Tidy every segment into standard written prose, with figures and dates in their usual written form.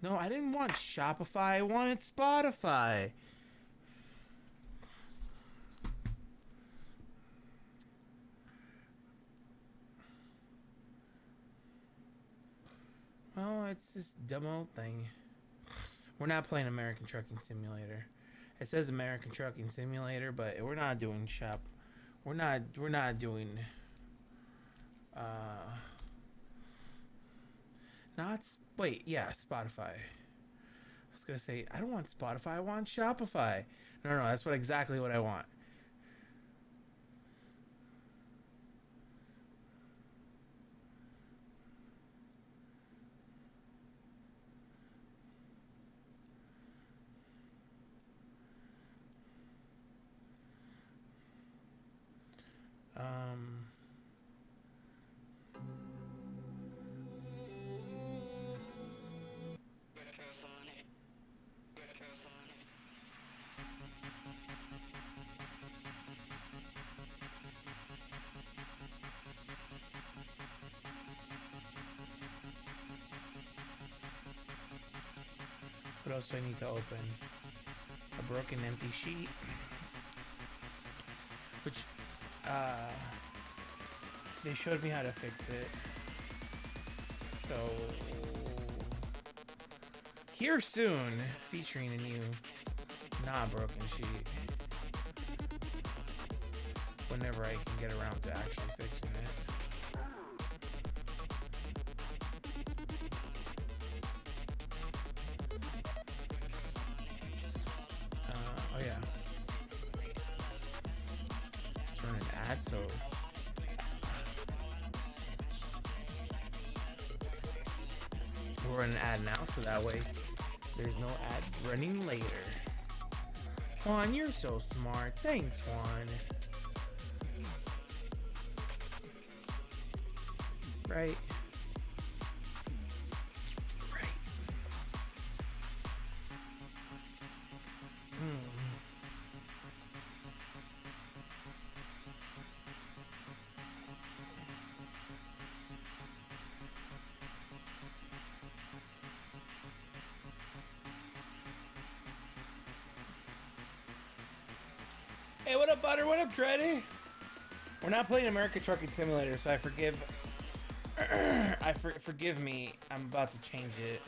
No, I didn't want Shopify. I wanted Spotify. Well, it's this dumb old thing. We're not playing American Trucking Simulator. It says American Trucking Simulator, but we're not doing shop. We're not doing uh not wait, yeah, Spotify. I was gonna say I don't want Spotify, I want Shopify. No, that's exactly what I want. Um what else do I need to open? A broken empty sheet. Which uh they showed me how to fix it. So here soon, featuring a new not broken sheet. Whenever I can get around to actually fixing it. Oh yeah. Let's run an ad, so we'll run an ad now, so that way there's no ads running later. Juan, you're so smart. Thanks, Juan. Right. Right. Hey, what up, Butter? What up, Dreddy? We're not playing American Trucking Simulator, so I forgive. Forgive me. I'm about to change it.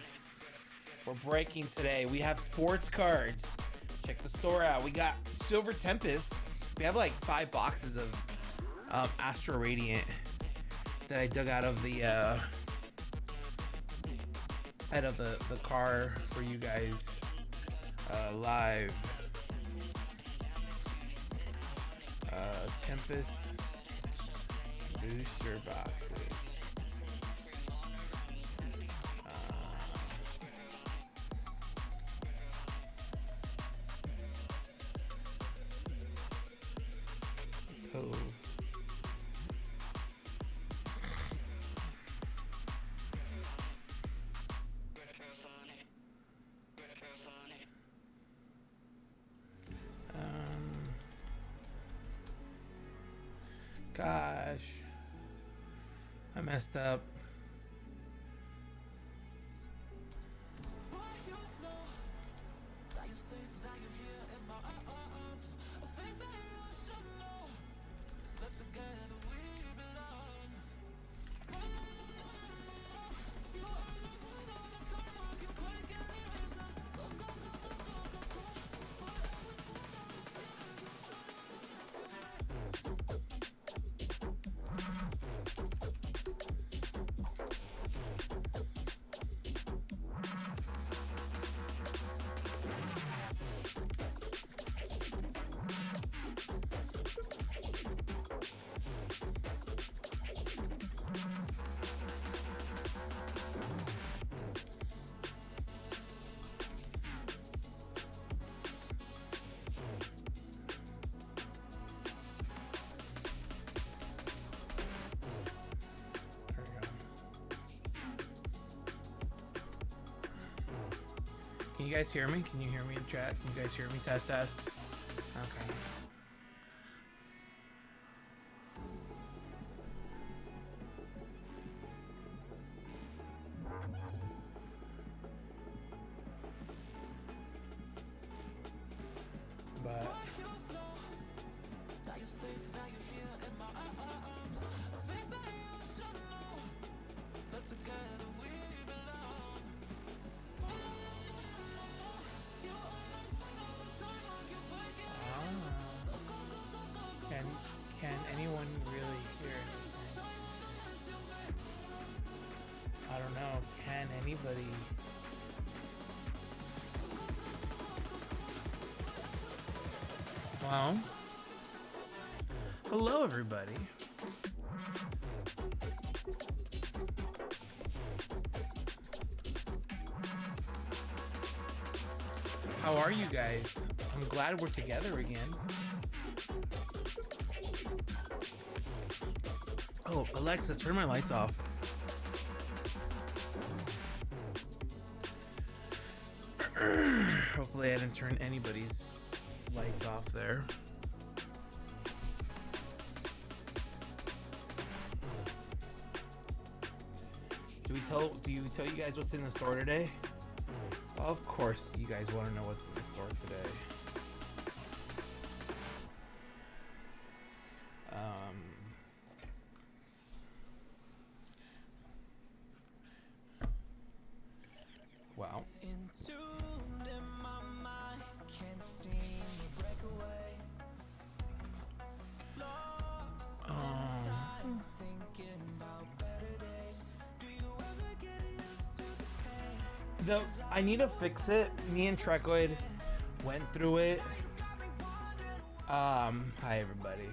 We're breaking today. We have sports cards. Check the store out. We got Silver Tempest. We have like 5 boxes of Astro Radiant that I dug out of the car for you guys live. Tempest booster boxes. Code. Gosh, I messed up. Can you guys hear me? Can you hear me in chat? Can you guys hear me? Test. Okay. anybody. Well, hello everybody. How are you guys? I'm glad we're together again. Oh, Alexa, turn my lights off. Hopefully I didn't turn anybody's lights off there. Do you tell you guys what's in the store today? Of course you guys want to know what's in the store today. Wow. I need to fix it. Me and Trekoid went through it. Hi everybody.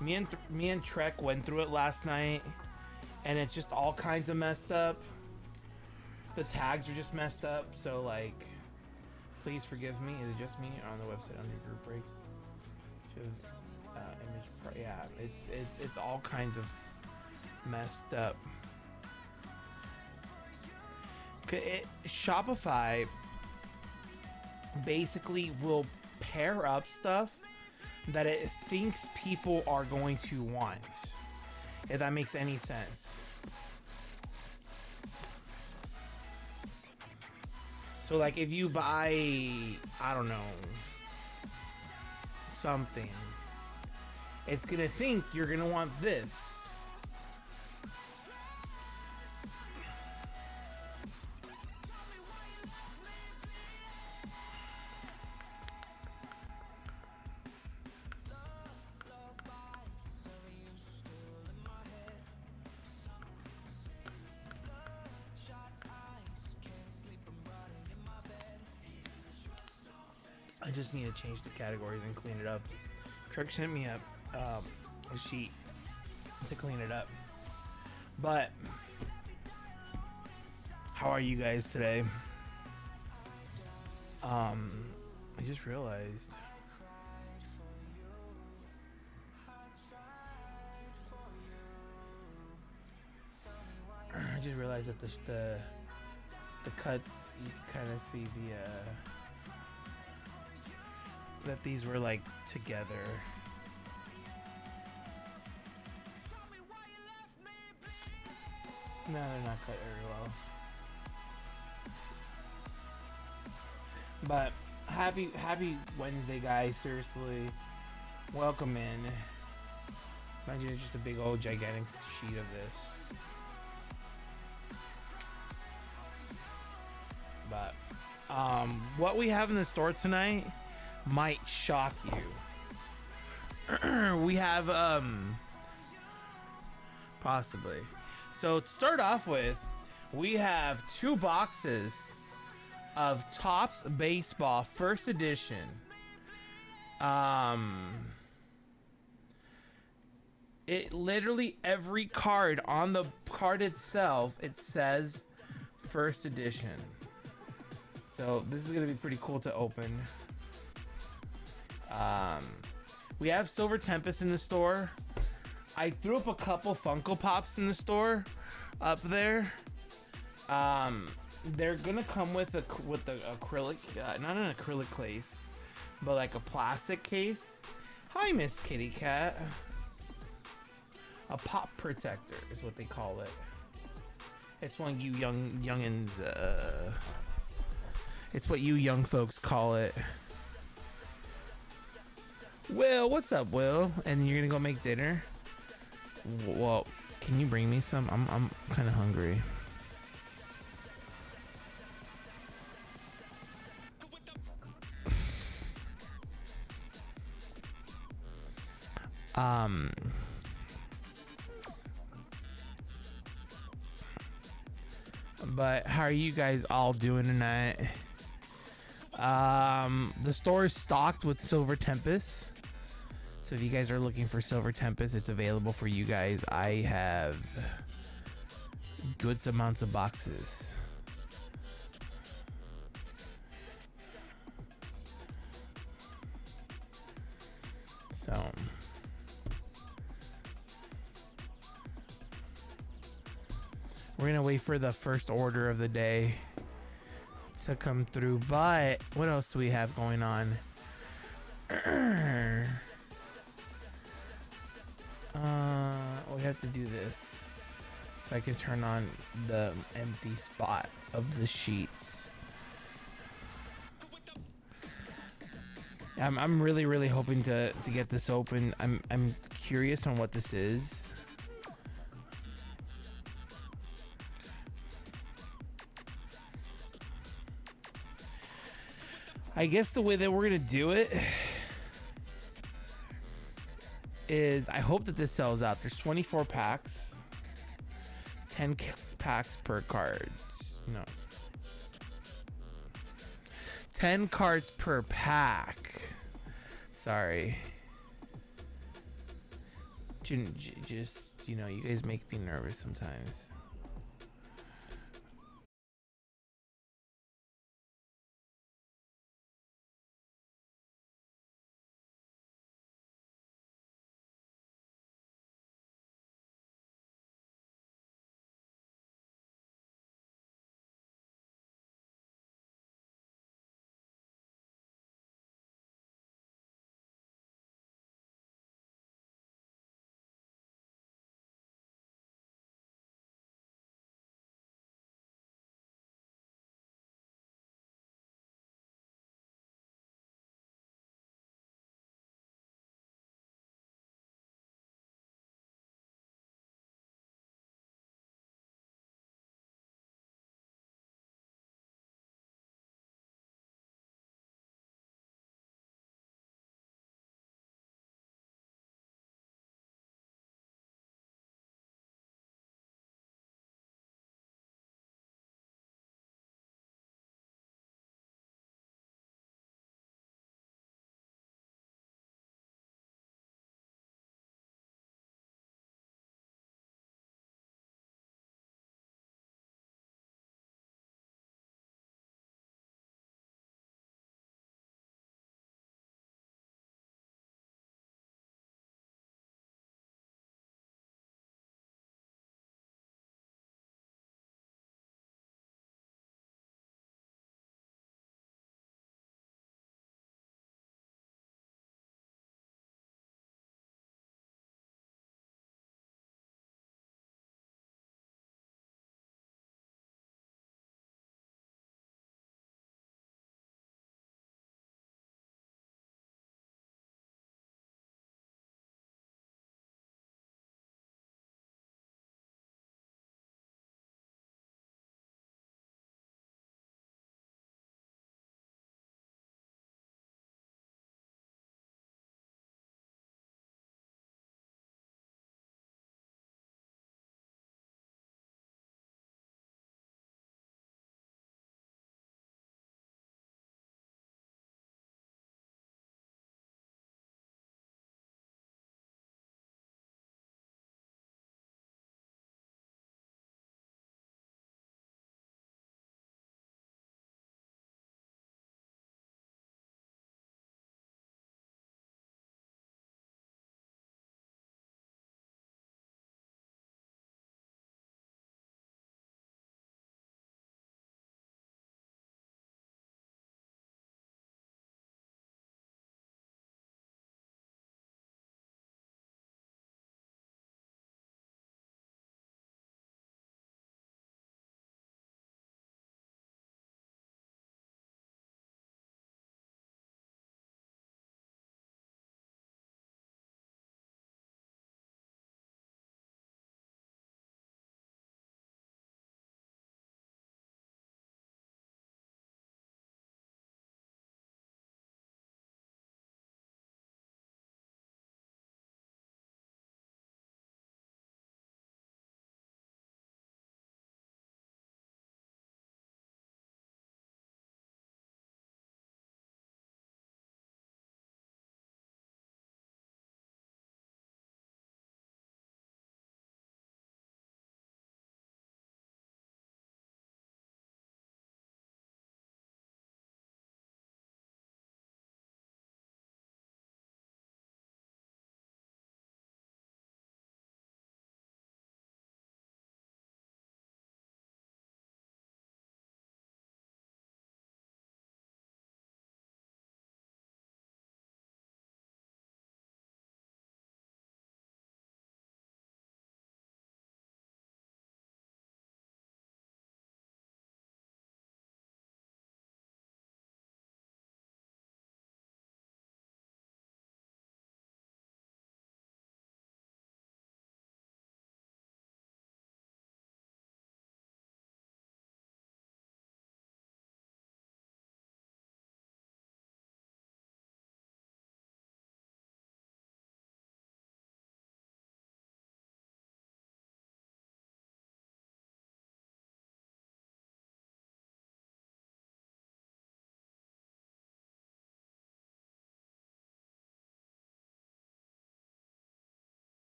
Me and Trek went through it last night, and it's just all kinds of messed up. The tags are just messed up, so like, please forgive me. Is it just me or on the website under group breaks? Shows image. Yeah, it's all kinds of messed up. Shopify basically will pair up stuff that it thinks people are going to want, if that makes any sense. So like if you buy, I don't know, something, it's gonna think you're gonna want this. I just need to change the categories and clean it up. Trek sent me a sheet to clean it up. But how are you guys today? I just realized that the cuts, you can kind of see that these were like together. No, they're not cut very well. But happy Wednesday, guys. Seriously, welcome in. Imagine it's just a big old gigantic sheet of this. But what we have in the store tonight might shock you. We have possibly. So to start off with, we have 2 boxes of Topps Baseball First Edition. It literally, every card on the card itself, it says First Edition. So this is gonna be pretty cool to open. We have Silver Tempest in the store. I threw up a couple Funko Pops in the store up there. They're gonna come with the acrylic, not an acrylic case, but like a plastic case. Hi, Miss Kitty Cat. A pop protector is what they call it. It's one you youngins. It's what you young folks call it. Will, what's up, Will? And you're gonna go make dinner? Well, can you bring me some? I'm kind of hungry. But how are you guys all doing tonight? The store is stocked with Silver Tempest. So if you guys are looking for Silver Tempest, it's available for you guys. I have good amounts of boxes. So we're gonna wait for the first order of the day to come through. But what else do we have going on? We have to do this so I can turn on the empty spot of the sheets. I'm really hoping to get this open. I'm curious on what this is. I guess the way that we're gonna do it is I hope that this sells out. There's 24 packs, 10 packs per card. No, 10 cards per pack. Sorry. Just, you know, you guys make me nervous sometimes.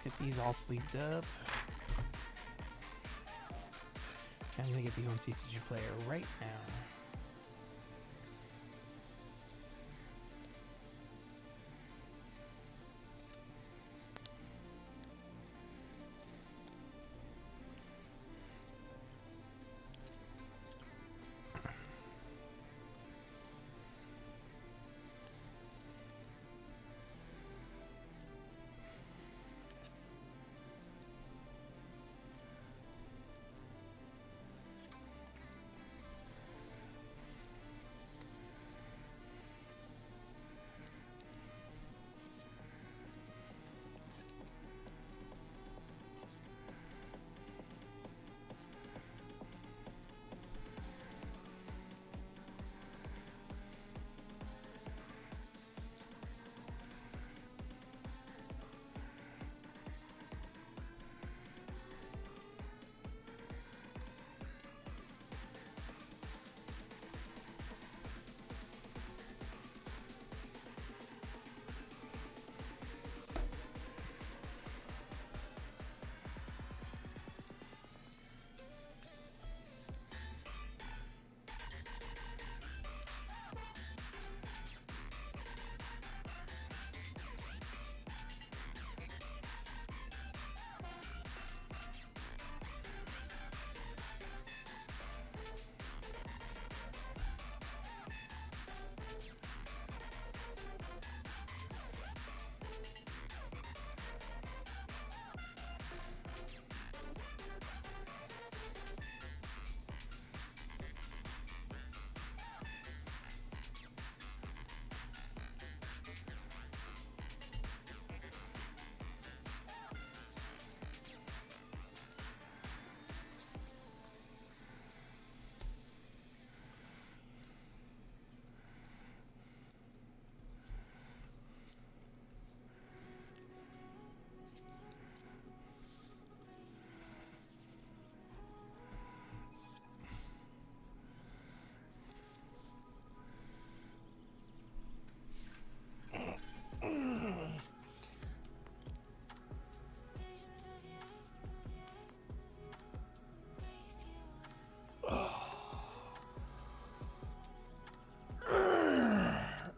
Get these all sleeved up. I'm gonna get these on TCG Player right now.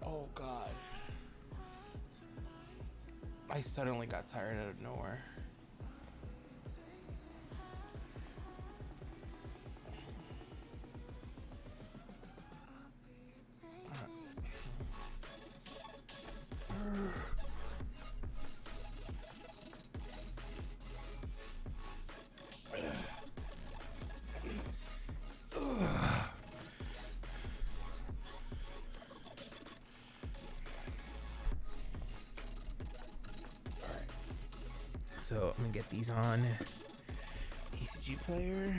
Oh God. I suddenly got tired out of nowhere. So I'm gonna get these on TCG Player.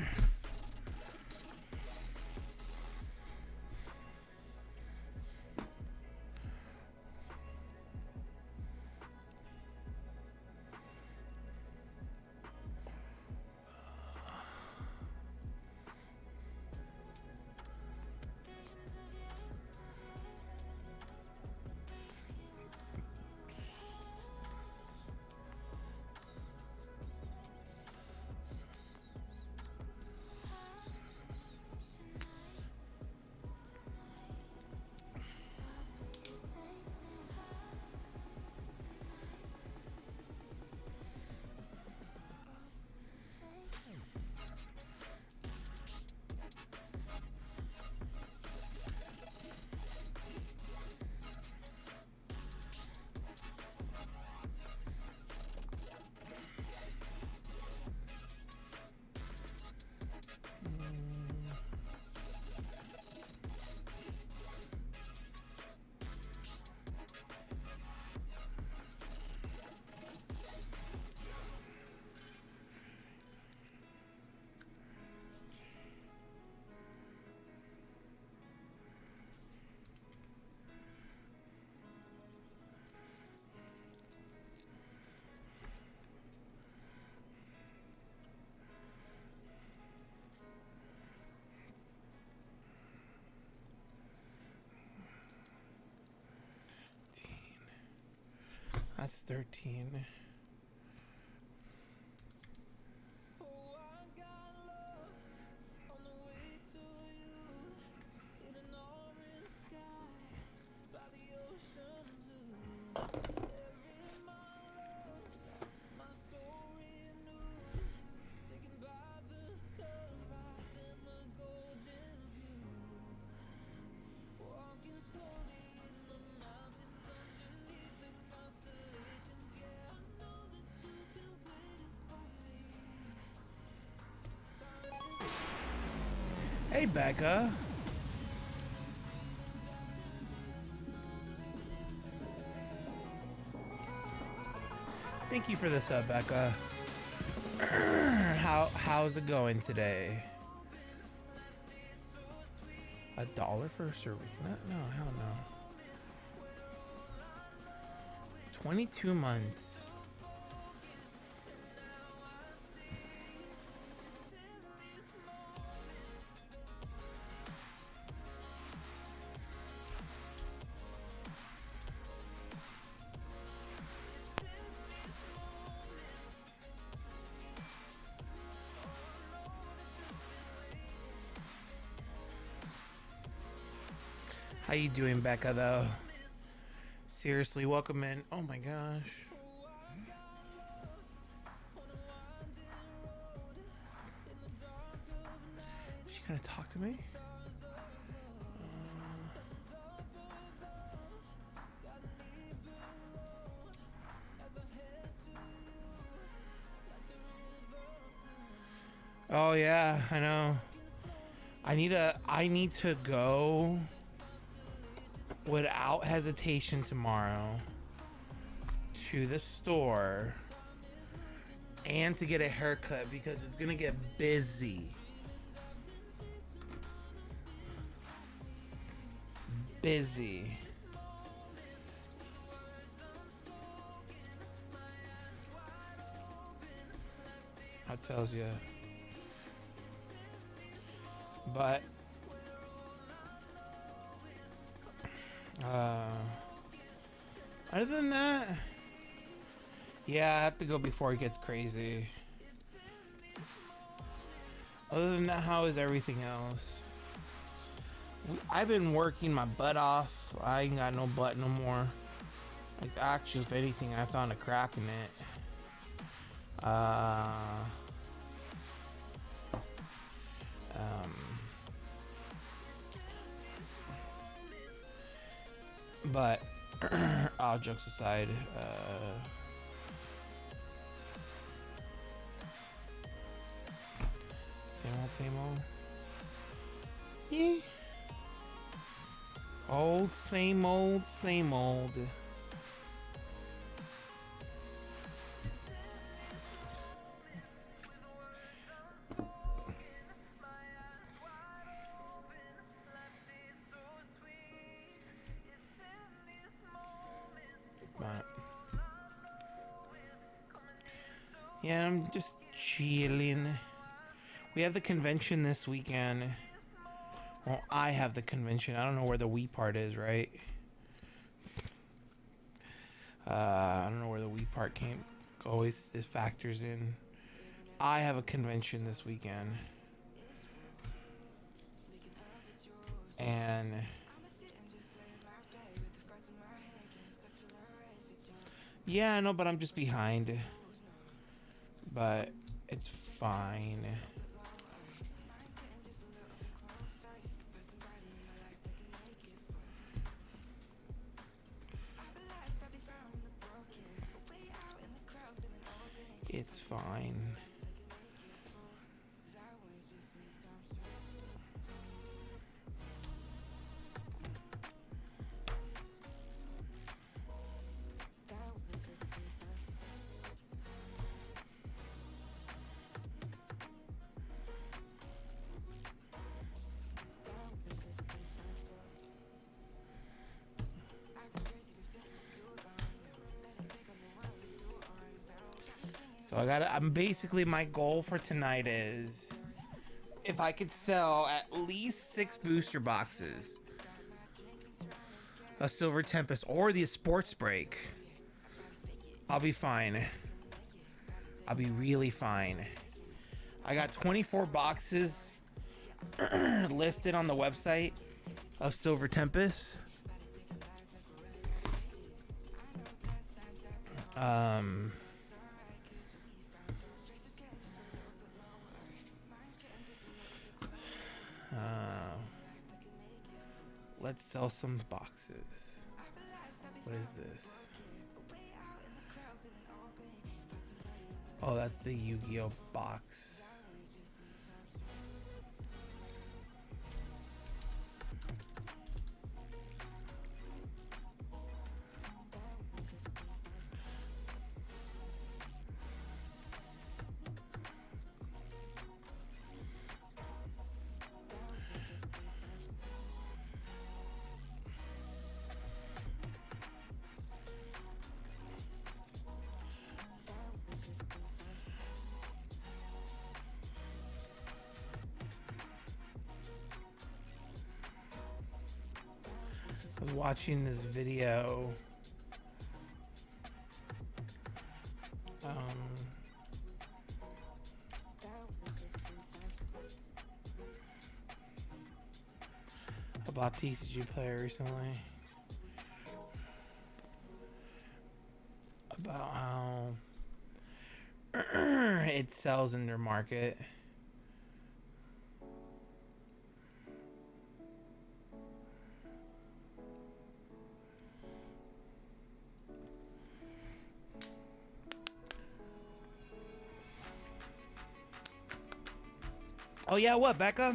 That's 13. Hey, Becca. Thank you for this, Becca. How's it going today? $1 for a serving? No, hell no. 22 months. How you doing, Becca, though? Seriously, welcome in. Oh my gosh. She gonna talk to me? Oh yeah, I know. I need to go without hesitation tomorrow to the store and to get a haircut because it's gonna get busy. Busy. That tells you. But other than that, yeah, I have to go before it gets crazy. Other than that, how is everything else? I've been working my butt off. I ain't got no butt no more. Like, actually, if anything, I found a crack in it. But all jokes aside, same old. Yeah. Old, same old, same old. Yeah, I'm just chilling. We have the convention this weekend. Well, I have the convention. I don't know where the we part is, right? I don't know where the we part always factors in. I have a convention this weekend. And yeah, I know, but I'm just behind. But it's fine. It's fine. So I'm basically, my goal for tonight is if I could sell at least 6 booster boxes, a Silver Tempest or the Sports Break, I'll be fine. I'll be really fine. I got 24 boxes listed on the website of Silver Tempest. Let's sell some boxes. What is this? Oh, that's the Yu-Gi-Oh box. watching this video. About TCG player recently. About how it sells in their market. Oh yeah, what, Becca?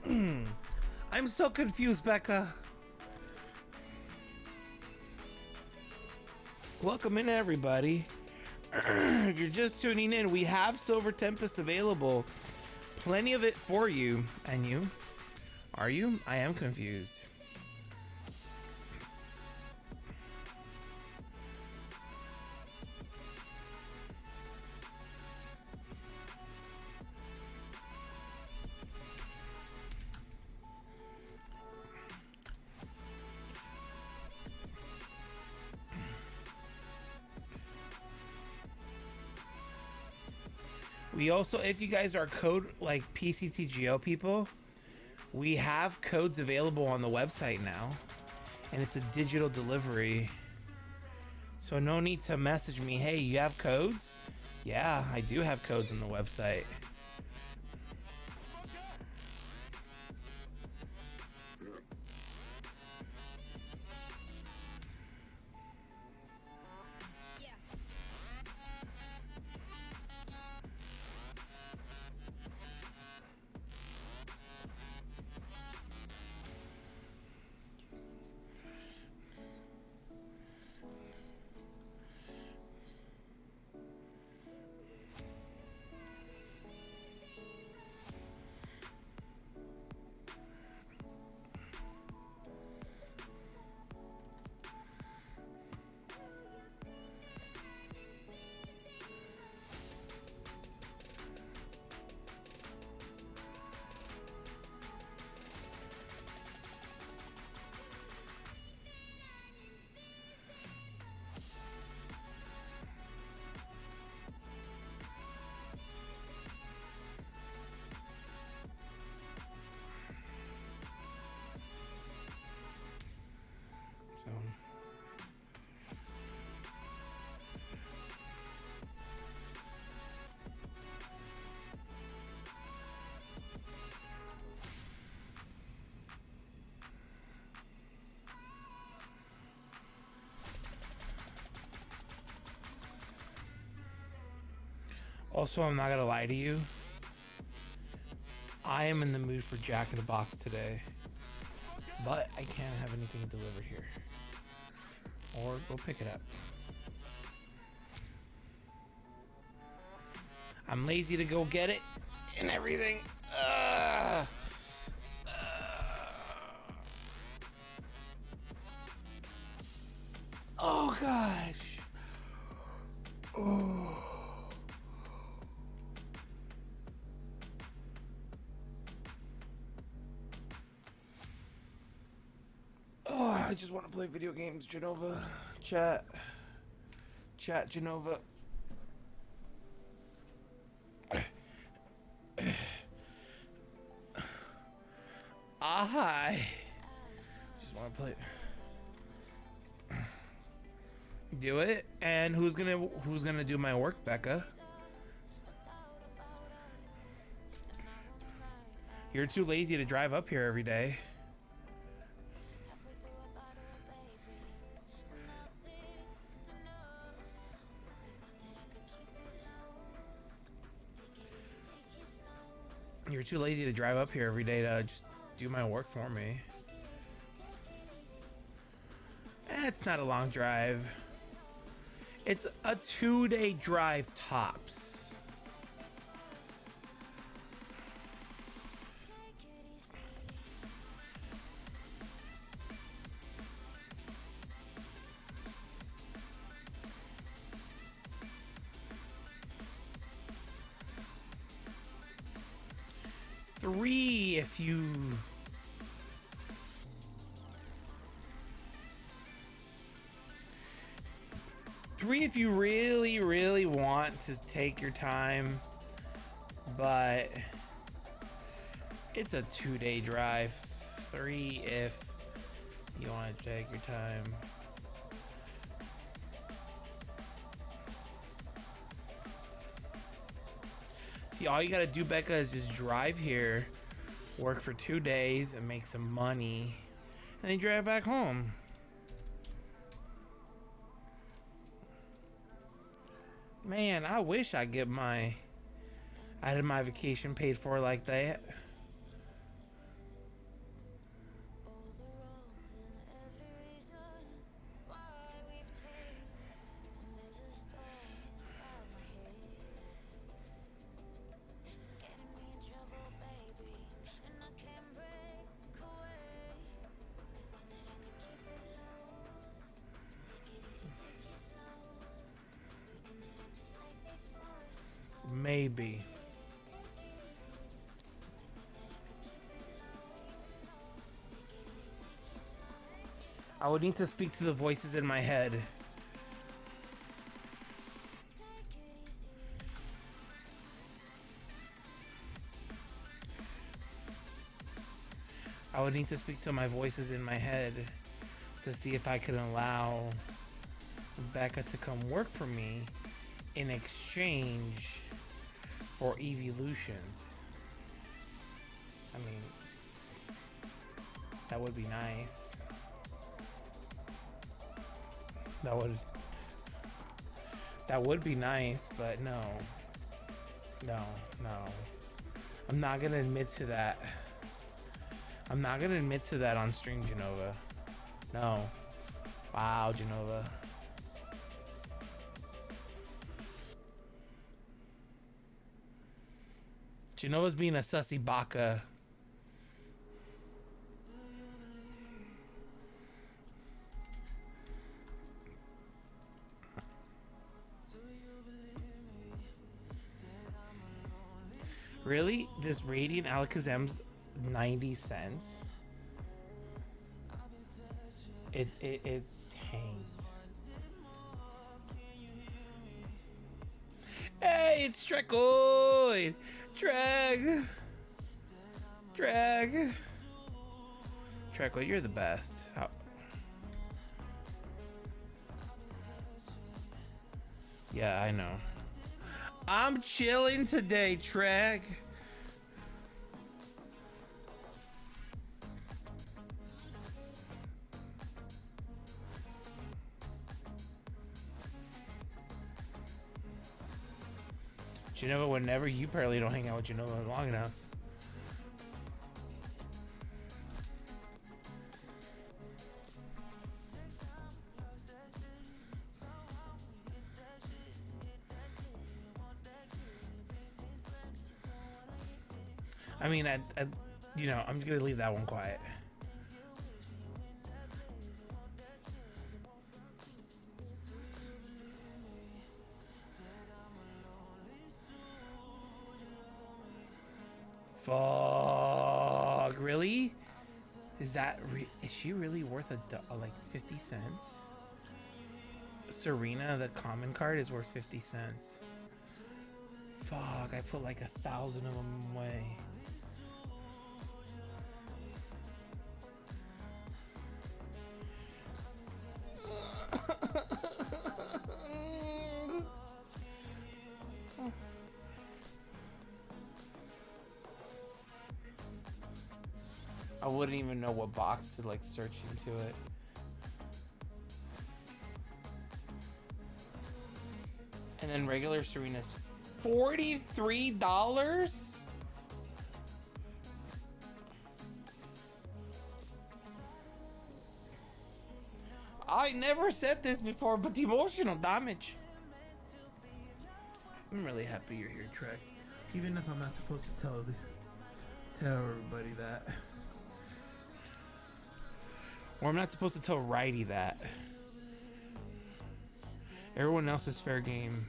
I'm so confused, Becca. Welcome in, everybody. If you're just tuning in, we have Silver Tempest available. Plenty of it for you. And you? Are you? I am confused. We also, if you guys are code like PCTGO people, we have codes available on the website now, and it's a digital delivery. So no need to message me, hey, you have codes? Yeah, I do have codes on the website. Also, I'm not gonna lie to you. I am in the mood for Jack in the Box today, but I can't have anything delivered here. Or go pick it up. I'm lazy to go get it and everything. Oh gosh. Oh. Oh, I just want to play video games, Genova. Chat, Genova. Hi. Just want to play. Do it. And who's gonna do my work, Becca? You're too lazy to drive up here every day. You're too lazy to drive up here every day to just do my work for me. It's not a long drive. It's a 2-day drive tops. Three if you 3 if you really, really want to take your time, but it's a 2-day drive. 3 if you want to take your time. See, all you gotta do, Becca, is just drive here, work for 2 days, and make some money, and then drive back home. Man, I wish I had my vacation paid for like that. Maybe. I would need to speak to the voices in my head. I would need to speak to my voices in my head to see if I could allow Becca to come work for me in exchange for evolutions. I mean, that would be nice. That would be nice, but no. I'm not gonna admit to that. I'm not gonna admit to that on stream, Genova. No. Wow, Genova. Genova's being a sussy baka. Really? This Radiant Alakazam's 90 cents? It tanked. Hey, it's Strecoid! Drag! Trecoid, you're the best. How yeah, I know. I'm chilling today, Trek. Genova, whenever you probably don't hang out with Genova long enough. I mean, you know, I'm just gonna leave that one quiet. Fuck, really? Is she really worth like 50 cents? Serena, the common card, is worth 50 cents. Fuck, I put like 1,000 of them away. I wouldn't even know what box to like search into it. And then regular Serena's $43? I never said this before, but the emotional damage. I'm really happy you're here, Trek. Even if I'm not supposed to tell everybody that. Or I'm not supposed to tell Righty that. Everyone else is fair game.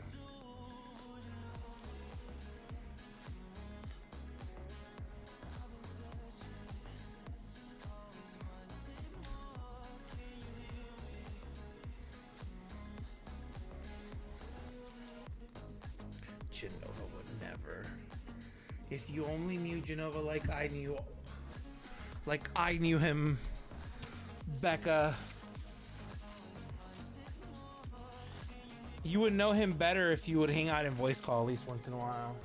If you only knew Genova like I knew him, Becca, you would know him better if you would hang out in voice call at least once in a while.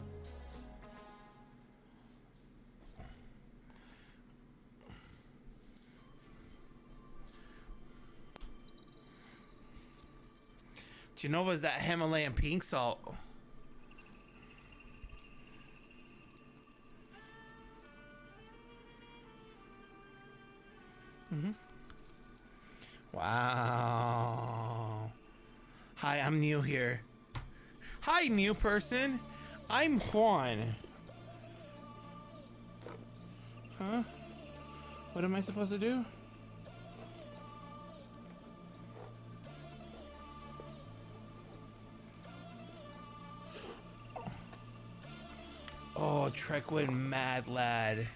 Genova's that Himalayan pink salt. Wow. Hi, I'm new here. Hi, new person. I'm Juan. Huh? What am I supposed to do? Oh, Trekwin Mad Lad.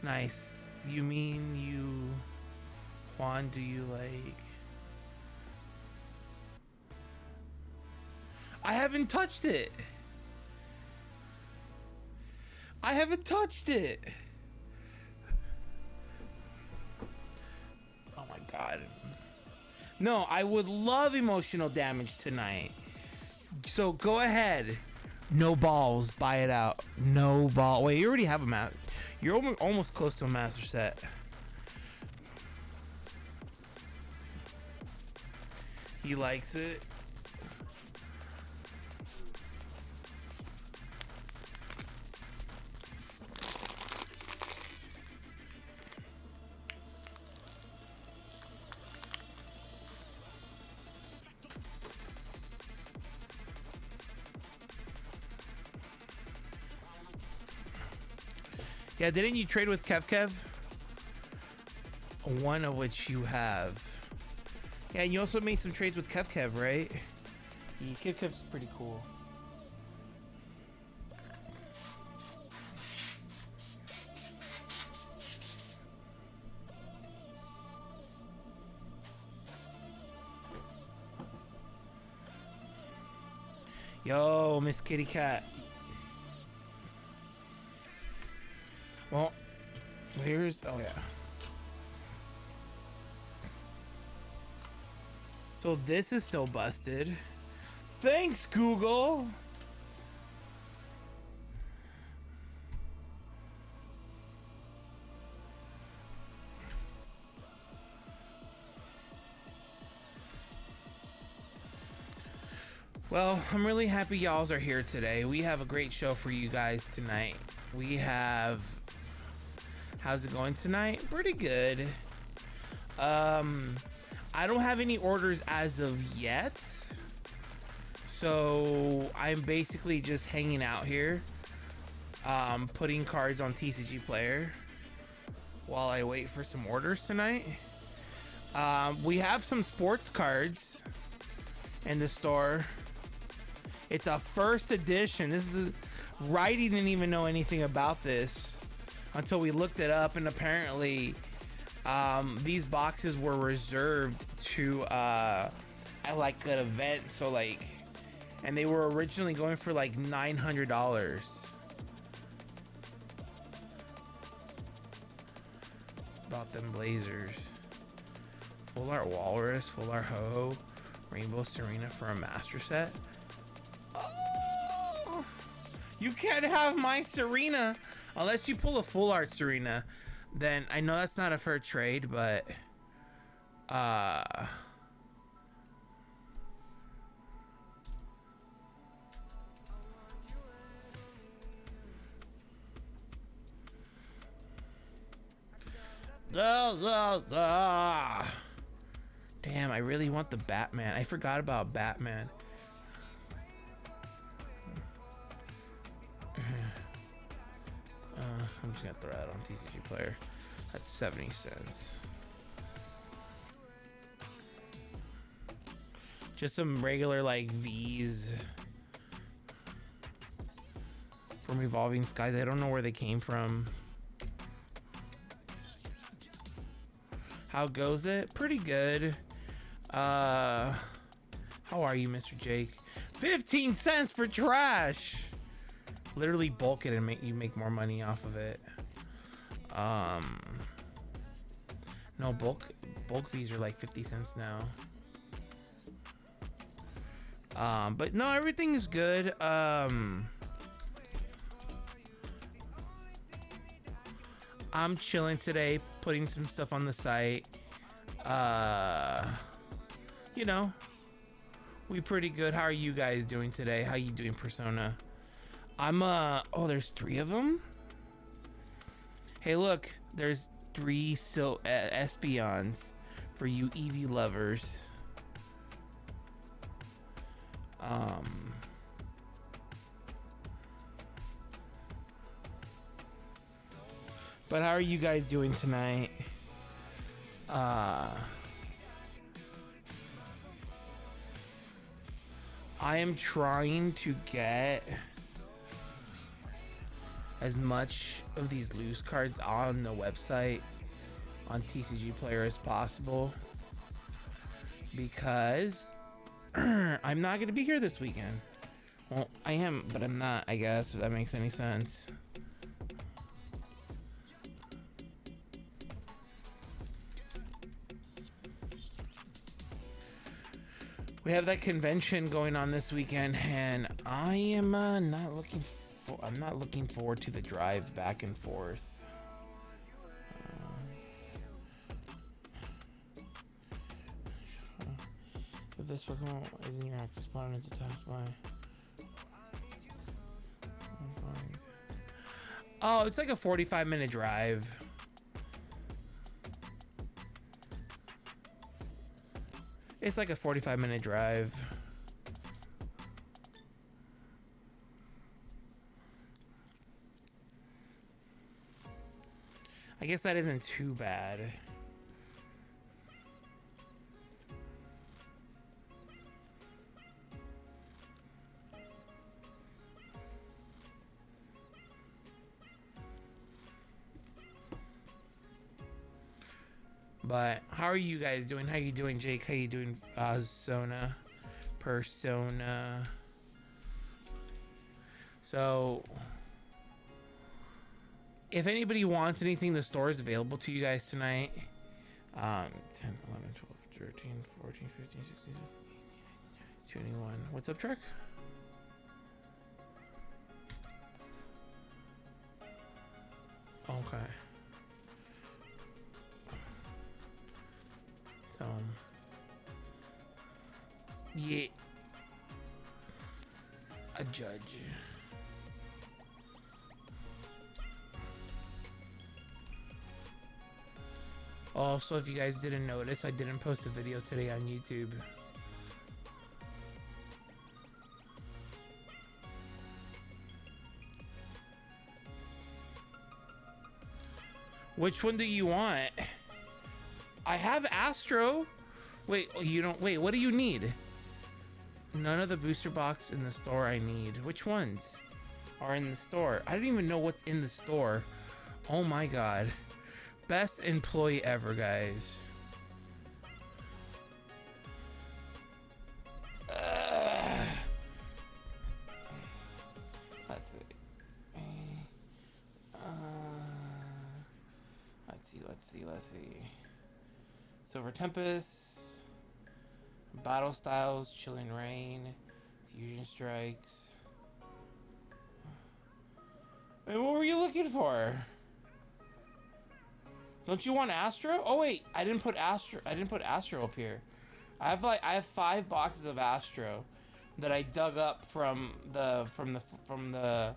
Nice. You mean you... Juan, do you like... I haven't touched it. I haven't touched it. Oh my god. No, I would love emotional damage tonight. So go ahead. No balls. Buy it out. No ball. Wait, you already have a master. You're almost close to a master set. He likes it. Yeah, didn't you trade with Kev? One of which you have. Yeah, and you also made some trades with Kev, right? Yeah, Kev's pretty cool. Yo, Miss Kitty Cat. Well, here's... Oh, yeah. So this is still busted. Thanks, Google! Well, I'm really happy y'alls are here today. We have a great show for you guys tonight. We have... How's it going tonight? Pretty good. I don't have any orders as of yet. So I'm basically just hanging out here. Putting cards on TCG Player while I wait for some orders tonight. We have some sports cards in the store. It's a first edition. This is... Righty didn't even know anything about this until we looked it up, and apparently these boxes were reserved to at like an event, so like, and they were originally going for like $900. About them Blazers. Full art Walrus, full art Ho, Rainbow Serena for a master set. Oh, you can't have my Serena unless you pull a full art Serena. Then I know that's not a fair trade, but damn, I really want the Batman. I forgot about Batman. I'm just gonna throw that on TCG Player. That's 70 cents. Just some regular like V's from Evolving Skies. I don't know where they came from. How goes it? Pretty good. How are you, Mr. Jake? 15 cents for trash. Literally bulk it and make more money off of it. No, bulk fees are like 50 cents now. But no, everything is good. I'm chilling today, putting some stuff on the site. You know, we pretty good. How are you guys doing today? How you doing, Persona? I'm oh, there's 3 of them. Hey, look, there's 3 Espeons for you Eevee lovers. But how are you guys doing tonight? I am trying to get as much of these loose cards on the website on TCG Player as possible, because I'm not gonna be here this weekend. Well, I am, but I'm not, I guess, if that makes any sense. We have that convention going on this weekend, and I am I'm not looking forward to the drive back and forth. If this Pokemon is in your active spot and it's attacked by... Oh, it's like a 45-minute drive. It's like a 45-minute drive. I guess that isn't too bad. But how are you guys doing? How you doing, Jake? How you doing, Persona? So, if anybody wants anything, the store is available to you guys tonight. 10, 11, 12, 13, 14, 15, 16, 17, 21. What's up, Trek? Okay. Yeah, a judge. Also, if you guys didn't notice, I didn't post a video today on YouTube. Which one do you want? I have Astro. Wait, you don't. Wait, what do you need? None of the booster box in the store I need. Which ones are in the store? I don't even know what's in the store. Oh my god. Best employee ever, guys. Let's see. Let's see. Silver Tempest. Battle Styles, Chilling Rain, Fusion Strikes. Wait, what were you looking for? Don't you want Astro? Oh wait, I didn't put Astro up here. I have 5 boxes of Astro that I dug up from the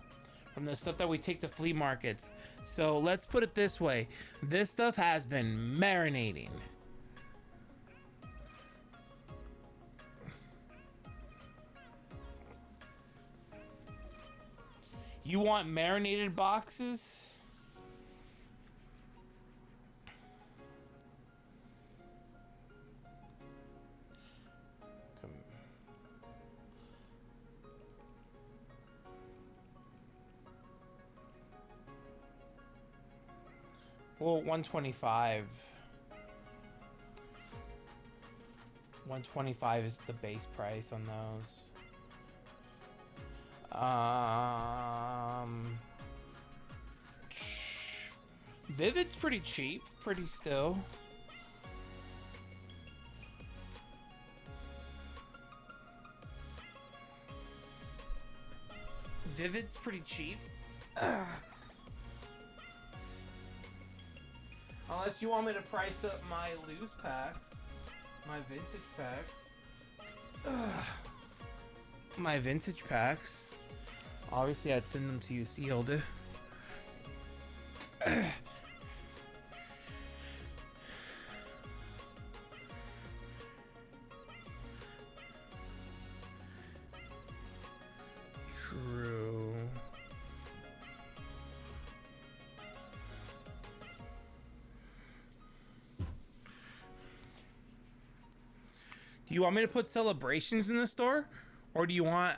stuff that we take to flea markets. So let's put it this way. This stuff has been marinating. You want marinated boxes? Come. Well, 125. 125 is the base price on those. Um, Vivid's pretty cheap, pretty still. Vivid's pretty cheap. Unless you want me to price up my loose packs, my vintage packs. My vintage packs. Obviously, I'd send them to you sealed. True. Do you want me to put celebrations in the store? Or do you want...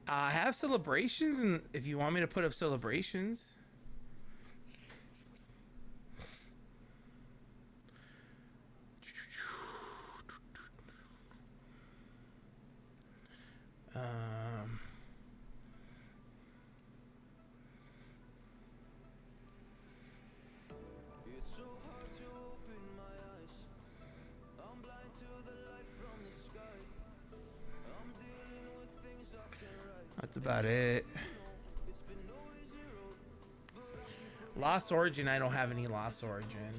I have celebrations, and if you want me to put up celebrations... That's about it. Lost Origin, I don't have any Lost Origin.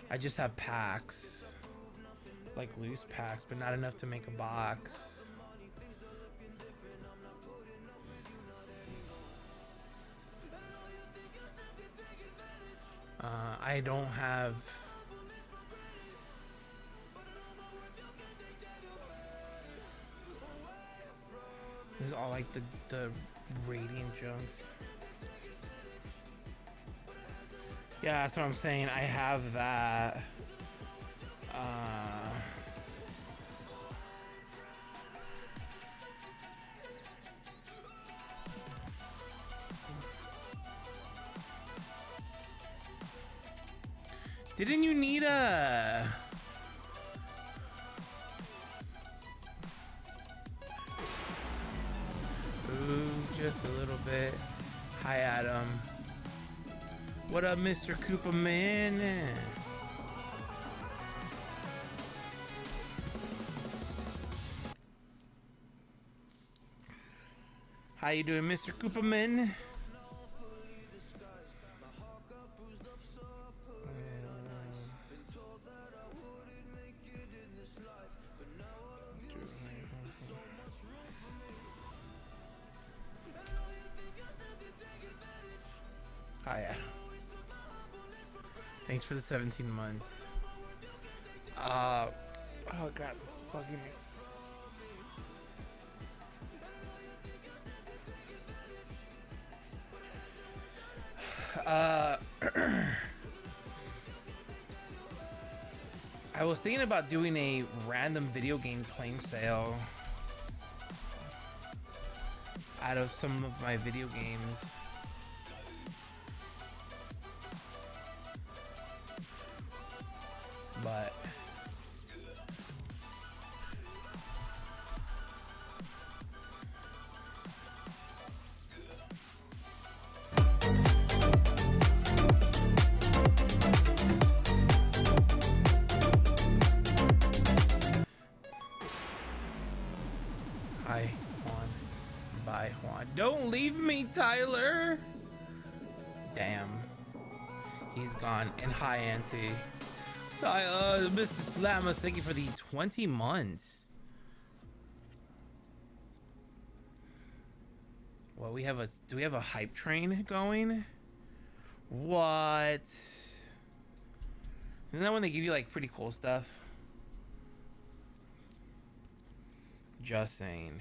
I just have packs. Like loose packs, but not enough to make a box. I don't have... This is all like the Radiant Junks. Yeah, that's what I'm saying. I have that. Didn't you need a... Ooh, just a little bit. Hi, Adam. What up, Mr. Koopa Man? How you doing, Mr. Koopa Man? Hi, Adam. Thanks for the 17 months. Oh god, this is bugging me. I was thinking about doing a random video game claim sale out of some of my video games. But hi, Juan. Bye, Juan. Don't leave me, Tyler. Damn. He's gone. And hi, Auntie. Mr. Slamus, thank you for the 20 months. Well, do we have a hype train going? What? Isn't that when they give you like pretty cool stuff? Just saying.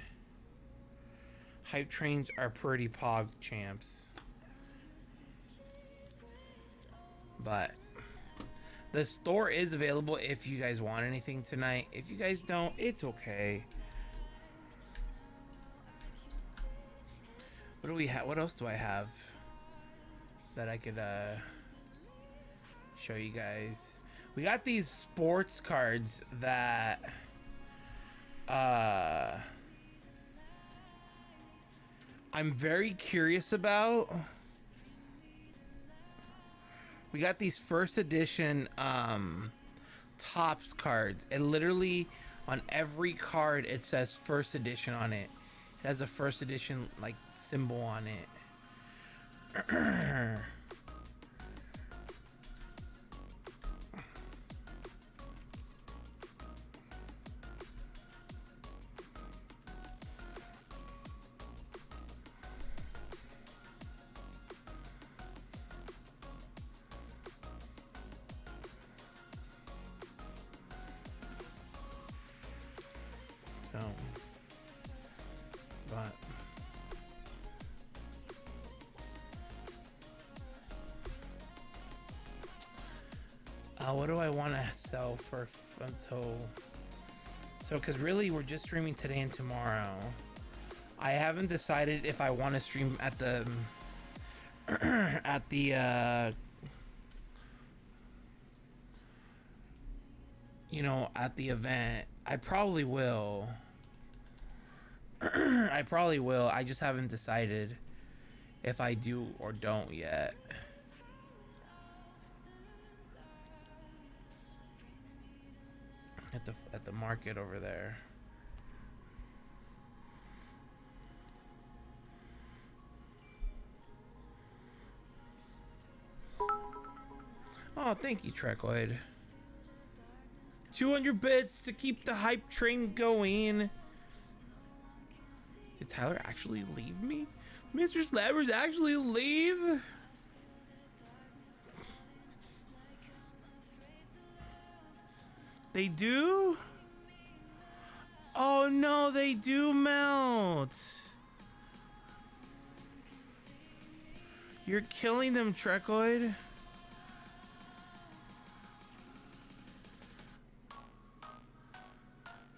Hype trains are pretty pog champs. But the store is available if you guys want anything tonight. If you guys don't, it's okay. What do we have? What else do I have that I could show you guys? We got these sports cards that I'm very curious about. We got these first edition Topps cards. It literally on every card it says first edition on it. It has a first edition like symbol on it. So, but what do I want to sell for until? So, because really we're just streaming today and tomorrow. I haven't decided if I want to stream at the at the you know, at the event. I probably will. I probably will. I just haven't decided if I do or don't yet. At the market over there. Oh, thank you, Trekoid. 200 bits to keep the hype train going. Did Tyler actually leave me? Mr. Slabbers actually leave? They do? Oh no, they do melt. You're killing them, Trekoid.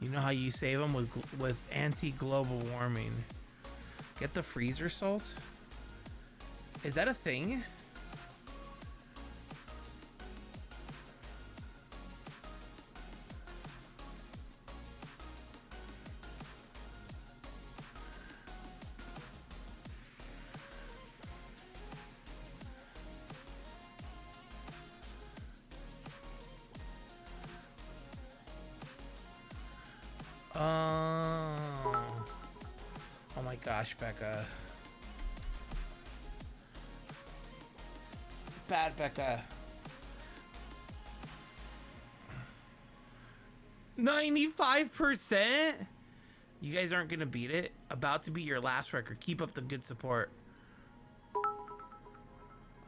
You know how you save them with anti-global warming. Get the freezer salt? Is that a thing? Oh my gosh, Becca. Bad Becca. 95%? You guys aren't gonna beat it. About to be your last record. Keep up the good support.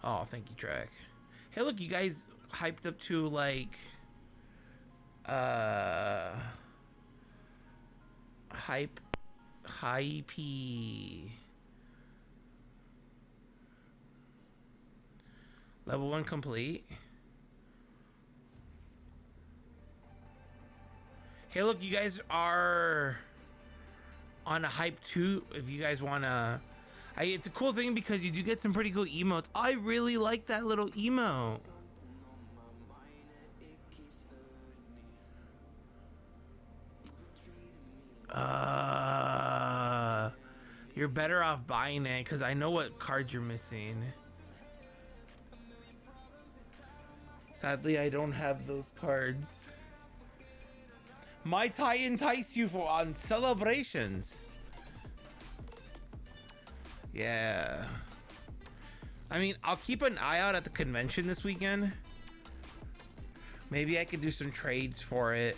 Oh, thank you, Trek. Hey, look, you guys hyped up to like hype level 1 complete. Hey, look, you guys are on a hype 2 if you guys want to. It's a cool thing because you do get some pretty cool emotes. I really like that little emote. You're better off buying it because I know what cards you're missing. Sadly, I don't have those cards. Might I entice you for on celebrations? Yeah. I mean, I'll keep an eye out at the convention this weekend. Maybe I could do some trades for it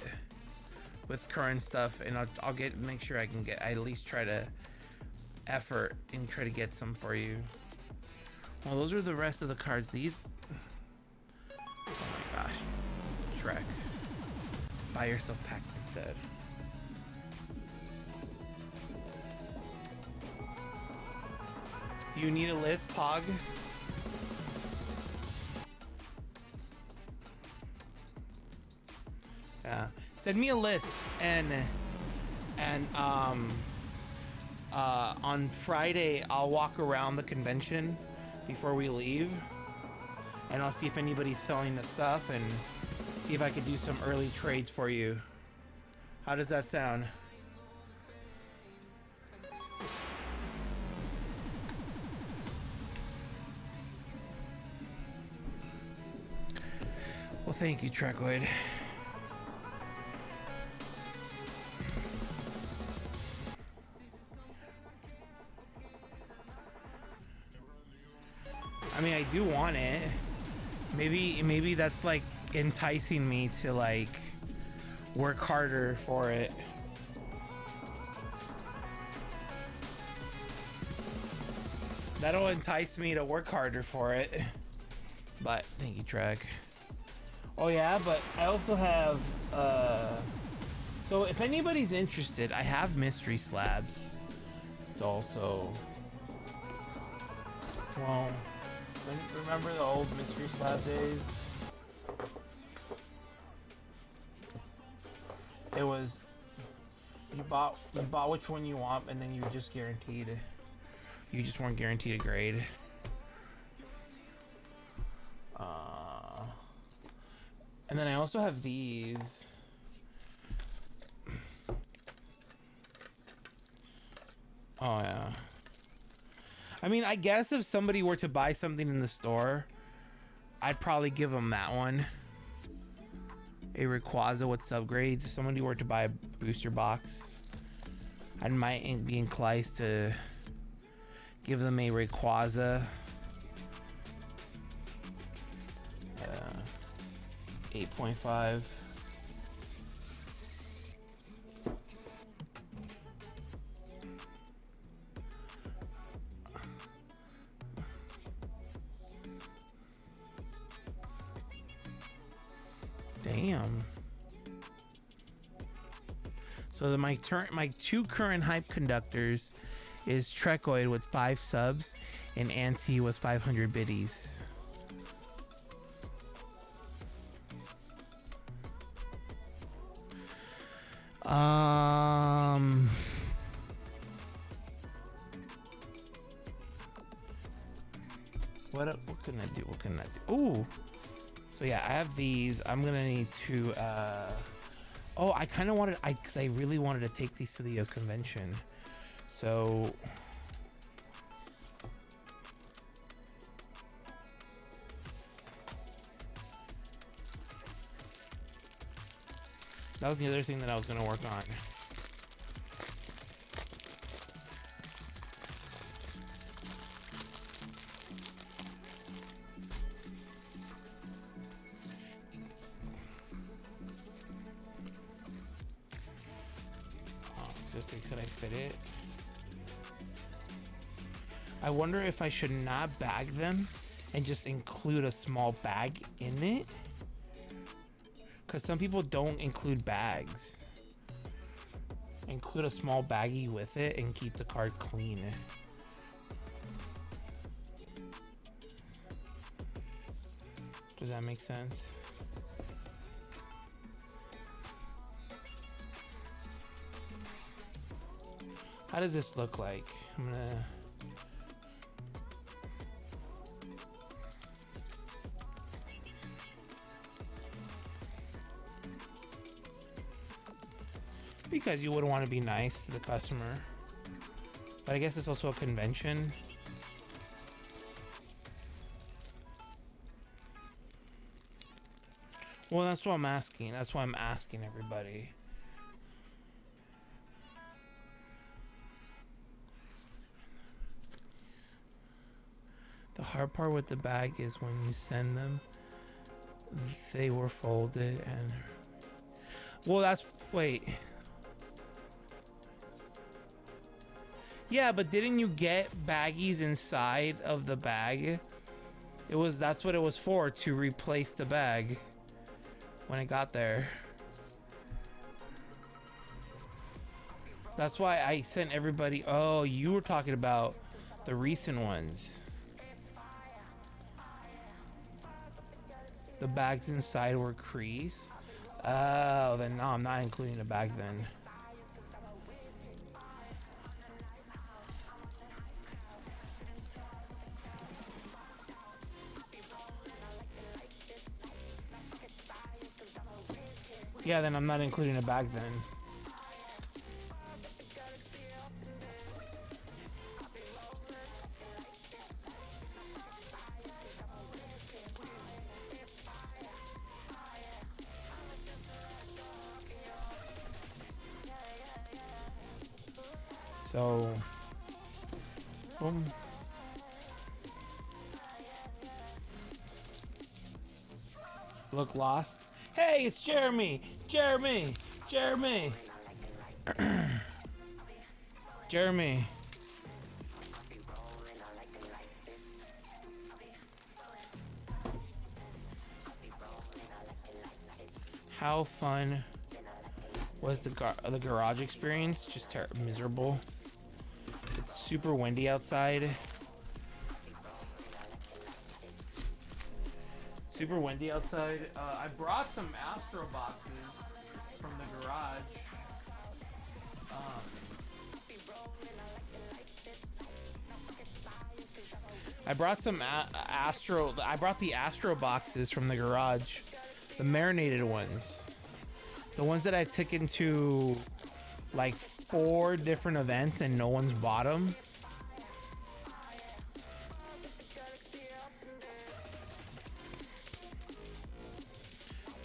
with current stuff, and I'll make sure I can get. I at least try to effort and try to get some for you. Well, those are the rest of the cards. These. Oh my gosh, Shrek. Buy yourself packs instead. Do you need a list, Pog? Yeah. Send me a list and on Friday I'll walk around the convention before we leave, and I'll see if anybody's selling the stuff and see if I could do some early trades for you. How does that sound? Well, thank you, Trekoid. I mean, I do want it. Maybe that's like enticing me to like work harder for it. That'll entice me to work harder for it. But thank you, Trek. Oh yeah, but I also have so if anybody's interested, I have mystery slabs. It's also, well, remember the old mystery slab days? It was you bought which one you want, and then you just guaranteed. You just weren't guaranteed a grade. And then I also have these. Oh yeah. I mean, I guess if somebody were to buy something in the store, I'd probably give them that one. A Rayquaza with subgrades. If somebody were to buy a booster box, I might be inclined to give them a Rayquaza. 8.5. Damn. So my two current hype conductors is Trekoid with 5 subs and Ansi with 500 biddies. What can I do? What can I do? Ooh. So yeah, I have these. I'm gonna need to. Oh, I kind of wanted. Cause I really wanted to take these to the convention. So. That was the other thing that I was gonna work on. Could I fit it? I wonder if I should not bag them and just include a small bag in it, because some people don't include bags. Include a small baggie with it and keep the card clean. Does that make sense? How does this look like? I'm gonna... Because you would want to be nice to the customer. But I guess it's also a convention. Well, that's what I'm asking. That's why I'm asking everybody. The hard part with the bag is when you send them, they were folded and... Well, that's... Wait. Yeah, but didn't you get baggies inside of the bag? That's what it was for, to replace the bag when it got there. That's why I sent everybody... Oh, you were talking about the recent ones. The bags inside were crease. Oh, then no, I'm not including the bag then. Yeah, then I'm not including a bag then. So, boom. Look lost. Hey, it's Jeremy. Jeremy. Jeremy. Jeremy. How fun was the garage experience? Just miserable. It's super windy outside. Super windy outside. I brought some Astro boxes from the garage. I brought some Astro. I brought the Astro boxes from the garage, the marinated ones, the ones that I took into like 4 different events and no one's bought them.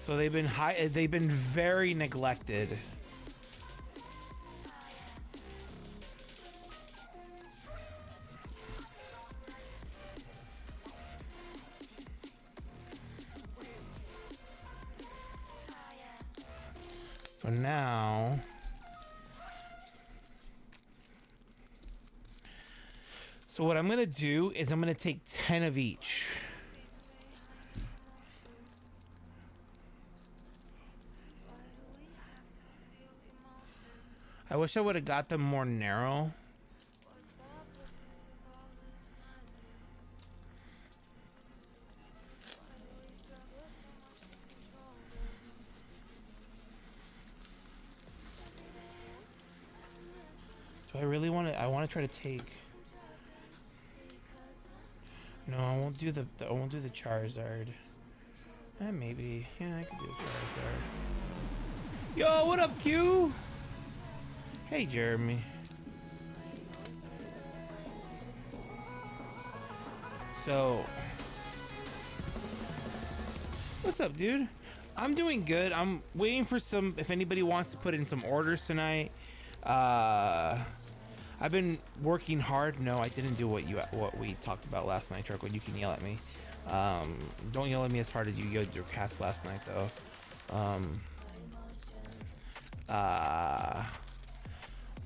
So they've been very neglected. So now what I'm gonna do is I'm gonna take 10 of each. I wish I would have got them more narrow. Do I really want to? I want to try to take. No, I won't do the Charizard. Maybe. Yeah, I could do the Charizard. Yo, what up, Q? Hey, Jeremy. So, what's up, dude? I'm doing good. I'm waiting for some, if anybody wants to put in some orders tonight. I've been working hard. No, I didn't do what we talked about last night, Truck. When you can yell at me. Don't yell at me as hard as you yelled at your cats last night, though.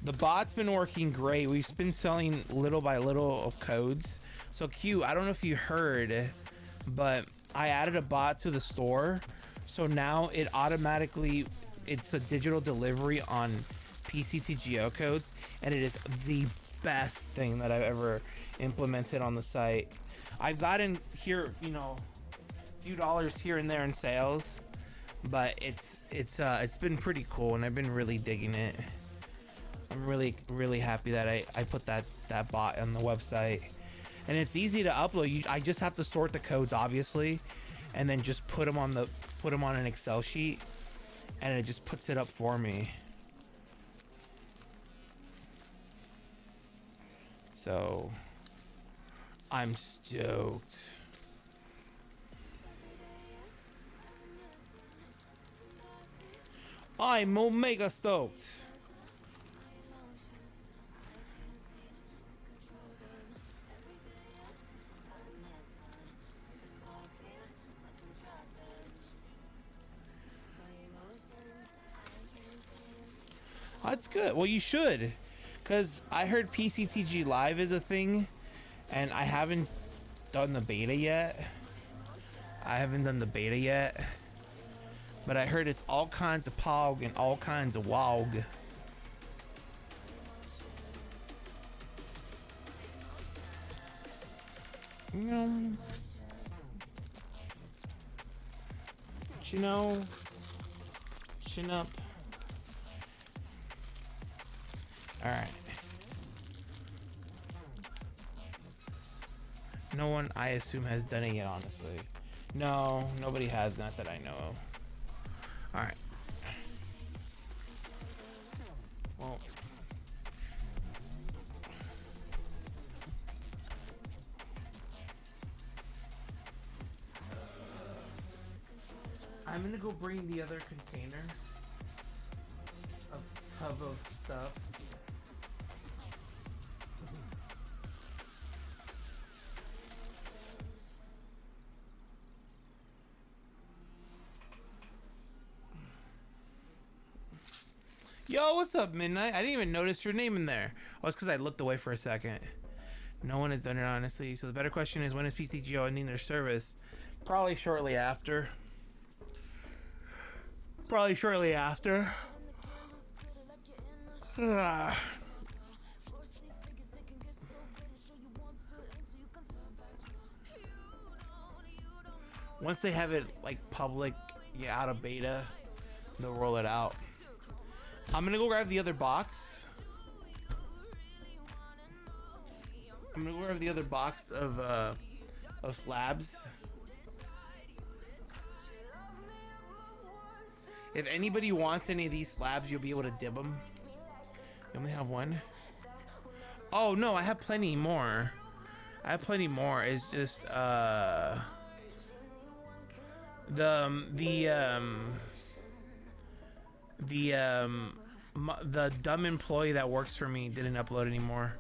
The bot's been working great. We've been selling little by little of codes. So Q, I don't know if you heard, but I added a bot to the store. So now it automatically, it's a digital delivery on PCTGO codes, and it is the best thing that I've ever implemented on the site. I've gotten here, you know, a few dollars here and there in sales, but it's been pretty cool, and I've been really digging it. I'm really happy that I put that bot on the website, and it's easy to upload. I just have to sort the codes, obviously, and then just put them on an Excel sheet, and it just puts it up for me. So I'm stoked. I'm omega stoked. That's good. Well, you should, because I heard PCTG Live is a thing, and I haven't done the beta yet. But I heard it's all kinds of pog and all kinds of wog. You know, chin up. All right. No one, I assume, has done it yet, honestly. No, nobody has, not that I know of. All right. Well, I'm gonna go bring the other container, a tub of stuff. Yo, what's up, Midnight? I didn't even notice your name in there. Oh, it's because I looked away for a second. No one has done it, honestly. So the better question is, when is PCGO ending their service? Probably shortly after. Probably shortly after. Once they have it like public, yeah, out of beta, they'll roll it out. I'm gonna go grab the other box. I'm gonna go grab the other box of slabs. If anybody wants any of these slabs, you'll be able to dib them. You only have one? Oh no, I have plenty more. I have plenty more. It's just the dumb employee that works for me didn't upload anymore.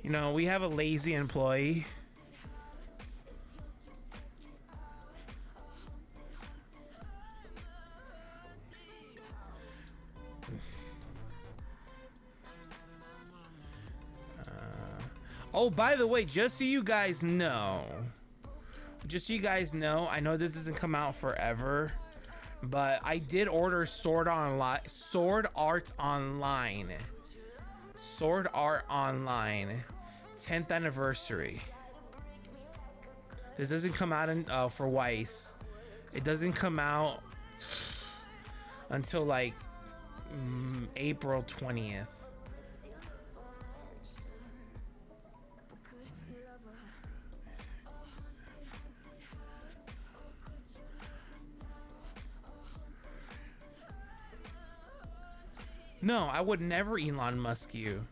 You know, we have a lazy employee. Oh, by the way, just so you guys know, I know this doesn't come out forever, but I did order Sword Art Online, 10th anniversary. This doesn't come out for Weiss. It doesn't come out until like April 20th. No, I would never Elon Musk you.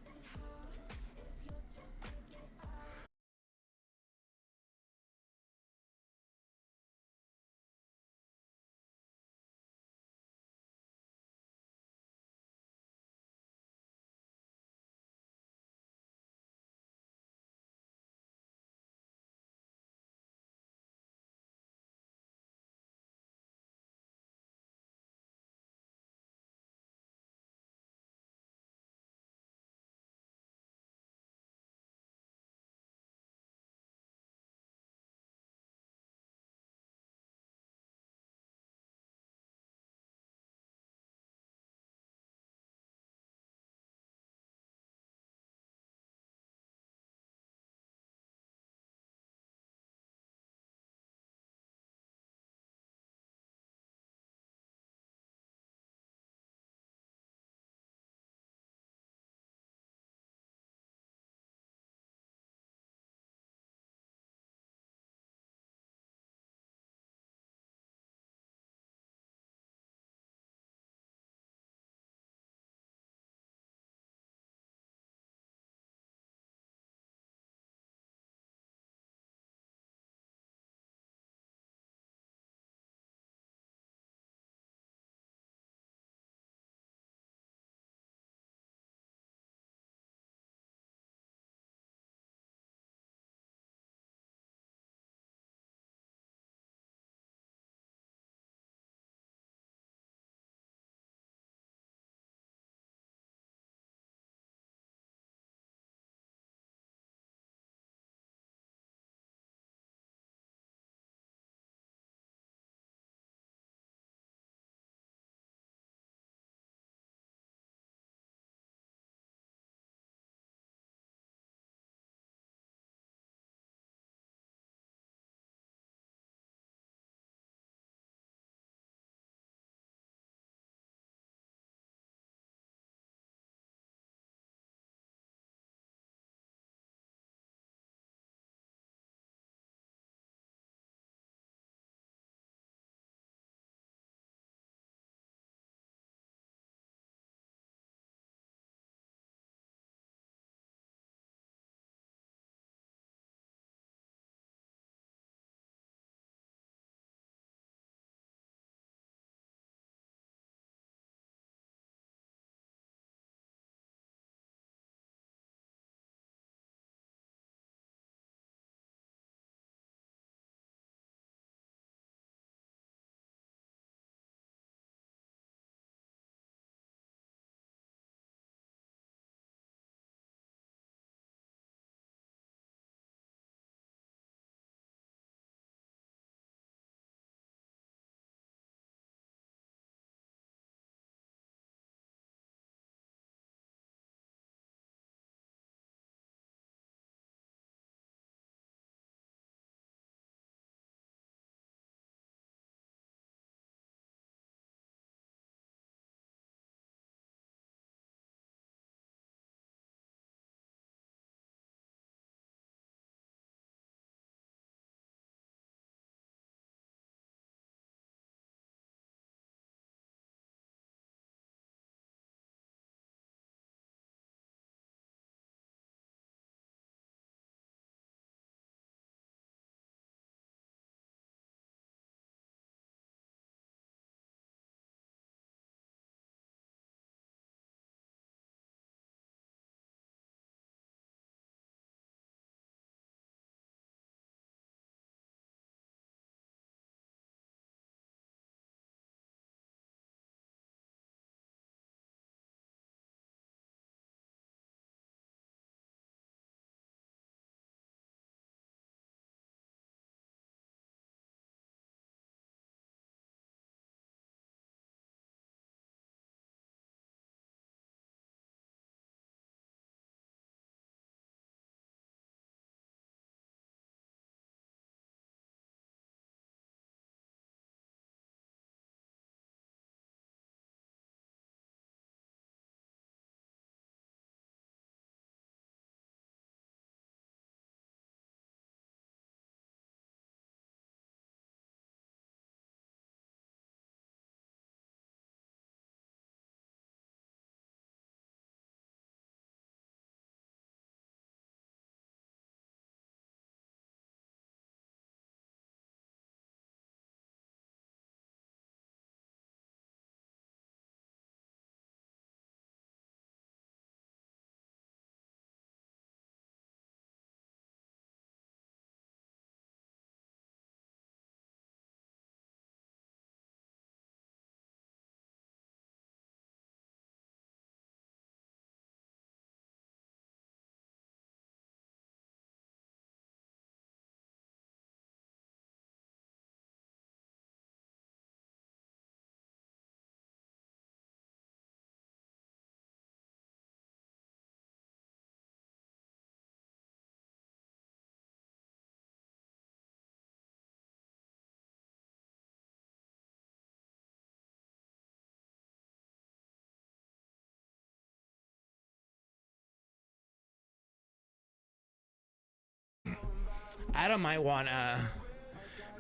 Adam might want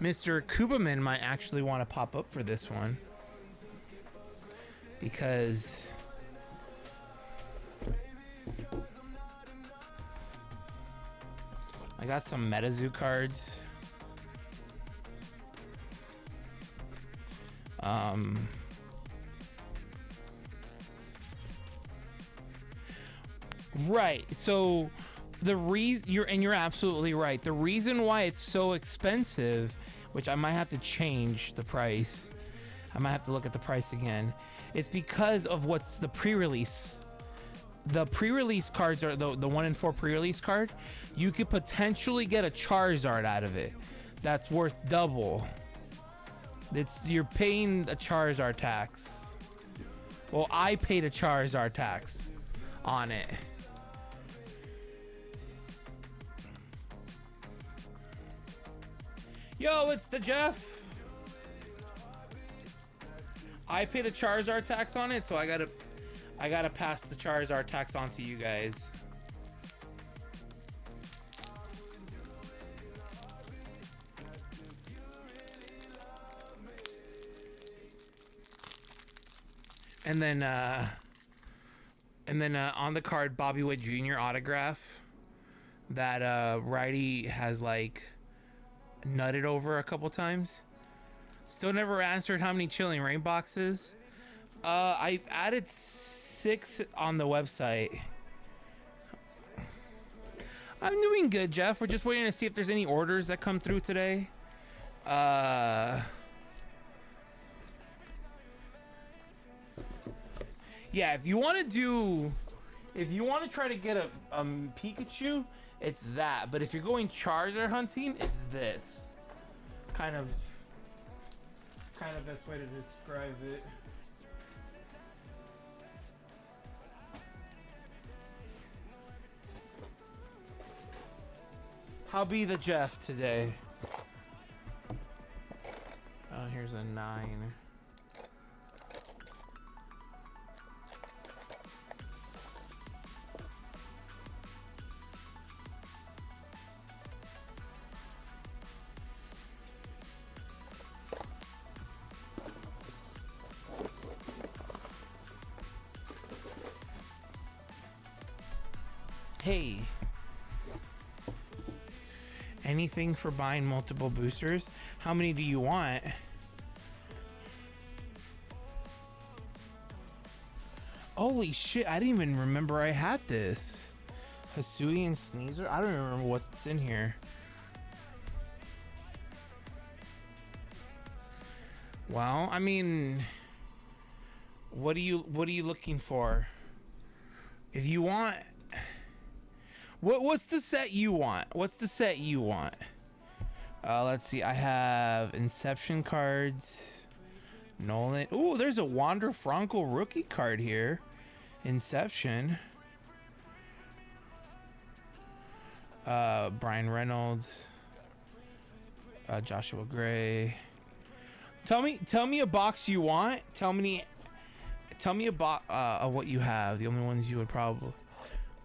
Mr. Kubaman might actually want to pop up for this one because I got some MetaZoo cards. Right. So the reason you're absolutely right. The reason why it's so expensive, which I might have to change the price. I might have to look at the price again. It's because of what's the pre-release. The pre-release cards are the 1 in 4 pre-release card. You could potentially get a Charizard out of it. That's worth double. You're paying a Charizard tax. Well, I paid a Charizard tax on it. Yo, it's the Jeff. I paid a Charizard tax on it, so I gotta pass the Charizard tax on to you guys. And then on the card, Bobby Witt Jr. autograph that Righty has like nutted over a couple times. Still never answered how many Chilling Rain boxes. I added 6 on the website. I'm doing good, Jeff. We're just waiting to see if there's any orders that come through today. Yeah, if you want to try to get a Pikachu, it's that. But if you're going Charizard hunting, it's this. Kind of best way to describe it. How be the Jeff today? Oh, here's a 9. Hey, anything for buying multiple boosters? How many do you want? Holy shit, I didn't even remember I had this. Hisui and Sneasel? I don't even remember what's in here. Well, I mean, what are you looking for? If you want, what's the set you want? What's the set you want? Let's see. I have Inception cards. Nolan. Ooh, there's a Wander Franco rookie card here. Inception. Brian Reynolds. Joshua Gray. Tell me a box you want. Tell me a box of what you have. The only ones you would probably.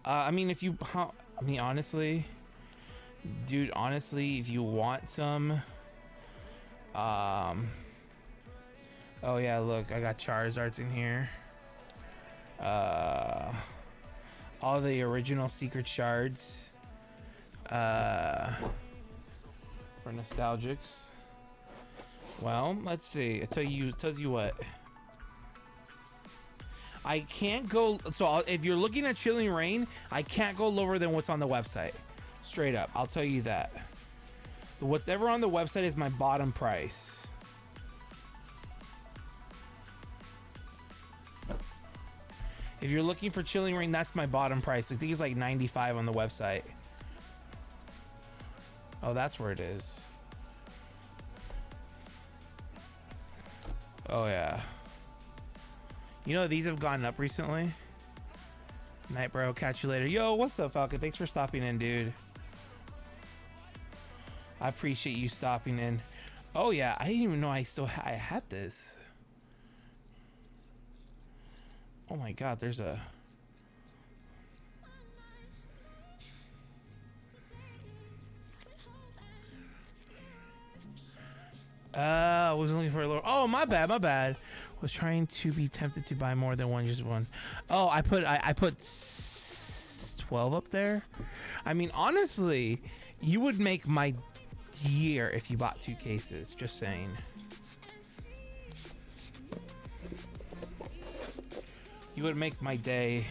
I mean, honestly, dude. Honestly, if you want some. Oh yeah, look, I got Charizards in here. All the original Secret Shards. For nostalgics. Well, let's see. It tells you what. I can't go. So if you're looking at Chilling Rain, I can't go lower than what's on the website. Straight up, I'll tell you that. Whatever on the website is my bottom price. If you're looking for Chilling Rain, that's my bottom price. I think it's like $95 on the website. Oh, that's where it is. Oh yeah. You know these have gone up recently. Night bro, catch you later. Yo, what's up, Falcon? Thanks for stopping in, dude. I appreciate you stopping in. Oh yeah, I didn't even know I had this. Oh my god, there's a. I was looking for a little. Oh, my bad, my bad. Was trying to be tempted to buy more than one, just one. Oh, I put 12 up there. I mean, honestly, you would make my year if you bought 2 cases. Just saying. You would make my day.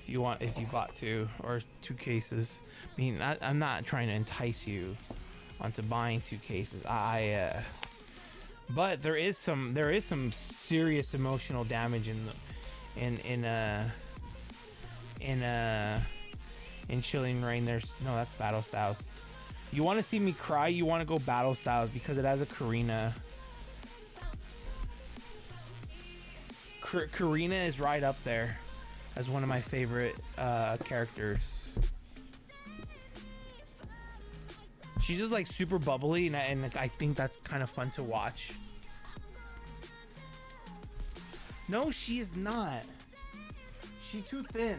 If you bought 2 or 2 cases. I mean, I'm not trying to entice you onto buying 2 cases. But there is some serious emotional damage in Chilling Reign. That's Battle Styles. You want to see me cry? You want to go Battle Styles because it has a Karina. Karina is right up there as one of my favorite characters. She's just like super bubbly, and I think that's kind of fun to watch. No, she is not. She's too thin.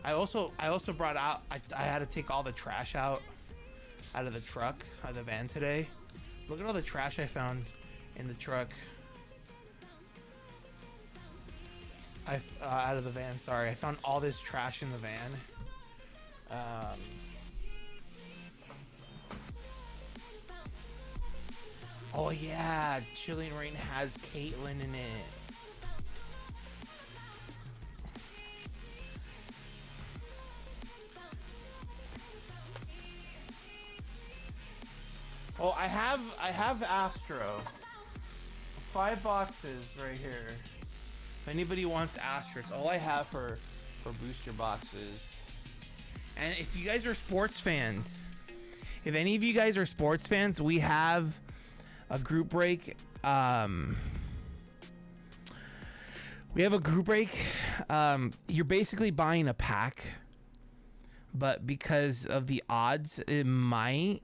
I also brought out. I had to take all the trash out of the truck, out of the van today. Look at all the trash I found in the truck. Out of the van, sorry. I found all this trash in the van. Oh yeah, Chilling Reign has Caitlyn in it. Oh, I have Astro. 5 boxes right here. If anybody wants Astro, it's all I have for booster boxes. And if you guys are sports fans, if any of you guys are sports fans, we have a group break. We have a group break. You're basically buying a pack, but because of the odds, it might.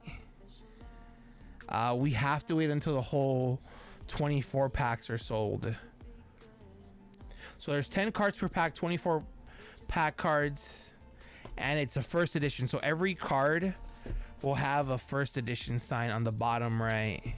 We have to wait until the whole 24 packs are sold. So there's 10 cards per pack, 24 pack cards, and it's a first edition. So every card will have a first edition sign on the bottom right.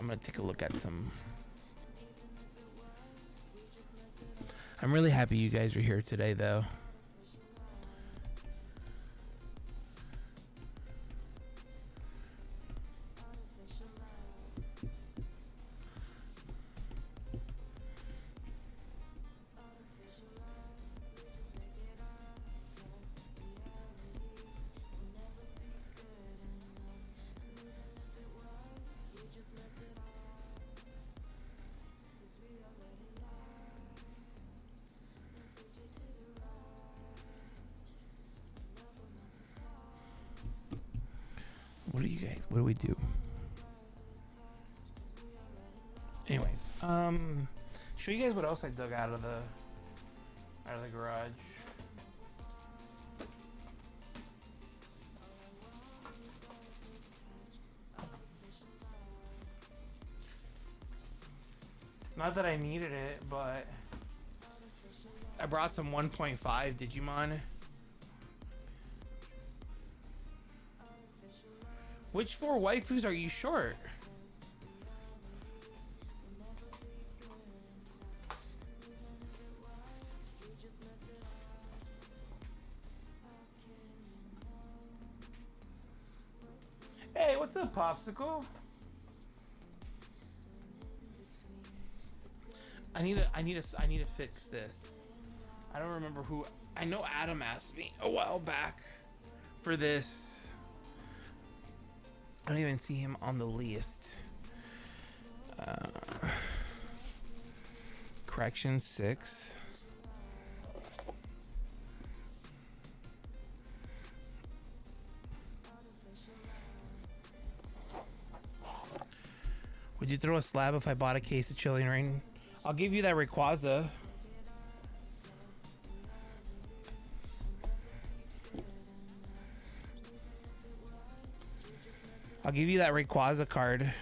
I'm gonna take a look at some. I'm really happy you guys are here today, though. What do we do? Anyways, show you guys what else I dug out of the garage. Not that I needed it, but I brought some 1.5 Digimon. Which 4 waifus are you short? Hey, what's up, Popsicle? I need to fix this. I don't remember who. I know Adam asked me a while back for this. I don't even see him on the list. Correction 6. Would you throw a slab if I bought a case of chili and rain? I'll give you that Rayquaza. I'll give you that Rayquaza card.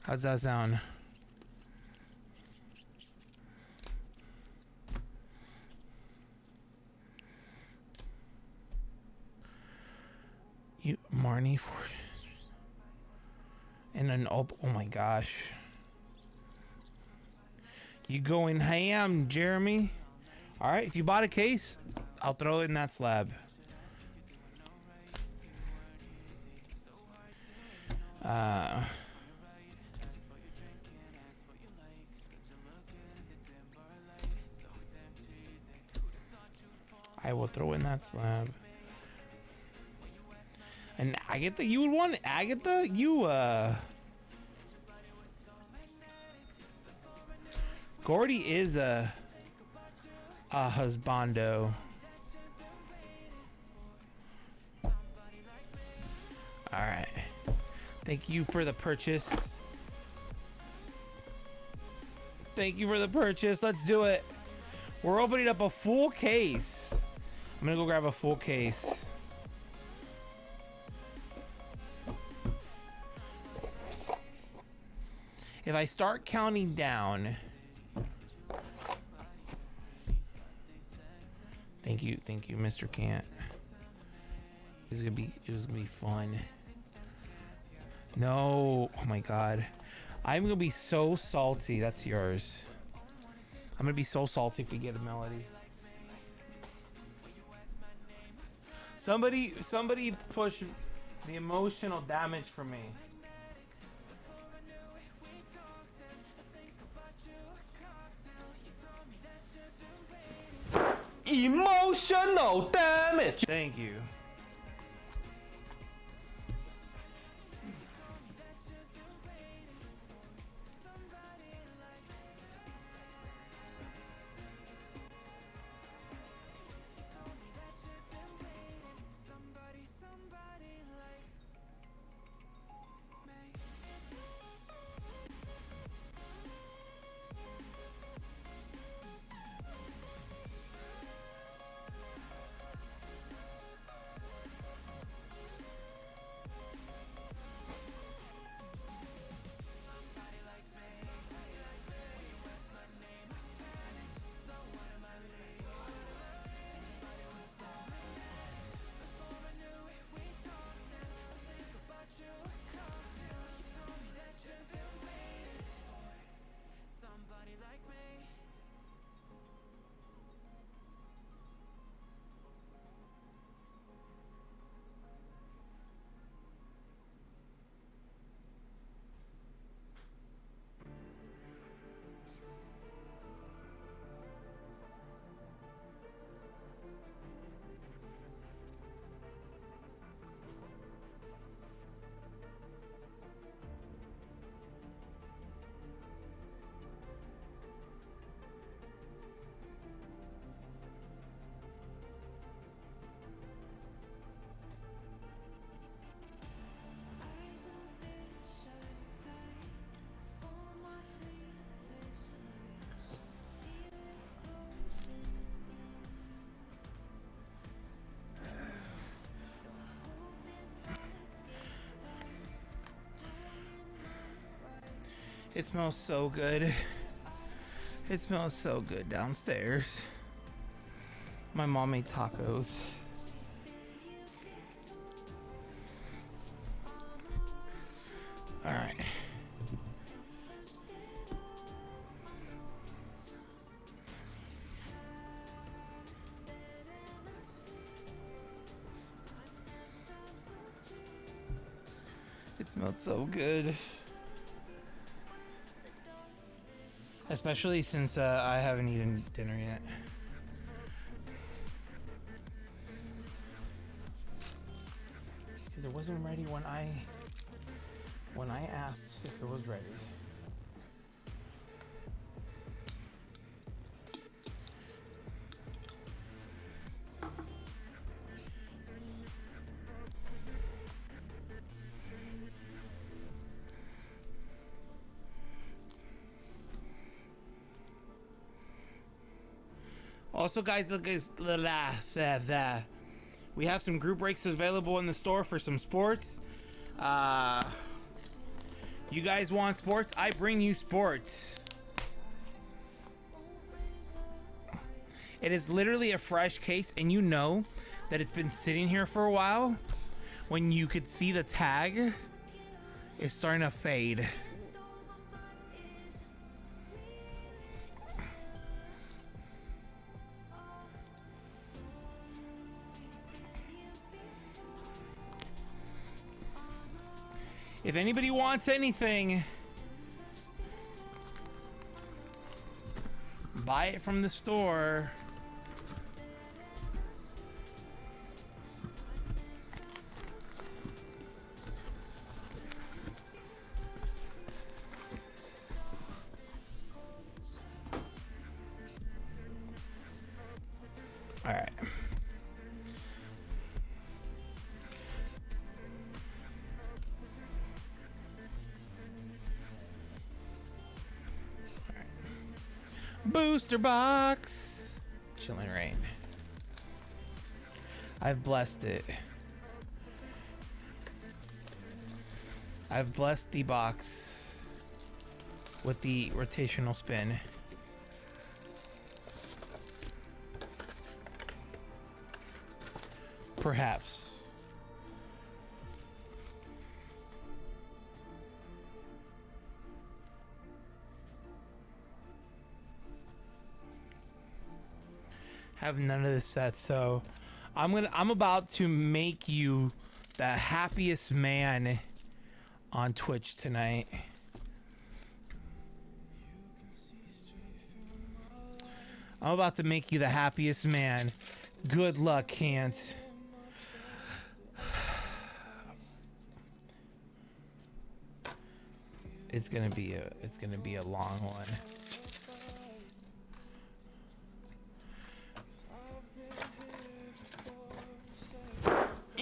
How's that sound? You Marnie for and then oh my gosh. You going ham, Jeremy? All right, if you bought a case, I'll throw it in that slab. I will throw in that slab. And Agatha, you would want Agatha? Gordy is a husbando. Alright. Thank you for the purchase. Thank you for the purchase. Let's do it. We're opening up a full case. I'm gonna go grab a full case. If I start counting down. Thank you, Mr. Cant. It was gonna be fun. No, oh my god. I'm gonna be so salty. That's yours. I'm gonna be so salty if we get a melody. Somebody push the emotional damage for me. Emotional damage. Thank you. It smells so good. It smells so good downstairs. My mom made tacos. All right. It smelled so good. Especially since I haven't eaten dinner yet. Because it wasn't ready when I asked if it was ready. Also, guys, look, we have some group breaks available in the store for some sports. You guys want sports? I bring you sports. It is literally a fresh case, and you know that it's been sitting here for a while when you could see the tag is starting to fade. If anybody wants anything, buy it from the store. All right. Booster box. Chilling rain. I've blessed it. I've blessed the box with the rotational spin. Perhaps. Have none of this set, so I'm about to make you the happiest man on Twitch tonight. I'm about to make you the happiest man. Good luck, Kant. It's gonna be a long one.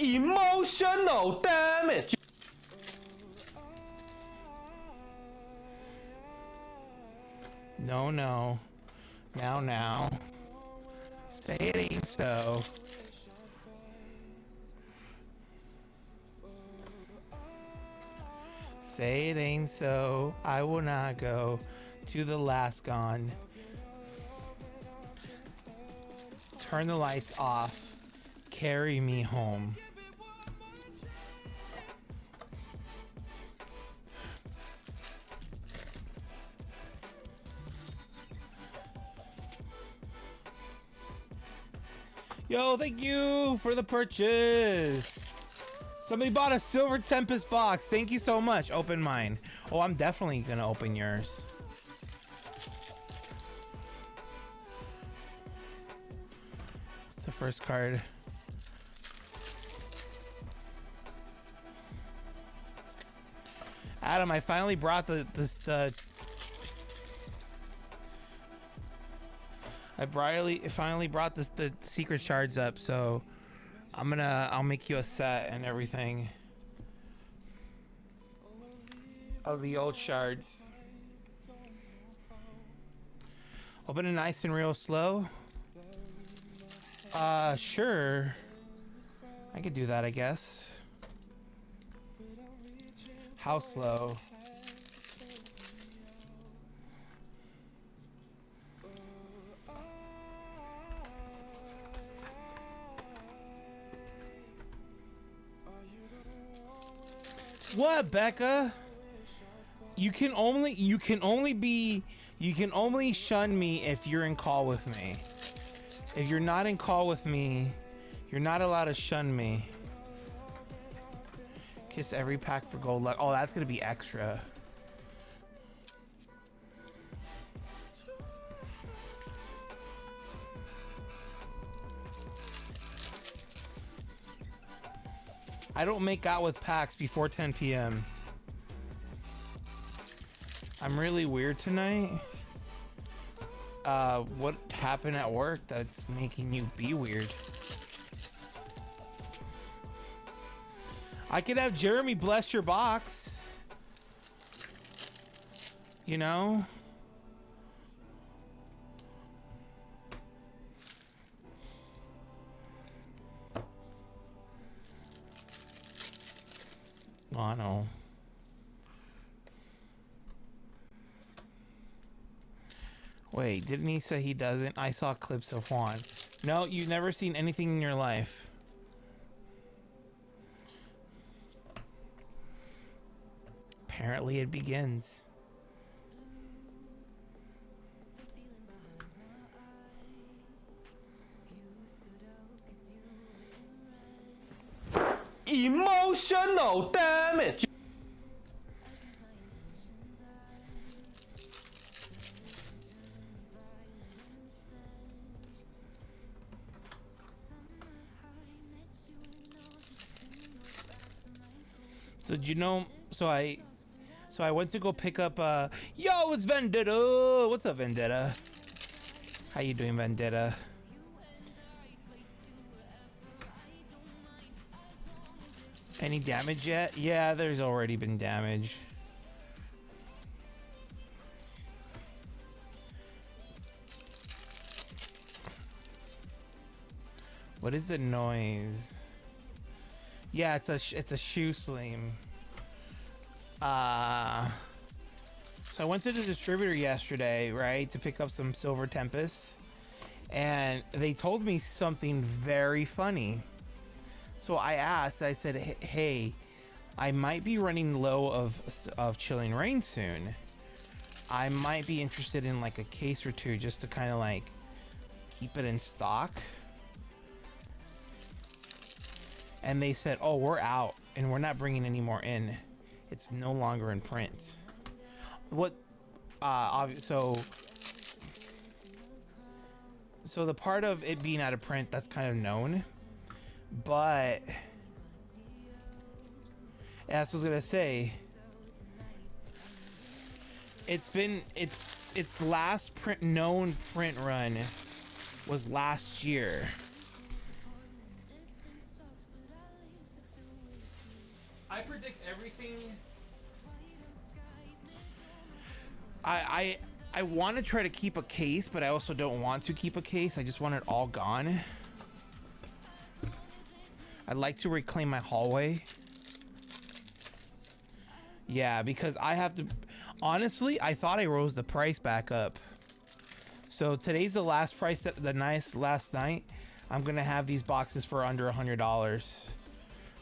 Emotional damage. No, no. Now. Say it ain't so. Say it ain't so. I will not go to the last gone. Turn the lights off. Carry me home. Yo, thank you for the purchase. Somebody bought a Silver Tempest box. Thank you so much. Open mine. Oh, I'm definitely gonna open yours. It's the first card. Adam, I finally brought the finally brought the secret shards up, so I'll make you a set and everything of the old shards. Open it nice and real slow. Sure. I could do that, I guess. How slow? What, Becca? You can only shun me if you're in call with me. If you're not in call with me, you're not allowed to shun me. Kiss every pack for gold luck. Oh, that's gonna be extra. I don't make out with packs before 10 p.m. I'm really weird tonight. What happened at work that's making you be weird? I could have Jeremy bless your box. You know? Oh, no. Wait, didn't he say he doesn't? I saw clips of Juan. No, you've never seen anything in your life. Apparently it begins. Emotional damage. So did you know? So I went to go pick up. Yo, it's Vendetta. What's up, Vendetta? How you doing, Vendetta? Any damage yet? Yeah, there's already been damage. What is the noise? Yeah, it's a shoe sling. So I went to the distributor yesterday, right, to pick up some Silver Tempest, and they told me something very funny. So I asked, I said, hey, I might be running low of Chilling Reign soon. I might be interested in like a case or two just to kind of like keep it in stock. And they said, oh, we're out and we're not bringing any more in. It's no longer in print. What, so the part of it being out of print, that's kind of known. But that's what I was gonna say. Its last known print run was last year. I predict everything. I want to try to keep a case, but I also don't want to keep a case. I just want it all gone. I'd like to reclaim my hallway. Yeah, because I have to... Honestly, I thought I rose the price back up. So today's the last price, last night. I'm going to have these boxes for under $100.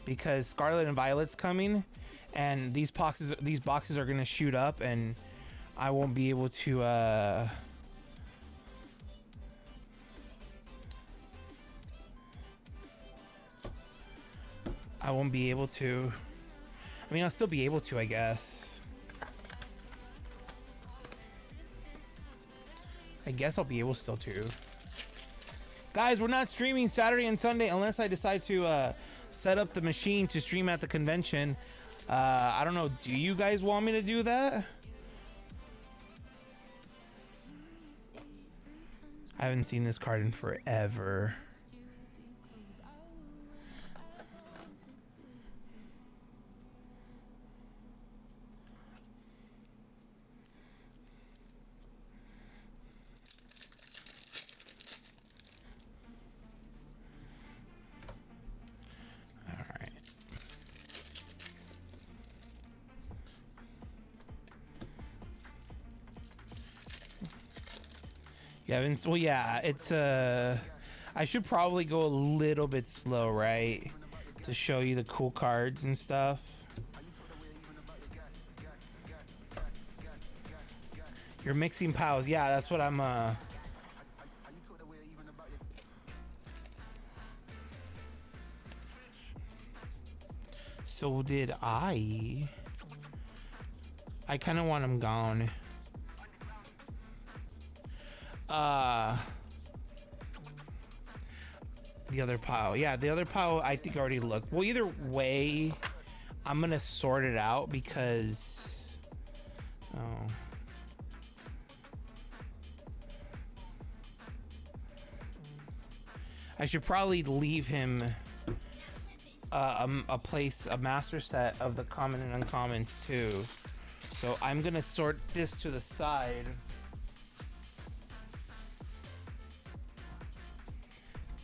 Because Scarlet and Violet's coming. And these boxes are going to shoot up. And I won't be able to... I won't be able to... I mean, I'll still be able to, I guess. I guess I'll be able still to. Guys, we're not streaming Saturday and Sunday unless I decide to set up the machine to stream at the convention. I don't know. Do you guys want me to do that? I haven't seen this card in forever. Yeah, well, yeah, it's I should probably go a little bit slow, right, to show you the cool cards and stuff. You're mixing pals, yeah, that's what I'm So did I kind of want him gone. the other pile. Yeah, the other pile I think already looked. Well, either way, I'm gonna sort it out because I should probably leave him a master set of the common and uncommons too. So I'm gonna sort this to the side.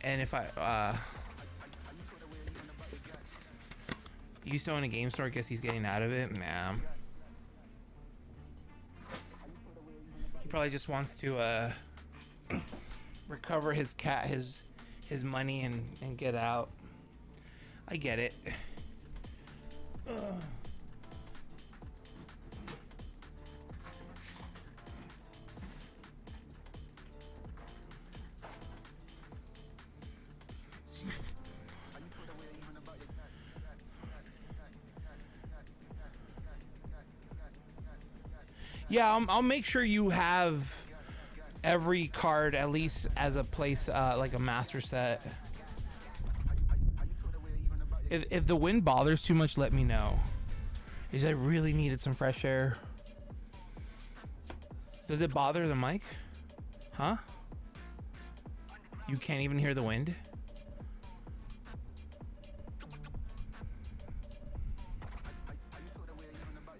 And if I you still in a game store, I guess he's getting out of it. Nah. He probably just wants to recover his money and get out. I get it. Yeah, I'll make sure you have every card at least as a place, like a master set. If the wind bothers too much, let me know. Because I really needed some fresh air. Does it bother the mic? Huh? You can't even hear the wind?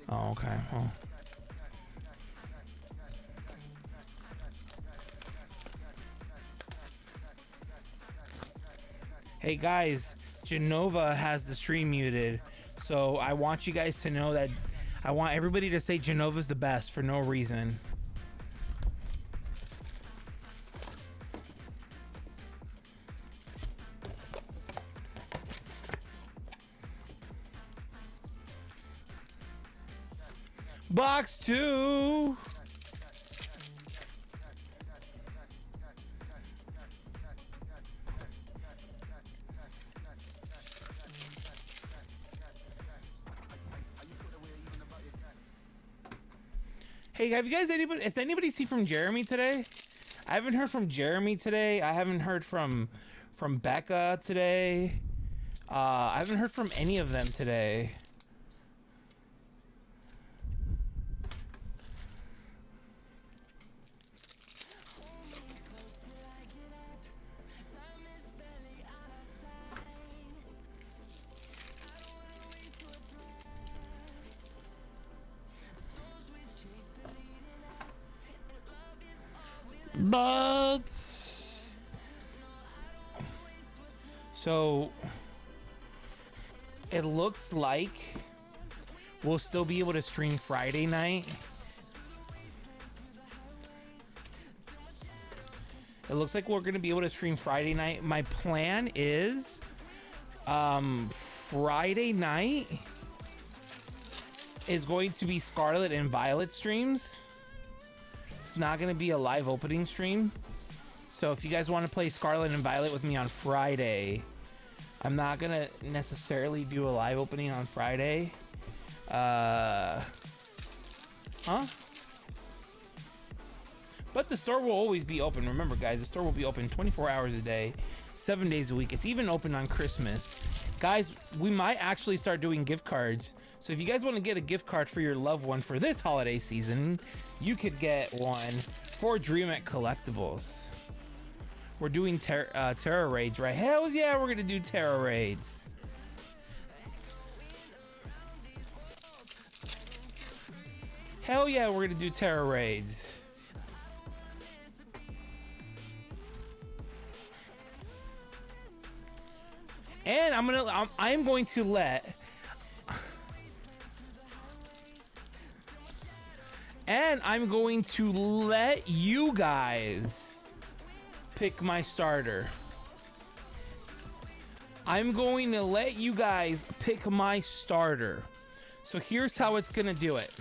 Oh, okay. Well. Hey guys, Genova has the stream muted, so I want you guys to know that I want everybody to say Genova's the best for no reason. Box 2. Hey, have you guys has anybody seen from Jeremy today? I haven't heard from Jeremy today. I haven't heard from Becca today. I haven't heard from any of them today. But so it looks like we'll still be able to stream Friday night. It looks like we're gonna be able to stream Friday night. My plan is Friday night is going to be Scarlet and Violet streams. It's not going to be a live opening stream. So if you guys want to play Scarlet and Violet with me on Friday, I'm not going to necessarily do a live opening on Friday. Huh? But the store will always be open. Remember, guys, the store will be open 24 hours a day, 7 days a week. It's even open on Christmas. Guys, we might actually start doing gift cards. So if you guys want to get a gift card for your loved one for this holiday season, you could get one for DreamHack Collectibles. We're doing Terra Raids, right? Hells yeah, we're going to do Terra Raids. Hell yeah, we're going to do Terra Raids. And I'm going to let you guys pick my starter. I'm going to let you guys pick my starter. So here's how it's gonna do it.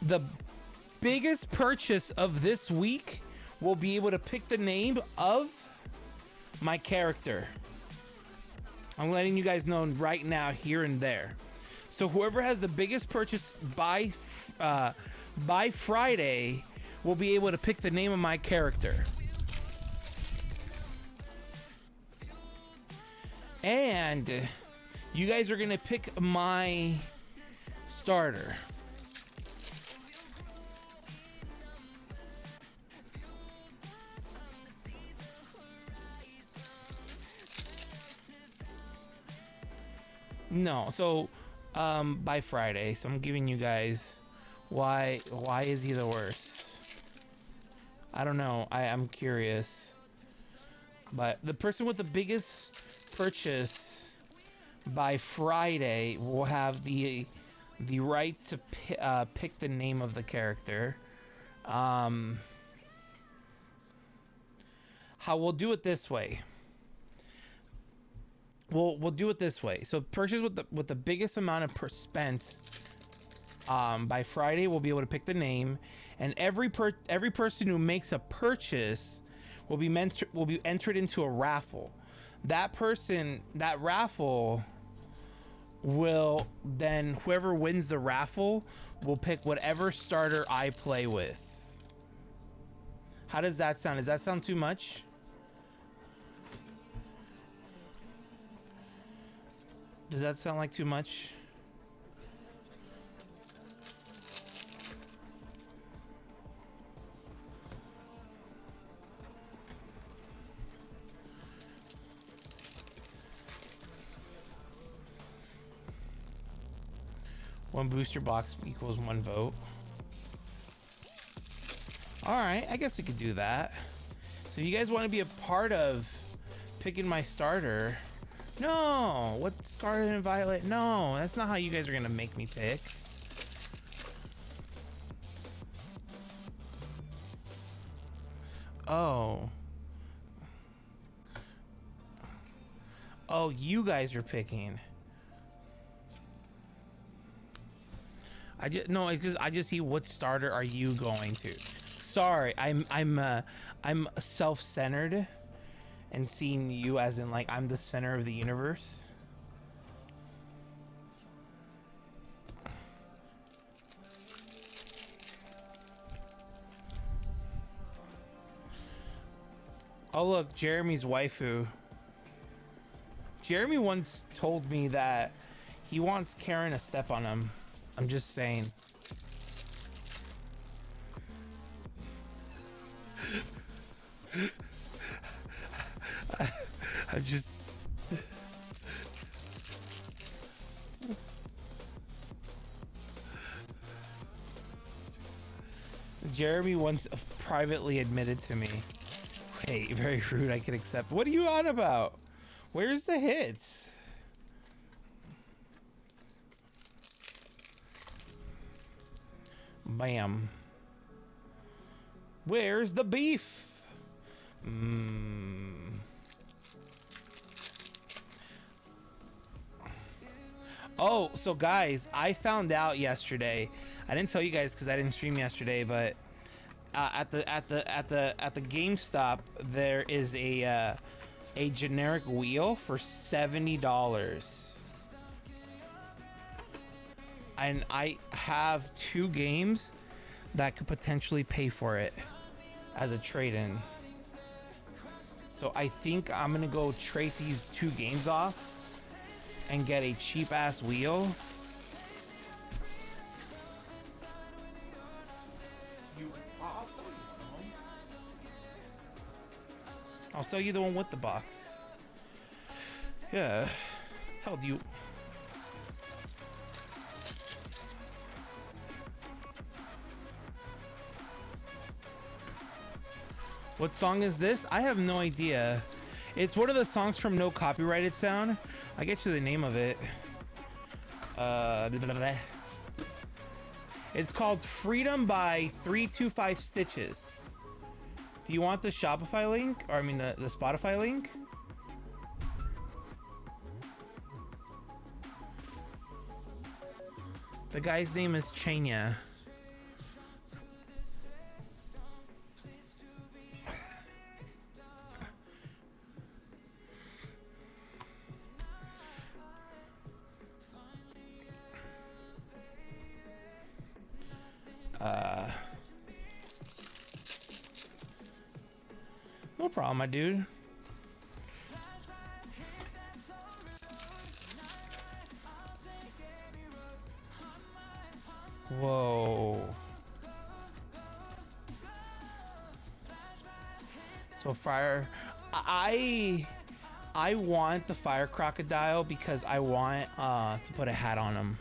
The biggest purchase of this week will be able to pick the name of my character. I'm letting you guys know right now, here and there. So whoever has the biggest purchase by Friday will be able to pick the name of my character. And you guys are gonna pick my starter. No, so by Friday. So I'm giving you guys why is he the worst? I don't know. I'm curious. But the person with the biggest purchase by Friday will have the right to pick the name of the character. How we'll do it this way. We'll do it this way. So purchase with the biggest amount of spent by Friday, we'll be able to pick the name, and every person who makes a purchase will be entered into a raffle. That raffle will then, whoever wins the raffle will pick whatever starter I play with. How does that sound? Does that sound too much? Does that sound like too much? One booster box equals one vote. All right, I guess we could do that. So if you guys want to be a part of picking my starter, no, what Scarlet and Violet? No, that's not how you guys are gonna make me pick. Oh. Oh, you guys are picking. I just see what starter are you going to. Sorry, I'm self-centered and seeing you as in like I'm the center of the universe. Oh look, Jeremy's waifu. Jeremy once told me that he wants Karen to step on him. I'm just saying. I'm just... Jeremy once privately admitted to me. Hey, very rude, I can accept. What are you on about? Where's the hits? Bam. Where's the beef? Oh, so guys, I found out yesterday. I didn't tell you guys because I didn't stream yesterday, but at the GameStop there is a generic wheel for $70. And I have 2 games that could potentially pay for it as a trade-in. So I think I'm gonna go trade these 2 games off and get a cheap ass wheel. I'll sell you the one with the box. Yeah. Hell, do you... What song is this? I have no idea. It's one of the songs from No Copyrighted Sound. I get you the name of it. It's called Freedom by 325 Stitches. Do you want the Shopify link? Or I mean the Spotify link? The guy's name is Chenya. No problem, my dude. Whoa. So fire, I want the fire crocodile because I want to put a hat on him.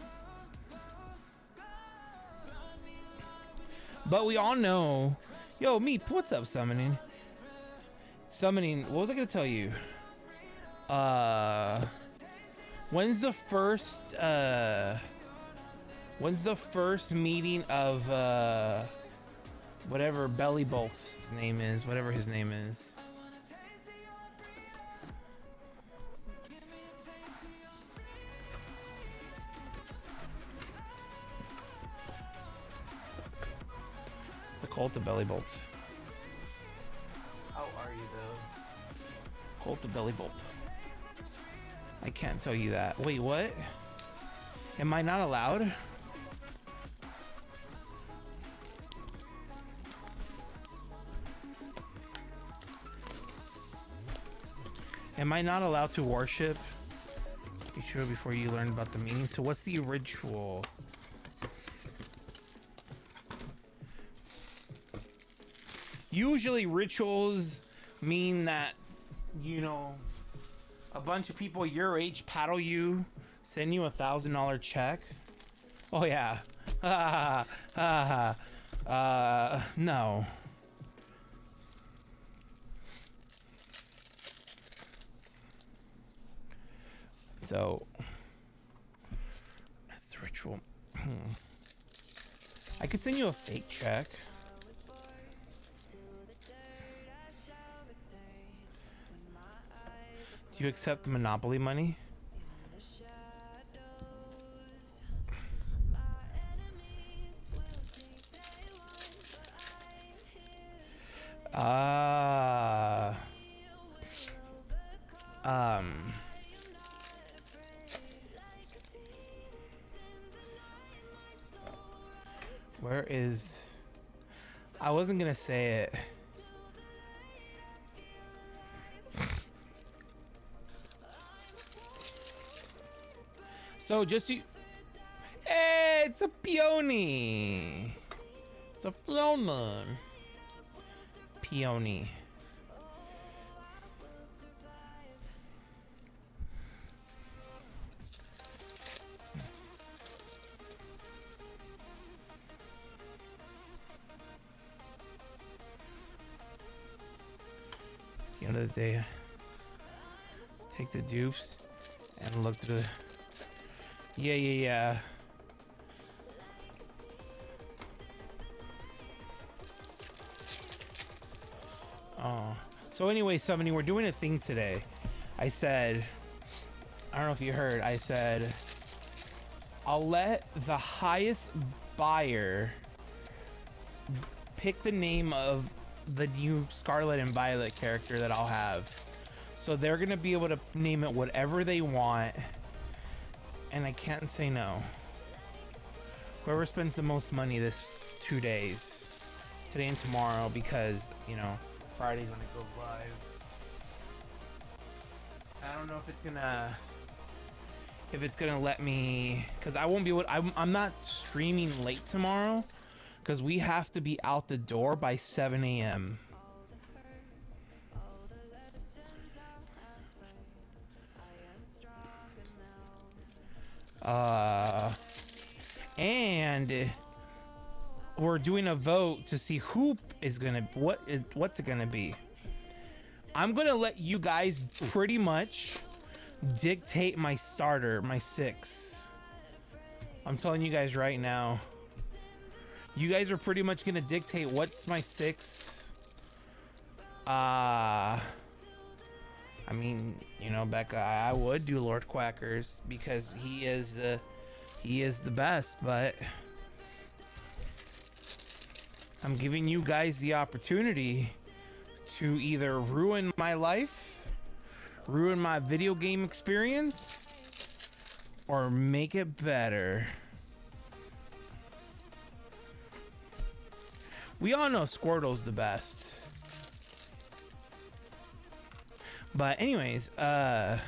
But we all know, yo, Meep, what's up, summoning? Summoning, what was I gonna tell you? When's the first meeting of whatever Belly Bolt's name is, whatever his name is? The Cult of Belly Bolts. How are you though? Cult of Belly Bolt. I can't tell you that. Wait, what? Am I not allowed? Am I not allowed to worship? Be sure before you learn about the meaning. So what's the ritual? Usually rituals mean that, you know, a bunch of people your age paddle you, send you $1,000 check. Oh yeah. No. So that's the ritual. I could send you a fake check. Do you accept Monopoly money? Where is... I wasn't gonna say it. So just you... Hey, it's a peony. It's a flowman. Peony. At the end of the day, take the dupes and look through the... Yeah. Oh. So anyway, Summoning, we're doing a thing today. I said, I don't know if you heard, I said, I'll let the highest buyer pick the name of the new Scarlet and Violet character that I'll have. So they're going to be able to name it whatever they want. And I can't say no. Whoever spends the most money this 2 days, today and tomorrow, because, you know, Friday's when it goes live. I don't know if it's gonna let me, because I won't be able, I'm not streaming late tomorrow, because we have to be out the door by 7 a.m. And we're doing a vote to see who is gonna, what's it gonna be. I'm gonna let you guys pretty much dictate my starter, my 6. I'm telling you guys right now. You guys are pretty much gonna dictate what's my 6. I mean, you know, Becca, I would do Lord Quackers because he is the best, but I'm giving you guys the opportunity to either ruin my life, ruin my video game experience, or make it better. We all know Squirtle's the best. But anyways, I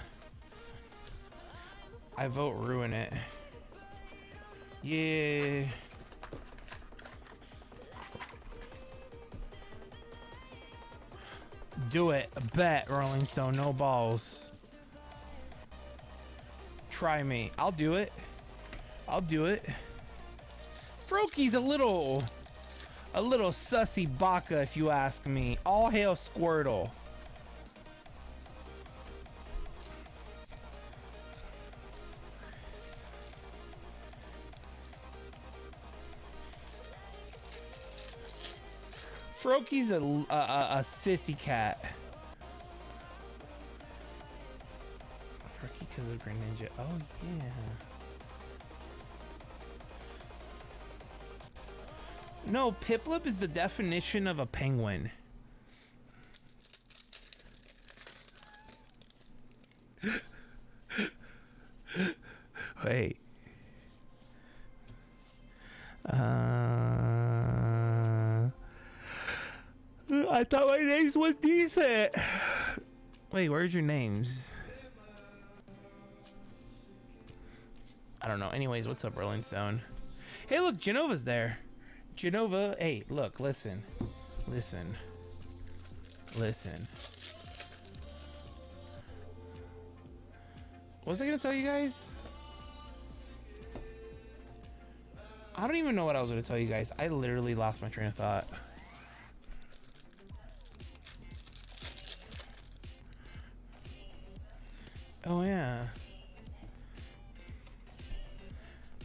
vote ruin it. Yeah. Do it. Bet, Rolling Stone. No balls. Try me. I'll do it. I'll do it. Froaky's a little sussy baka, if you ask me. All hail Squirtle. Froaky's a sissy cat. Froaky because of Greninja. Oh yeah. No, Piplup is the definition of a penguin. Wait. I thought my names was decent. Wait, where's your names? I don't know. Anyways, what's up, Rolling Stone? Hey, look, Genova's there. Genova, hey, look, listen. Listen. Listen. What was I gonna tell you guys? I don't even know what I was gonna tell you guys. I literally lost my train of thought. Oh yeah.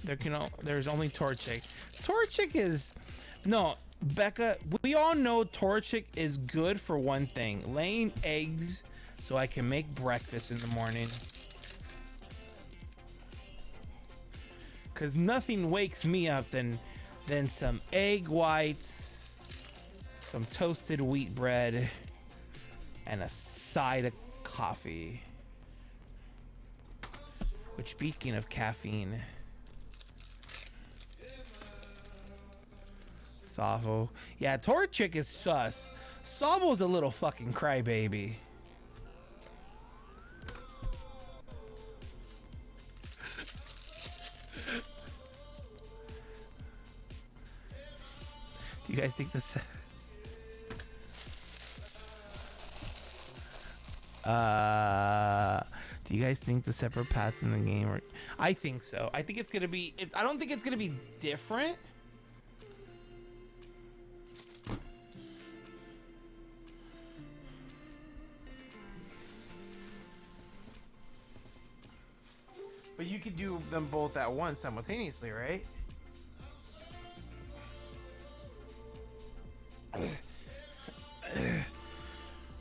There's only Torchic. Torchic is no, Becca, we all know Torchic is good for one thing, laying eggs so I can make breakfast in the morning. Cause nothing wakes me up than some egg whites, some toasted wheat bread, and a side of coffee. Which, speaking of caffeine, Savo. Yeah, Torchic is sus. Savo's a little fucking crybaby. Do you guys think this? Do you guys think the separate paths in the game are? I think so. I think it's gonna be. I don't think it's gonna be different. But you could do them both at once simultaneously, right?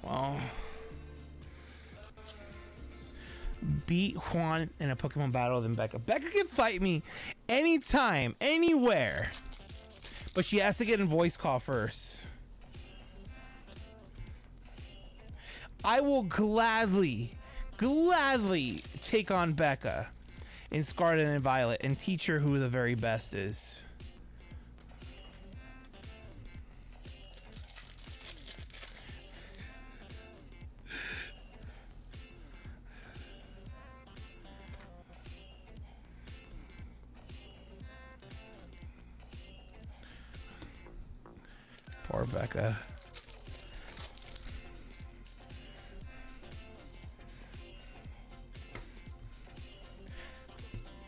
Well, beat Juan in a Pokemon battle than Becca. Becca can fight me anytime, anywhere. But she has to get in voice call first. I will gladly take on Becca in Scarlet and Violet and teach her who the very best is. Poor Becca.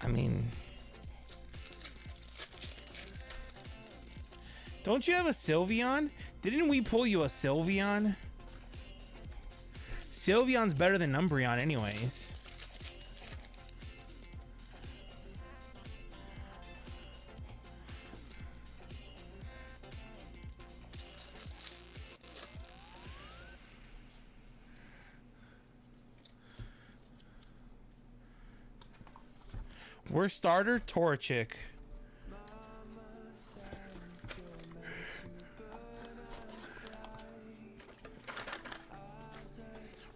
I mean, don't you have a Sylveon? Didn't we pull you a Sylveon? Sylveon's better than Umbreon anyways. Worst starter, Torchic.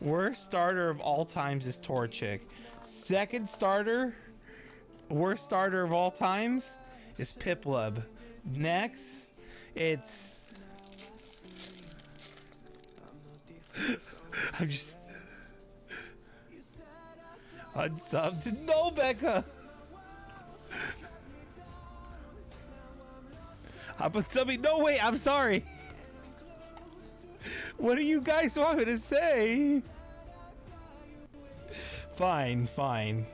Worst starter of all times is Torchic. Second starter, worst starter of all times is Piplup. Next, it's... I'm just... Unsubbed. No, Becca! I'm unsubby. No, wait, I'm sorry. What do you guys want me to say? Fine, fine.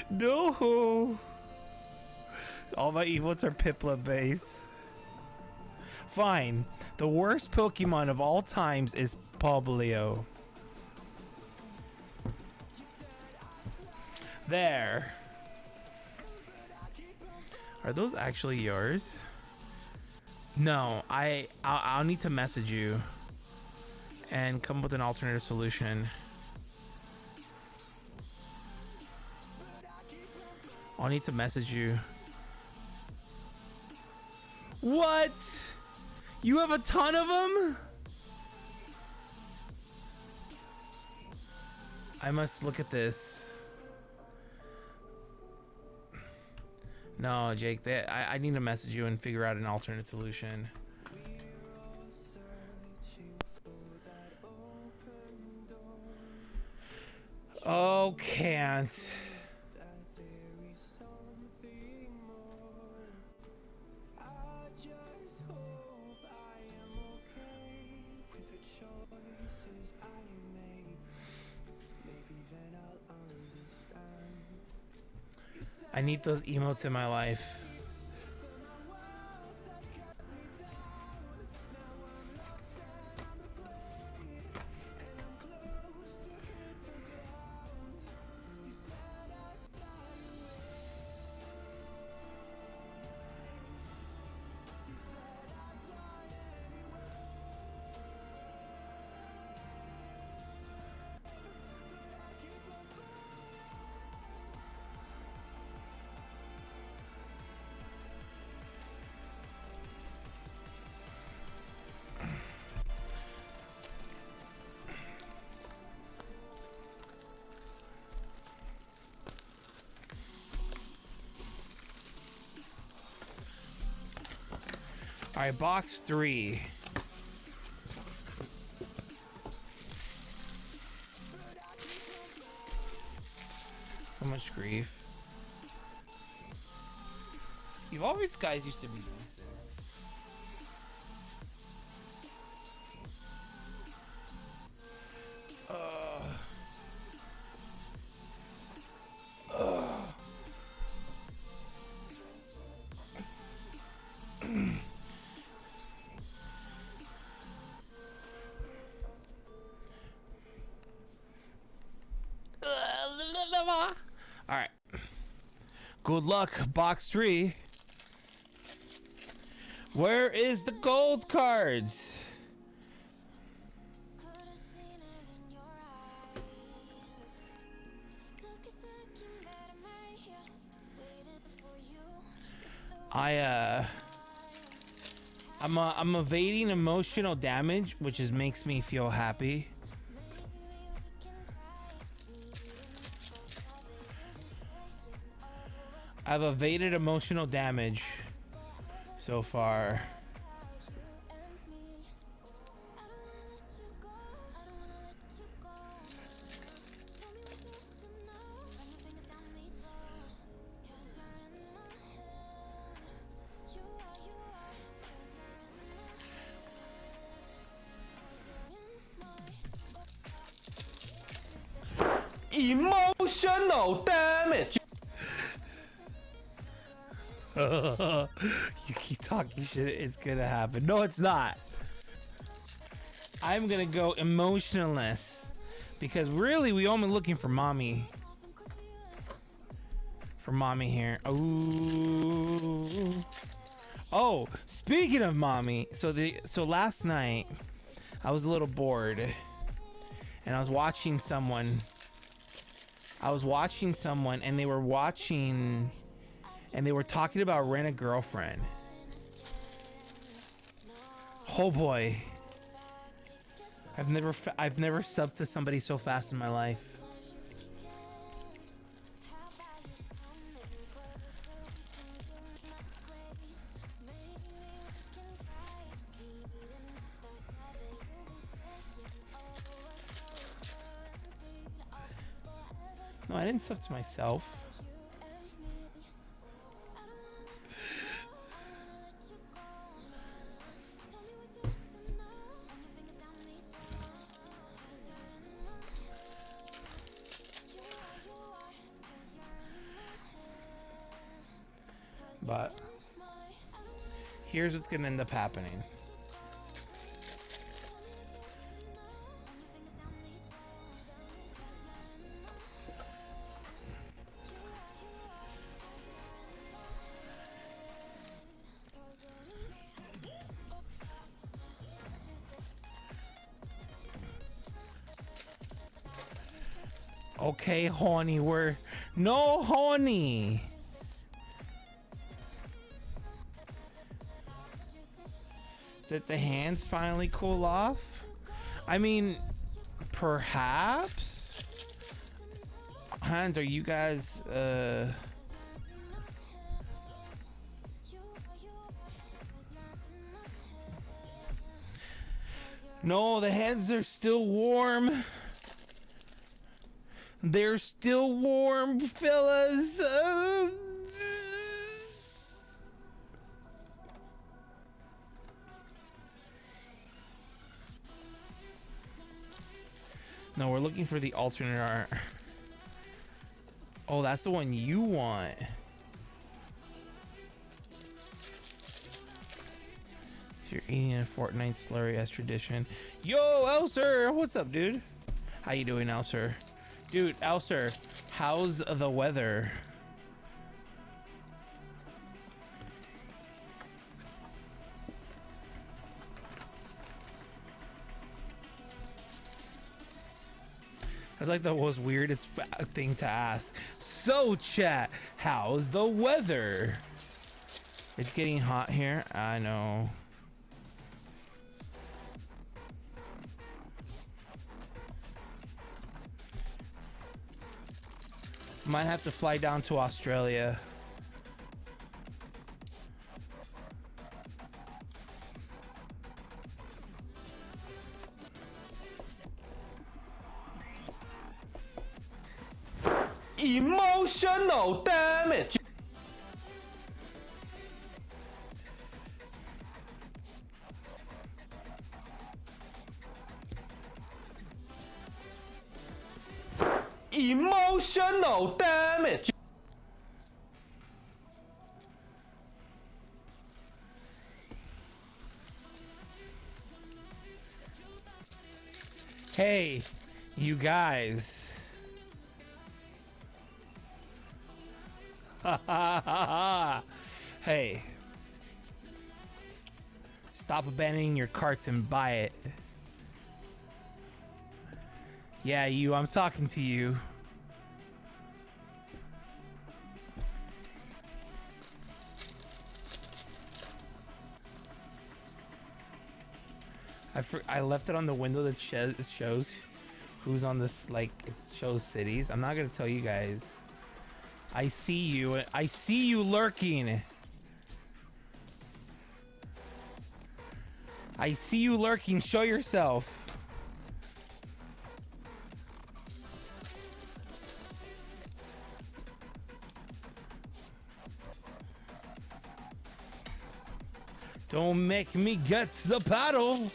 No. All my emotes are Piplup base. Fine. The worst Pokemon of all times is Palbaleo. There. Are those actually yours? No, I'll need to message you and come up with an alternative solution. I'll need to message you. What? You have a ton of them? I must look at this. No, Jake, I need to message you and figure out an alternate solution. Oh, can't. I need those emotes in my life. All right, box 3. So much grief. You've always guys used to be decent. All right. Good luck, box 3. Where is the gold cards? I'm evading emotional damage, which makes me feel happy. I've evaded emotional damage so far. Emotional damage. You keep talking shit, it's gonna happen. No, it's not. I'm gonna go emotionless because really we only looking for mommy. For mommy here. Ooh. Oh, speaking of mommy, so last night I was a little bored and I was watching someone and they were watching and they were talking about Rent a Girlfriend. Oh boy. I've never subbed to somebody so fast in my life. No, I didn't sub to myself. but here's what's gonna end up happening. Okay, honey, we're no honey. Did the hands finally cool off? I mean, perhaps. Hans, are you guys No, the hands are still warm. They're still warm, fellas. No, we're looking for the alternate art. Oh, that's the one you want. You're eating a Fortnite slurry as tradition. Yo, Elser, what's up, dude? How you doing, Elser? Dude, Elser, how's the weather? That's like the most weirdest thing to ask. So, chat, how's the weather? It's getting hot here. I know. Might have to fly down to Australia. Emotional damage. Emotional damage. Hey, you guys. Hey, stop abandoning your carts and buy it. Yeah, you, I'm talking to you. I left it on the window that shows who's on this, like, it shows cities. I'm not gonna tell you guys. I see you. I see you lurking. I see you lurking. Show yourself. Don't make me get the paddle.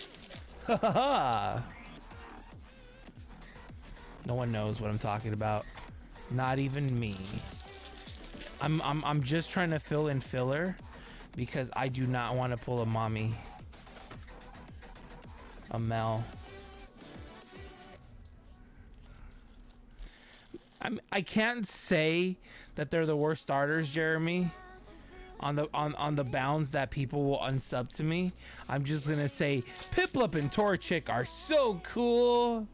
Ha ha ha. No one knows what I'm talking about. Not even me. I'm just trying to fill in filler because I do not want to pull a mommy. A Mel. I can't say that they're the worst starters, Jeremy. On the bounds that people will unsub to me. I'm just gonna say Piplup and Torchic are so cool.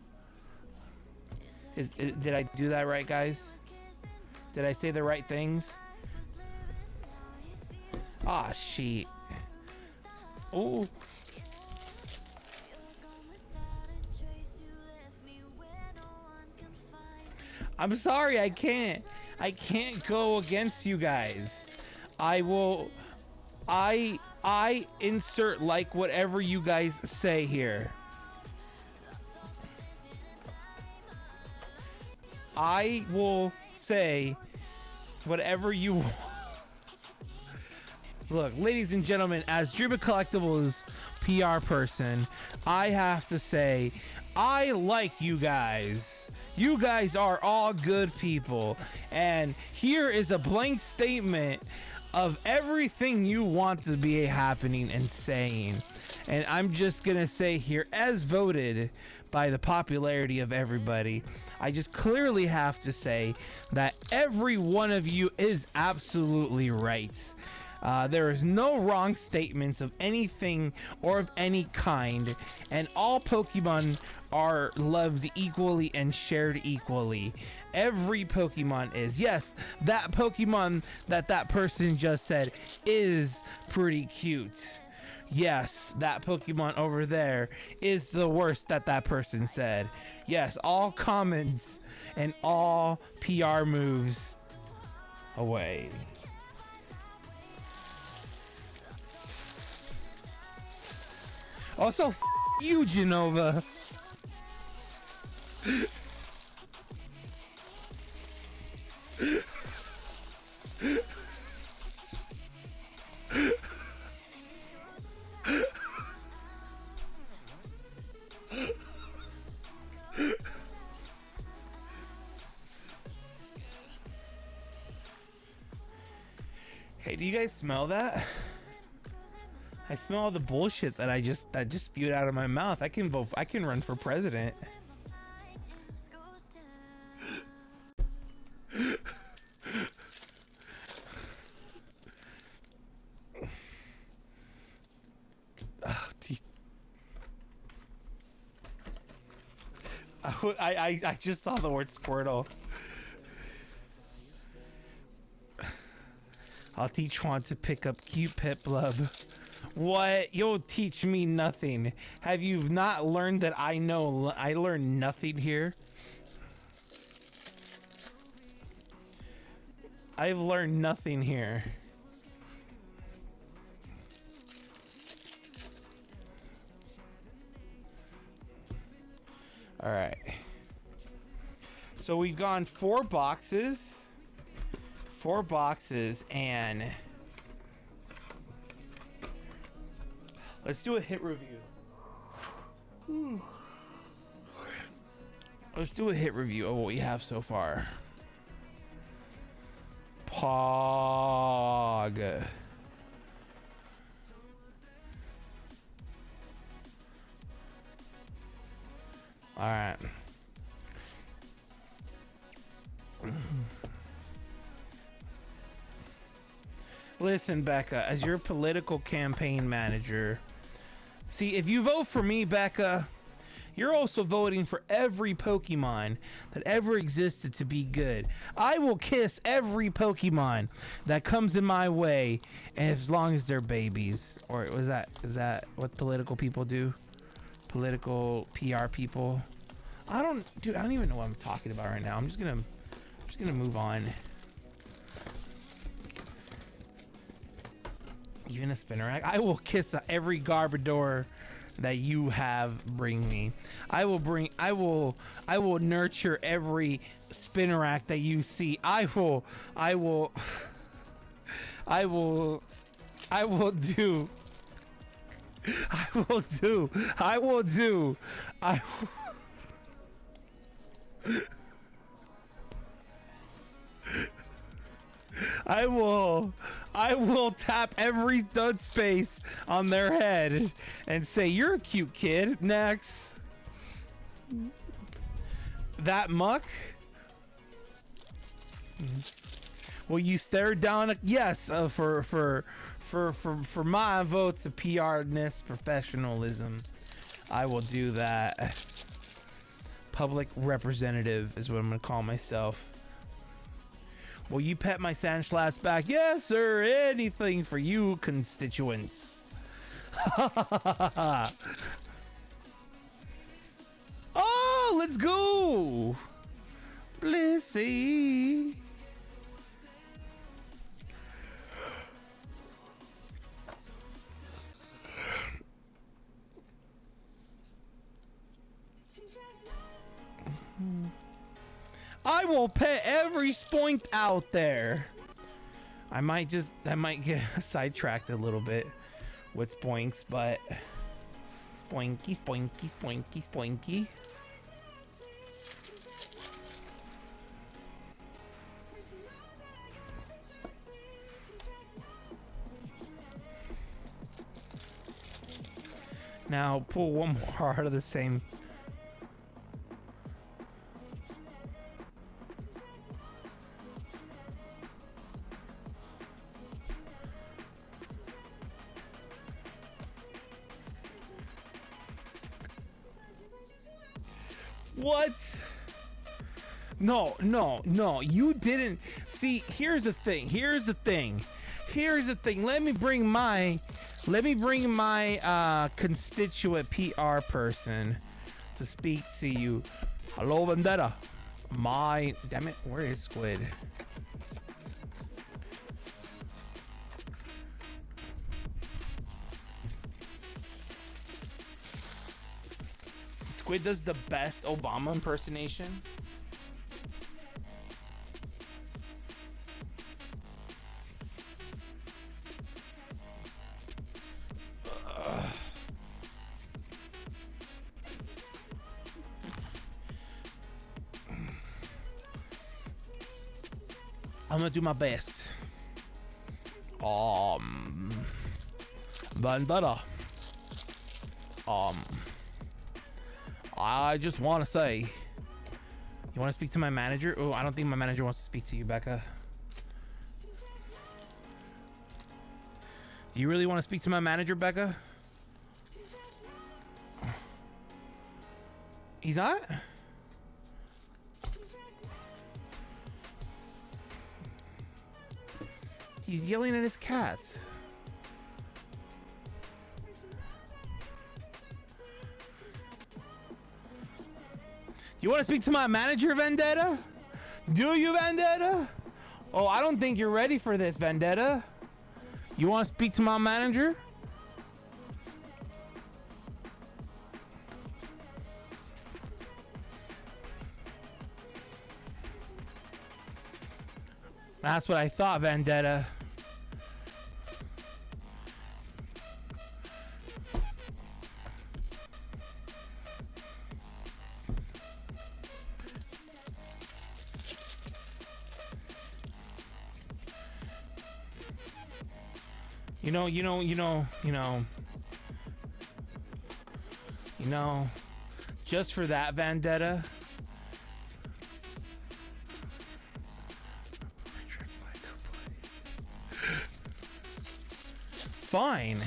Did I do that right, guys? Did I say the right things? Ah, shit. Oh. I'm sorry, I can't go against you guys. I insert like whatever you guys say here. I will say whatever you want. Look, ladies and gentlemen, as Dribba Collectibles PR person, I have to say I like you guys. You guys are all good people. And here is a blank statement of everything you want to be happening and saying. And I'm just gonna say here, as voted by the popularity of everybody, I just clearly have to say that every one of you is absolutely right. There is no wrong statements of anything or of any kind, and all Pokemon are loved equally and shared equally. Every Pokemon is. Yes, that Pokemon that person just said is pretty cute. Yes, that Pokemon over there is the worst that person said. Yes, all comments and all PR moves away. Also, you, Genova. Hey, do you guys smell that? I smell all the bullshit that I just spewed out of my mouth. I can vote. I can run for president. I just saw the word Squirtle. I'll teach Juan to pick up cute pet blub. What? You'll teach me nothing. Have you not learned that I know? I learned nothing here. I've learned nothing here. All right. So we've gone 4 boxes. 4 boxes, and let's do a hit review. Let's do a hit review of what we have so far. Pog. All right. Listen, Becca, as your political campaign manager, see, if you vote for me, Becca, you're also voting for every Pokemon that ever existed to be good. I will kiss every Pokemon that comes in my way, as long as they're babies. Or is that what political people do? Political PR people? I don't even know what I'm talking about right now. I'm just gonna move on. Even a Spinarak. I will kiss every Garbodor that you have bring me. I will nurture every Spinarak that you see. I will I will tap every dud space on their head and say, "You're a cute kid." Next. That muck. Will you stare down? Yes, for my votes of PR-ness, professionalism, I will do that. Public representative is what I'm gonna call myself. Will you pet my Sandslash back? Yes, sir. Anything for you, constituents. Oh, let's go. Blissey. I will pet every spoink out there. I might get sidetracked a little bit with spoinks, but spoinky, spoinky, spoinky, spoinky. Now pull one more out of the same. What? No, no, no. You didn't. See, here's the thing. Here's the thing. Here's the thing. Let me bring my constituent PR person to speak to you. Hello, Vendetta. Damn it. Where is Squid? Squid does the best Obama impersonation. I'm gonna do my best. Vendetta. I just want to say, you want to speak to my manager? Oh, I don't think my manager wants to speak to you, Becca. Do you really want to speak to my manager, Becca? He's not? He's yelling at his cats. Do you want to speak to my manager, Vendetta? Do you, Vendetta? Oh, I don't think you're ready for this, Vendetta. You want to speak to my manager? That's what I thought, Vendetta. You know, just for that, Vendetta. Fine.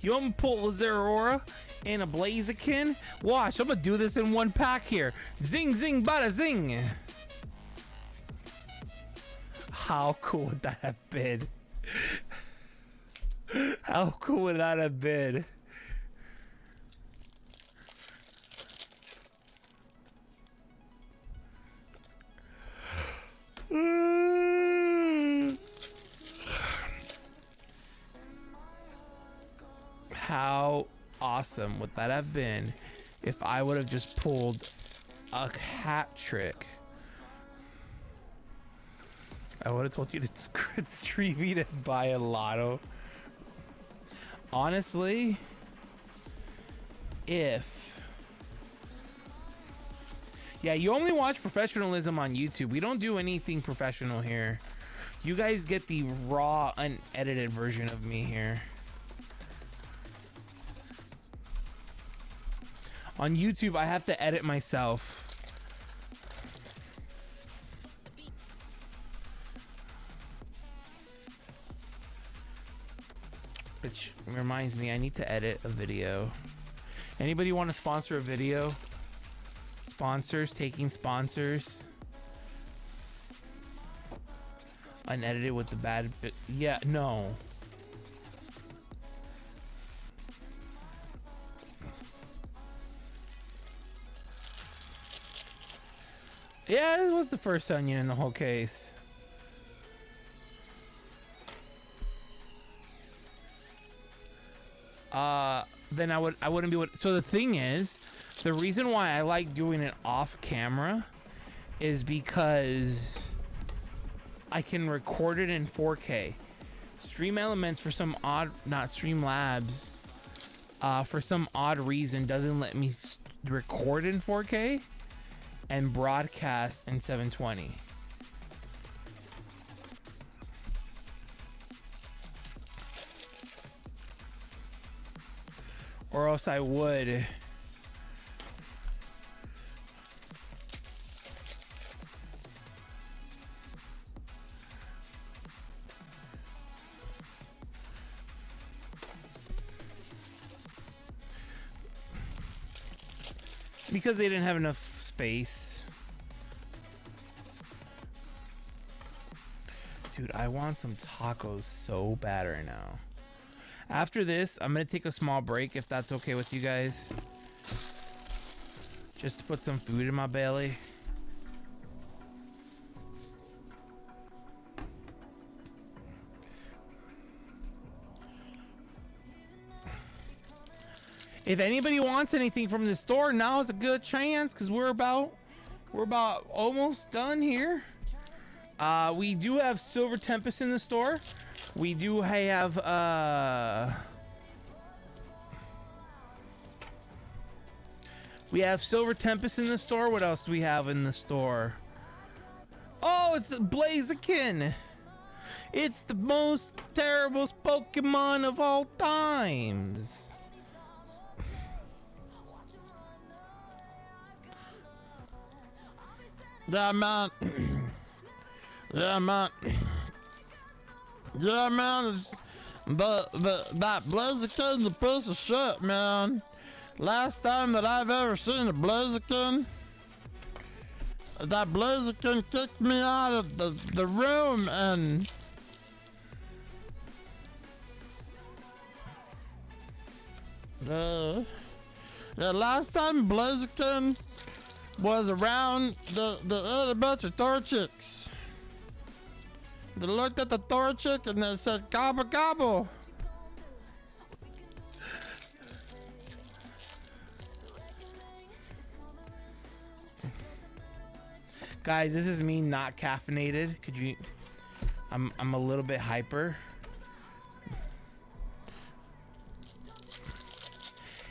You want me to pull Zeraora and a Blaziken? Watch, I'm gonna do this in one pack here. Zing, zing, bada, zing. How cool would that have been? How cool would that have been? How awesome would that have been if I would have just pulled a hat trick? I would have told you to stream it and buy a lotto. Honestly, yeah, you only watch professionalism on YouTube. We don't do anything professional here. You guys get the raw, unedited version of me here. On YouTube, I have to edit myself. Which reminds me, I need to edit a video. Anybody want to sponsor a video? Sponsors, taking sponsors. Unedited with the bad bit. Yeah, no. Yeah, this was the first onion in the whole case. Then I wouldn't be what. So the thing is, the reason why I like doing it off camera is because I can record it in 4K. Stream Elements, for some odd, not Streamlabs, for some odd reason doesn't let me record in 4K and broadcast in 720. or else I would. Because they didn't have enough space. Dude, I want some tacos so bad right now. After this, I'm gonna take a small break if that's okay with you guys. Just to put some food in my belly. If anybody wants anything from the store, now is a good chance because we're about almost done here. We do have Silver Tempest in the store. We do have we have Silver Tempest in the store. What else do we have in the store? Oh, it's Blaziken. It's the most terrible Pokemon of all times. Yeah, man. Yeah, man. Yeah, man. But that Blaziken's a piece of shit, man. Last time that I've ever seen a Blaziken, that Blaziken kicked me out of the room and... the last time Blaziken was around the other bunch of Torchics. They looked at the Torchic and they said, gobble gobble. Guys, this is me not caffeinated. Could you... I'm a little bit hyper.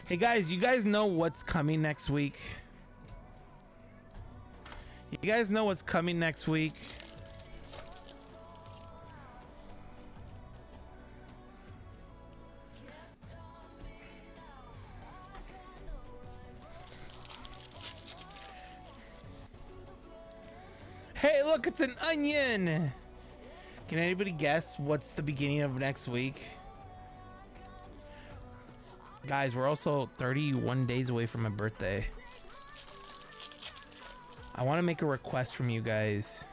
Hey guys, you guys know what's coming next week? You guys know what's coming next week? Hey, look, it's an onion. Can anybody guess what's the beginning of next week? Guys, we're also 31 days away from my birthday. I want to make a request from you guys.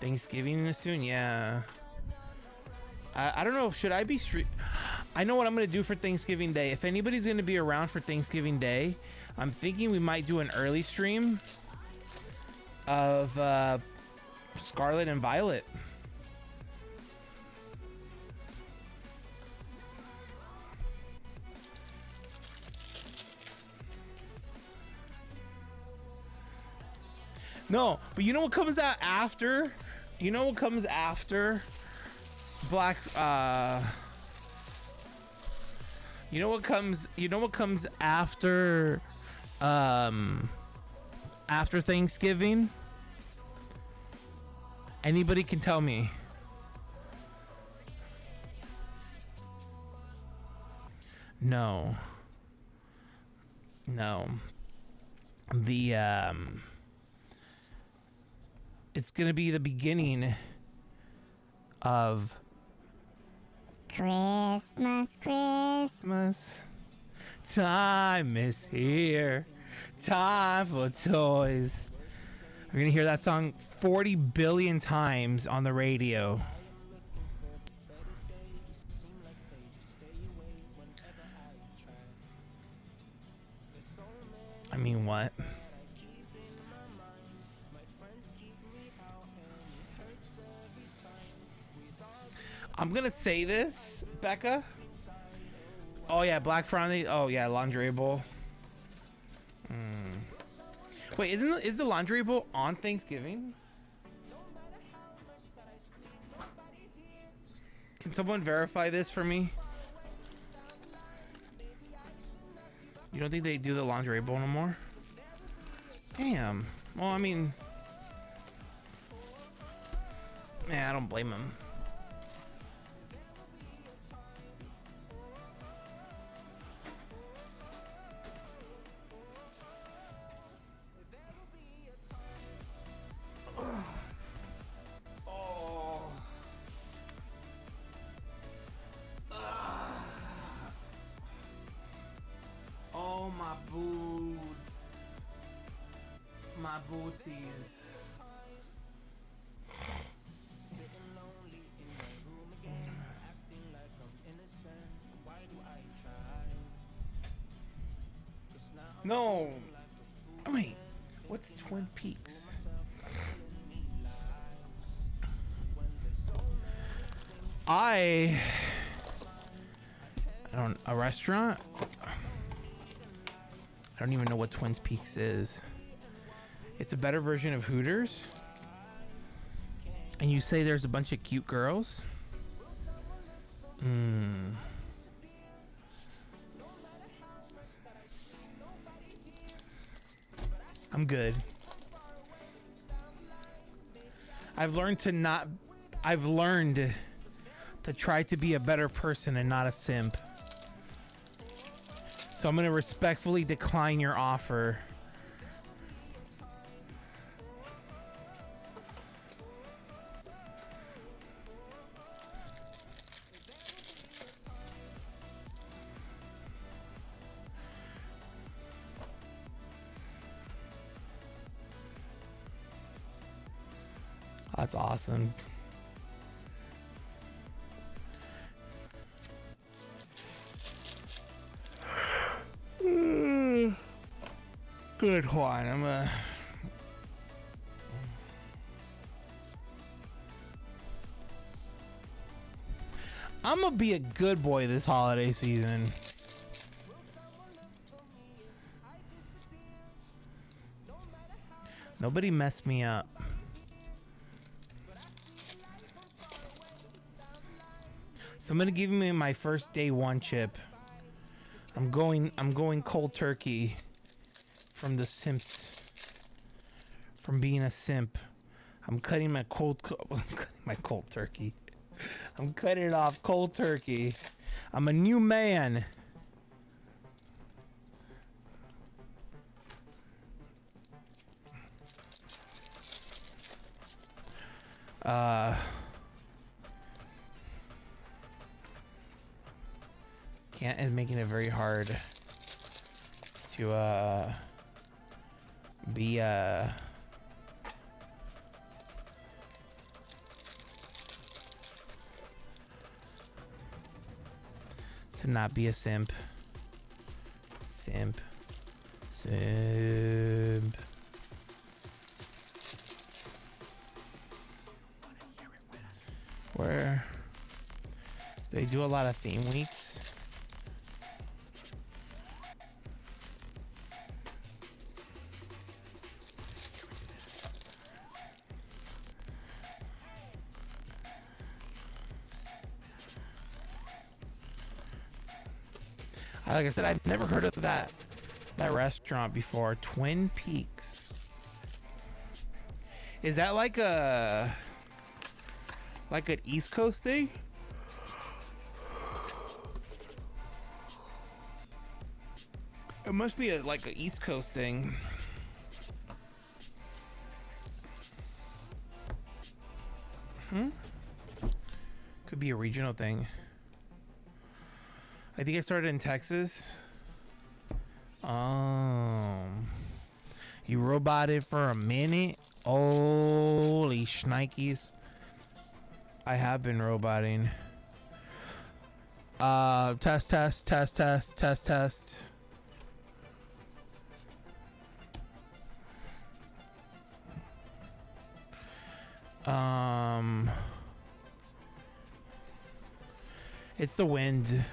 Thanksgiving is soon? Yeah. I don't know. Should I be I know what I'm going to do for Thanksgiving Day. If anybody's going to be around for Thanksgiving Day, I'm thinking we might do an early stream of Scarlet and Violet. No, but you know what comes out after? You know what comes after Black you know what comes after after Thanksgiving? Anybody can tell me. No. The it's gonna be the beginning of Christmas. Time is here. Time for toys. We're gonna hear that song 40 billion times on the radio. I mean, what? I'm gonna say this, Becca. Oh yeah, Black Friday. Oh yeah, Laundry Bowl. Wait, is the Laundry Bowl on Thanksgiving? Can someone verify this for me? You don't think they do the Laundry Bowl no more? Damn. Well, I mean, man, I don't blame them. my booties. No. Oh, wait. What's Twin Peaks? I don't. A restaurant? I don't even know what Twin Peaks is. It's a better version of Hooters. And you say there's a bunch of cute girls? I'm good. I've learned to try to be a better person and not a simp. So I'm going to respectfully decline your offer. That's awesome. Good, hold on. I'm gonna be a good boy this holiday season. Nobody messed me up. So I'm gonna give me my first day one chip. I'm going cold turkey from the simps. From being a simp. I'm cutting my cold turkey. I'm cutting it off cold turkey. I'm a new man. Can't is making it very hard to be to not be a simp. Simp. Where they do a lot of theme weeks. Like I said, I've never heard of that restaurant before. Twin Peaks. Is that like an East Coast thing? It must be like an East Coast thing. Could be a regional thing. I think I started in Texas. You roboted for a minute? Holy shnikes. I have been roboting. Test. It's the wind.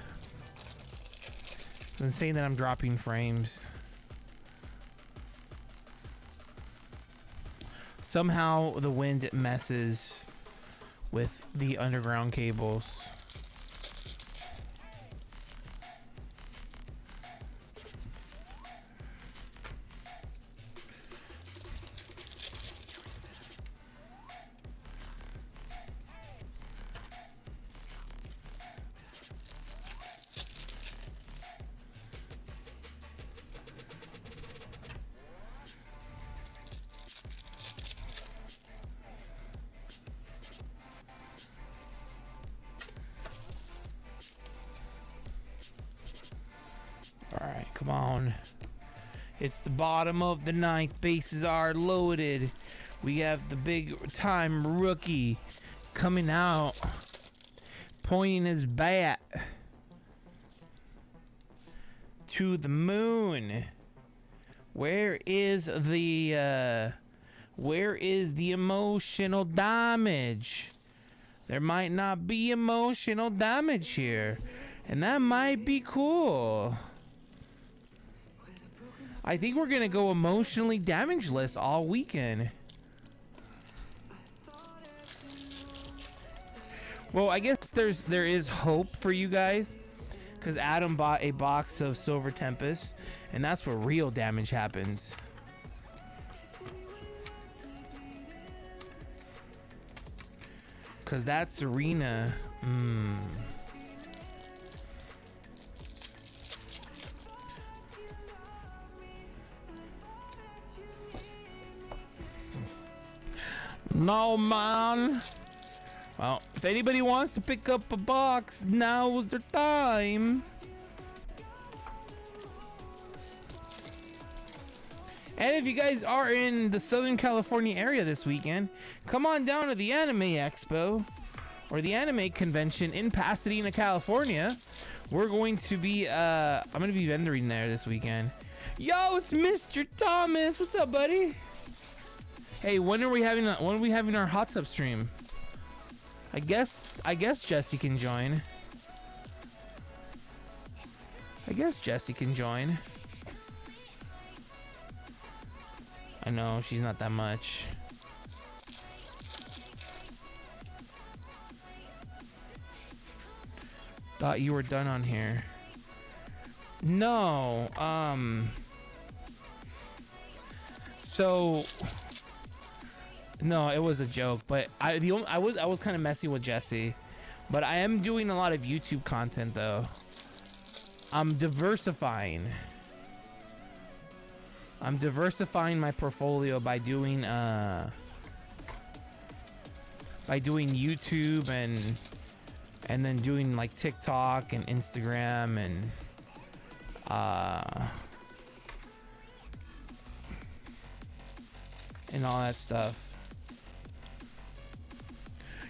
I'm saying that I'm dropping frames. Somehow the wind messes with the underground cables. All right, come on. It's the bottom of the ninth. Bases are loaded. We have the big time rookie coming out, pointing his bat to the moon. Where is the emotional damage? There might not be emotional damage here, and that might be cool. I think we're gonna go emotionally damageless all weekend. Well, I guess there is hope for you guys, because Adam bought a box of Silver Tempest, and that's where real damage happens. Because that Serena, no, man. Well, if anybody wants to pick up a box, now's their time. And if you guys are in the Southern California area this weekend, come on down to the Anime Expo or the Anime Convention in Pasadena, California. We're going to be, I'm going to be vendoring there this weekend. Yo, it's Mr. Thomas. What's up, buddy? Hey, when are we having our hot tub stream? I guess Jesse can join. I know, she's not that much. Thought you were done on here. No, so no, it was a joke, but I was kind of messing with Jesse, but I am doing a lot of YouTube content though. I'm diversifying my portfolio by doing YouTube and then doing like TikTok and Instagram and all that stuff.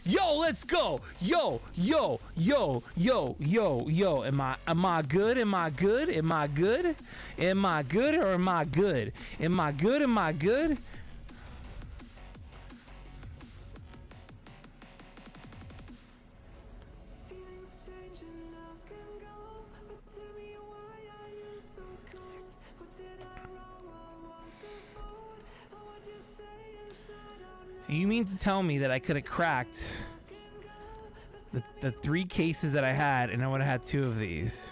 Yo, let's go. Yo. Am I good? Am I good? Am I good? Am I good or am I good? Am I good? Am I good? So you mean to tell me that I could have cracked the 3 cases that I had and I would have had 2 of these?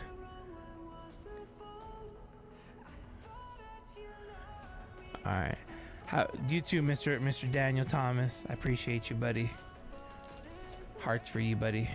All right. How you too, Mr. Daniel Thomas. I appreciate you, buddy. Hearts for you, buddy.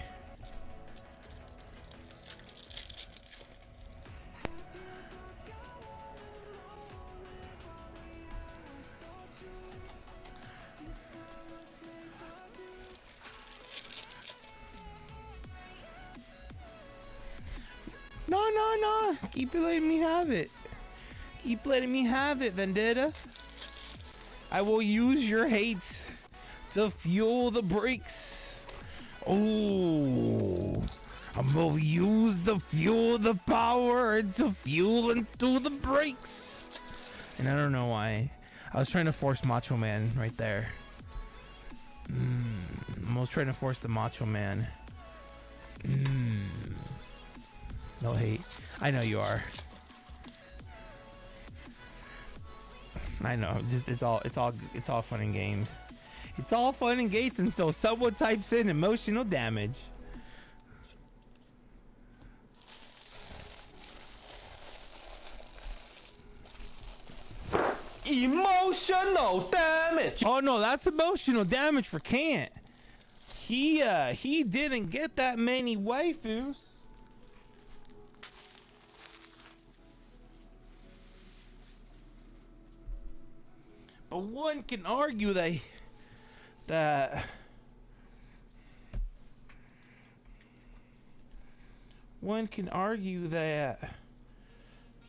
No. Keep letting me have it. Keep letting me have it, Vendetta. I will use your hate to fuel the brakes. Oh, I'm gonna use the power to fuel into the brakes. And I don't know why. I was trying to force Macho Man right there. I was trying to force the Macho Man. No hate. I know you are. I know. Just it's all fun and games. It's all fun and games until someone types in emotional damage. Emotional damage. Oh no, that's emotional damage for Kant. He didn't get that many waifus. But one can argue that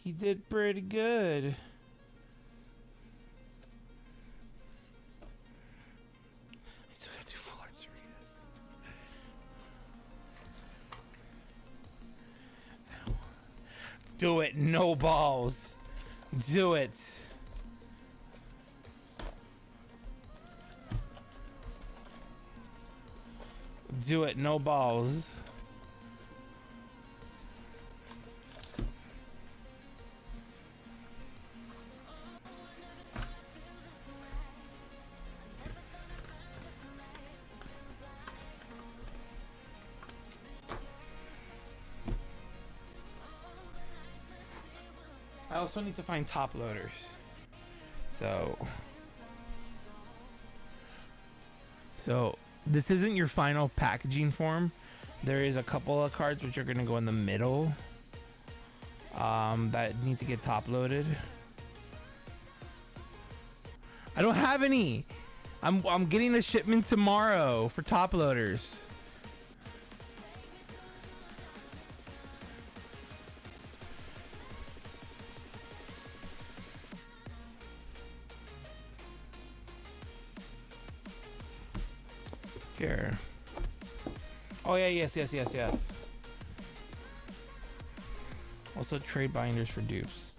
he did pretty good. Do it. No balls. Do it. Do it. No balls. I also need to find top loaders. So this isn't your final packaging form. There is a couple of cards which are gonna go in the middle. That need to get top loaded. I don't have any. I'm getting a shipment tomorrow for top loaders. Here. Oh yeah, yes. Also trade binders for dupes.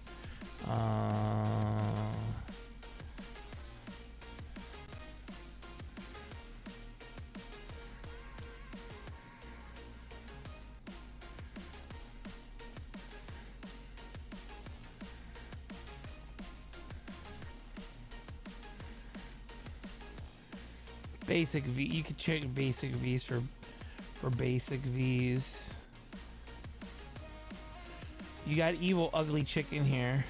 Basic V. You could check basic Vs for basic Vs. You got evil ugly chicken here.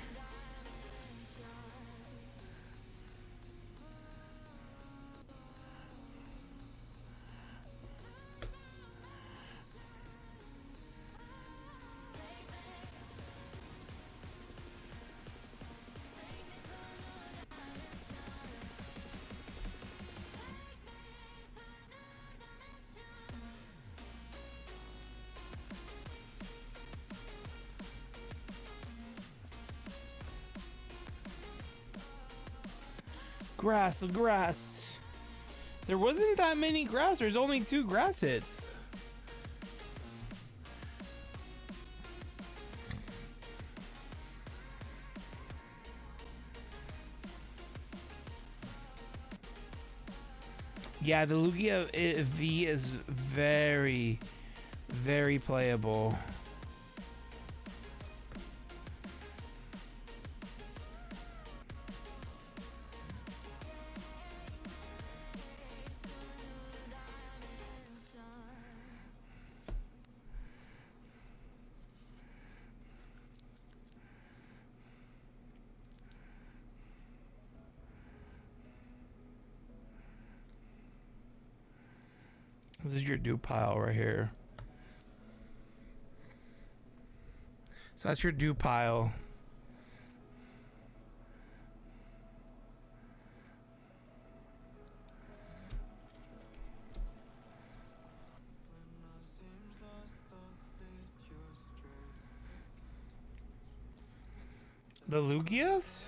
Grass. There wasn't that many grass. There's only 2 grass hits. Yeah, the Lugia V is very, very playable. This is your dupe pile right here. So that's your dupe pile. The Lugias?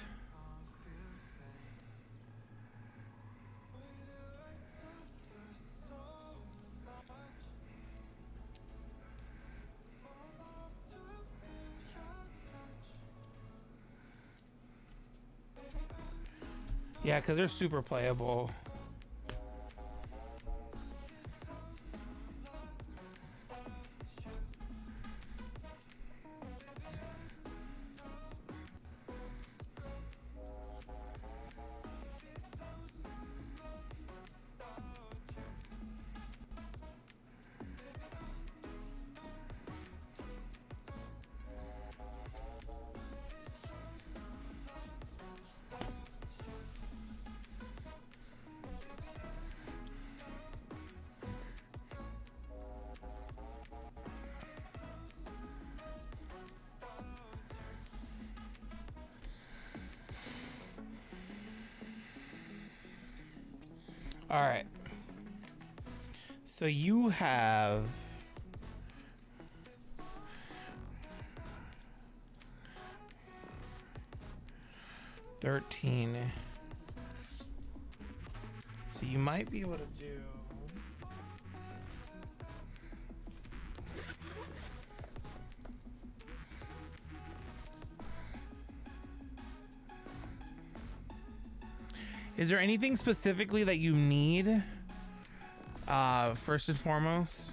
Yeah, because they're super playable. All right. So you have 13. So you might be able to do. Is there anything specifically that you need? First and foremost.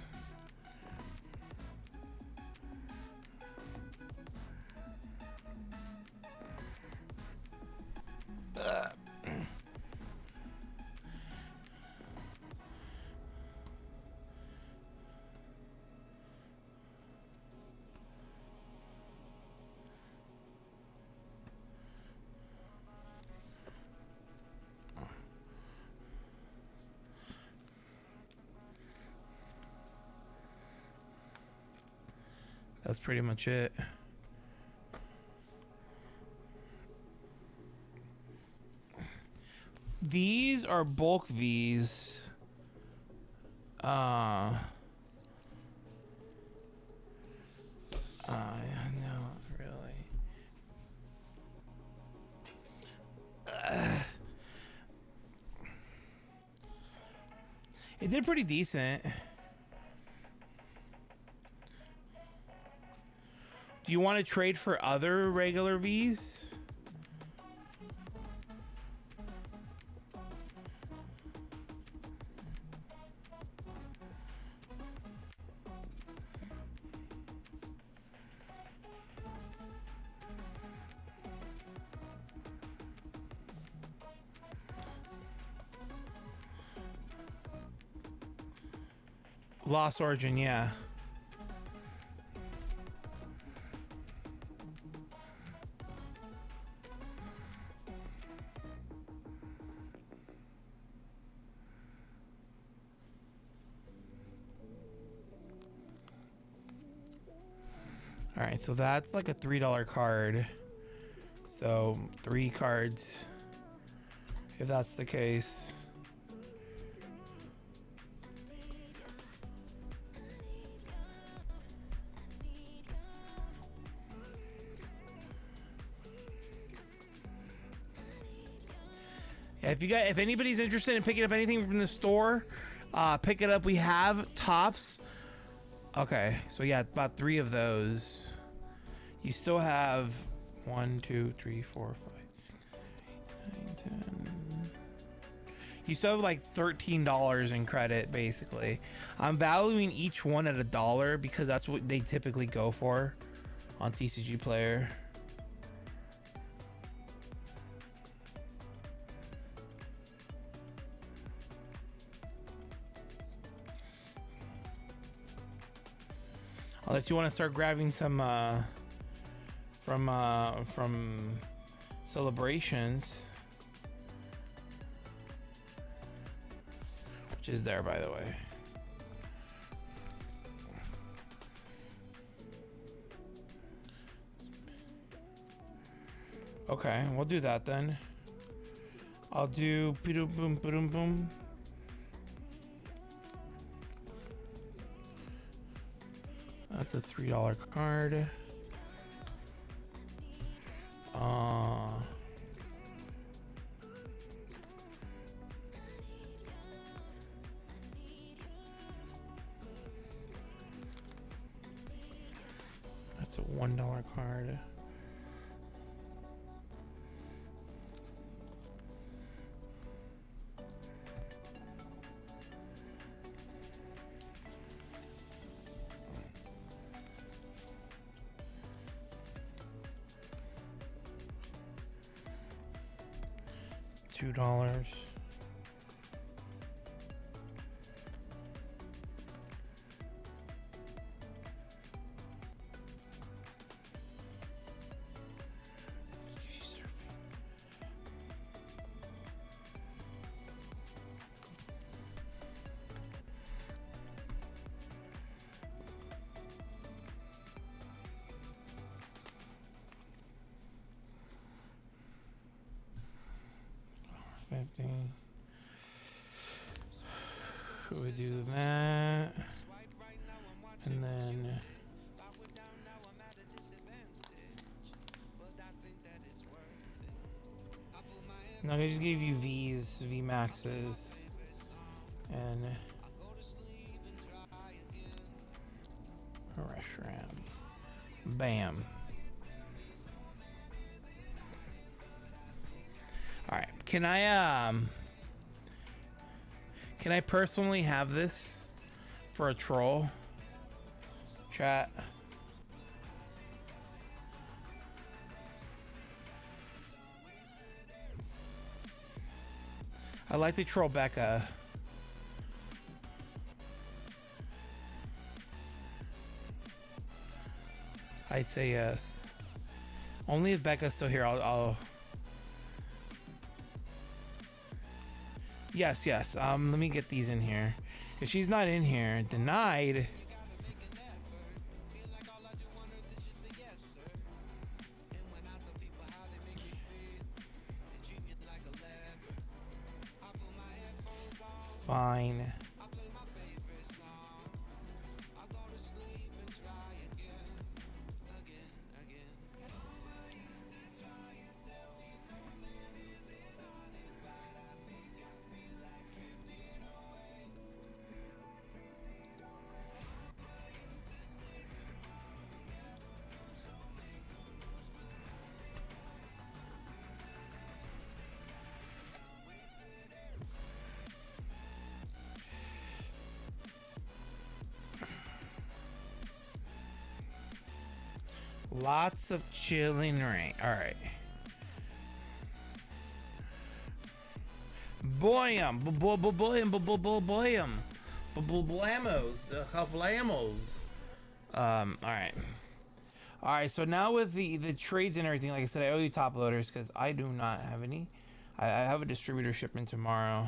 That's pretty much it. These are bulk V's. No, really. It did pretty decent. Do you want to trade for other regular V's? Lost Origin, yeah. All right, so that's like a $3 card. So 3 cards, if that's the case. Yeah, if anybody's interested in picking up anything from the store, pick it up. We have tops. Okay, so yeah, about 3 of those. You still have 1, 2, 3, 4, 5, 6, 7, 8, 9, 10. You still have like $13 in credit, basically. I'm valuing each one at $1 because that's what they typically go for on TCG Player. Unless you want to start grabbing some from Celebrations, which is there, by the way. Okay, we'll do that then. I'll do boom boom boom. That's a $3 card. That's a $1 card. $2. We do that, and then no, I just gave you V maxes, and a restaurant. Bam. All right. Can I personally have this for a troll? Chat. I like to troll Becca. I'd say yes. Only if Becca's still here, I'll... Yes, yes. Let me get these in here. If she's not in here, denied. Fine. Lots of chilling rain. All right. Boyum, boyum, blamos, havlamos. All right. All right. So now with the trades and everything, like I said, I owe you top loaders because I do not have any. I have a distributor shipment tomorrow,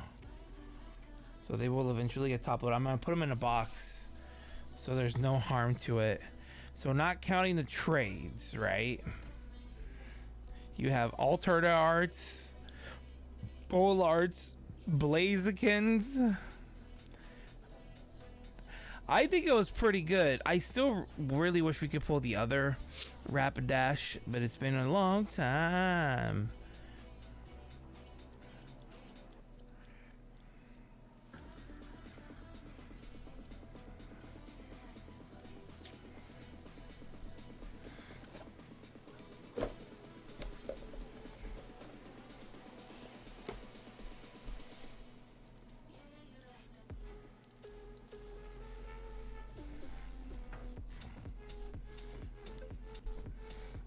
so they will eventually get top load. I'm gonna put them in a box, so there's no harm to it. So not counting the trades, right? You have Alterda Arts, Bull Arts, Blazikins. I think it was pretty good. I still really wish we could pull the other Rapidash, but it's been a long time.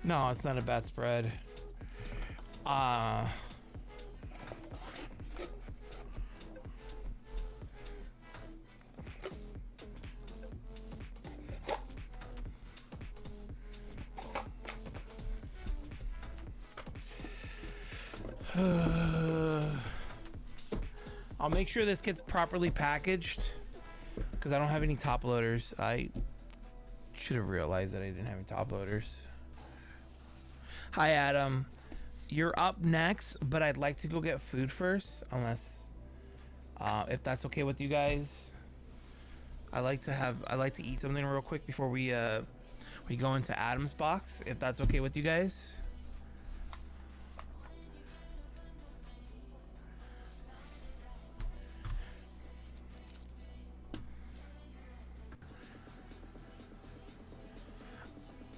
No, it's not a bad spread. I'll make sure this gets properly packaged because I don't have any top loaders. I should have realized that I didn't have any top loaders. Hi, Adam. You're up next, but I'd like to go get food first, unless, if that's okay with you guys. I like to eat something real quick before we go into Adam's box, if that's okay with you guys.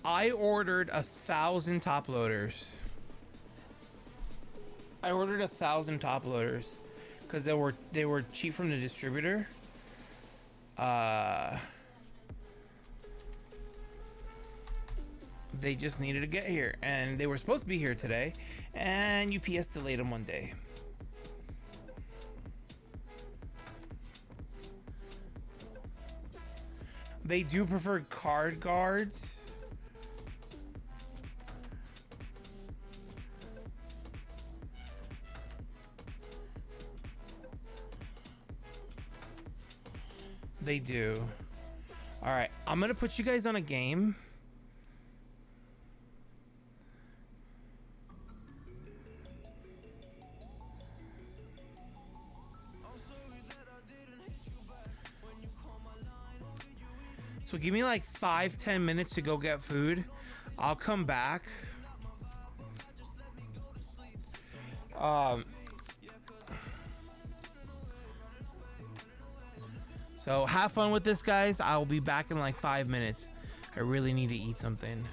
I ordered 1,000 top loaders. I ordered 1,000 top loaders because they were cheap from the distributor. They just needed to get here, and they were supposed to be here today, and UPS delayed them one day. They do prefer card guards. They do. All right, I'm gonna put you guys on a game. So give me like 5-10 minutes to go get food. I'll come back. So have fun with this, guys. I'll be back in like 5 minutes. I really need to eat something.